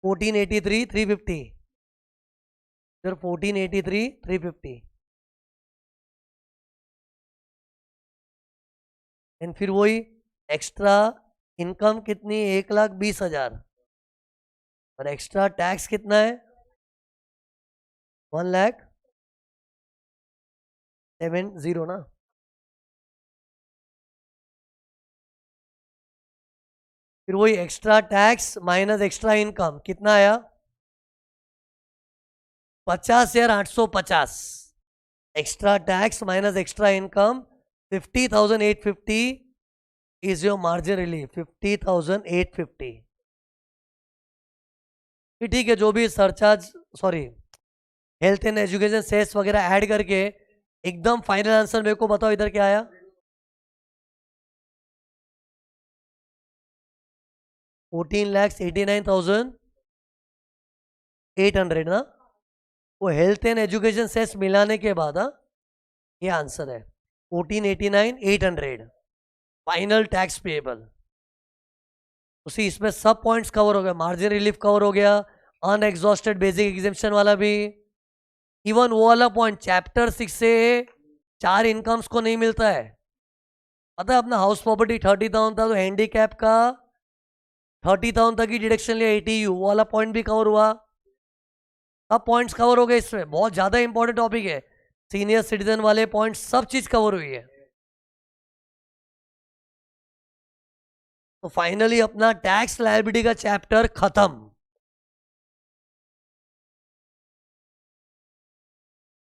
[SPEAKER 1] 1483,350, इधर 1483,350, एंड फिर वही एक्स्ट्रा इनकम कितनी? 1,20,000, और एक्स्ट्रा टैक्स कितना है? 1,70,000 ना। फिर वही extra tax minus extra income कितना आया? 50,850। Extra tax minus extra income 50,850, is your margin relief 50,850। ठीक है, जो भी surcharge sorry health and education cess वगैरह ऐड करके एकदम फाइनल आंसर मेरे को बताओ इधर क्या आया। 14,89,800 ना, वो हेल्थ एंड एजुकेशन सेस मिलाने के बाद ये आंसर है 14,89,800 फाइनल टैक्स पेएबल। उसी इसमें सब पॉइंट्स कवर हो गए, मार्जिन रिलीफ कवर हो गया, अनएग्जॉस्टेड बेसिक एग्जेम्पशन वाला भी, इवन वो वाला पॉइंट चैप्टर 6 से 4 इनकम्स को नहीं मिलता है। पता है अपना हाउस प्रॉपर्टी 30,000 था तो हैंडीकैप का 30,000 तक ही डिडक्शन लिया ATU, वो वाला पॉइंट भी कवर हुआ। सब पॉइंट्स कवर हो गए, इसमें बहुत ज्यादा इंपॉर्टेंट टॉपिक है, सीनियर सिटीजन वाले पॉइंट सब चीज कवर हुई है। तो फाइनली अपना टैक्स लायबिलिटी का चैप्टर खत्म।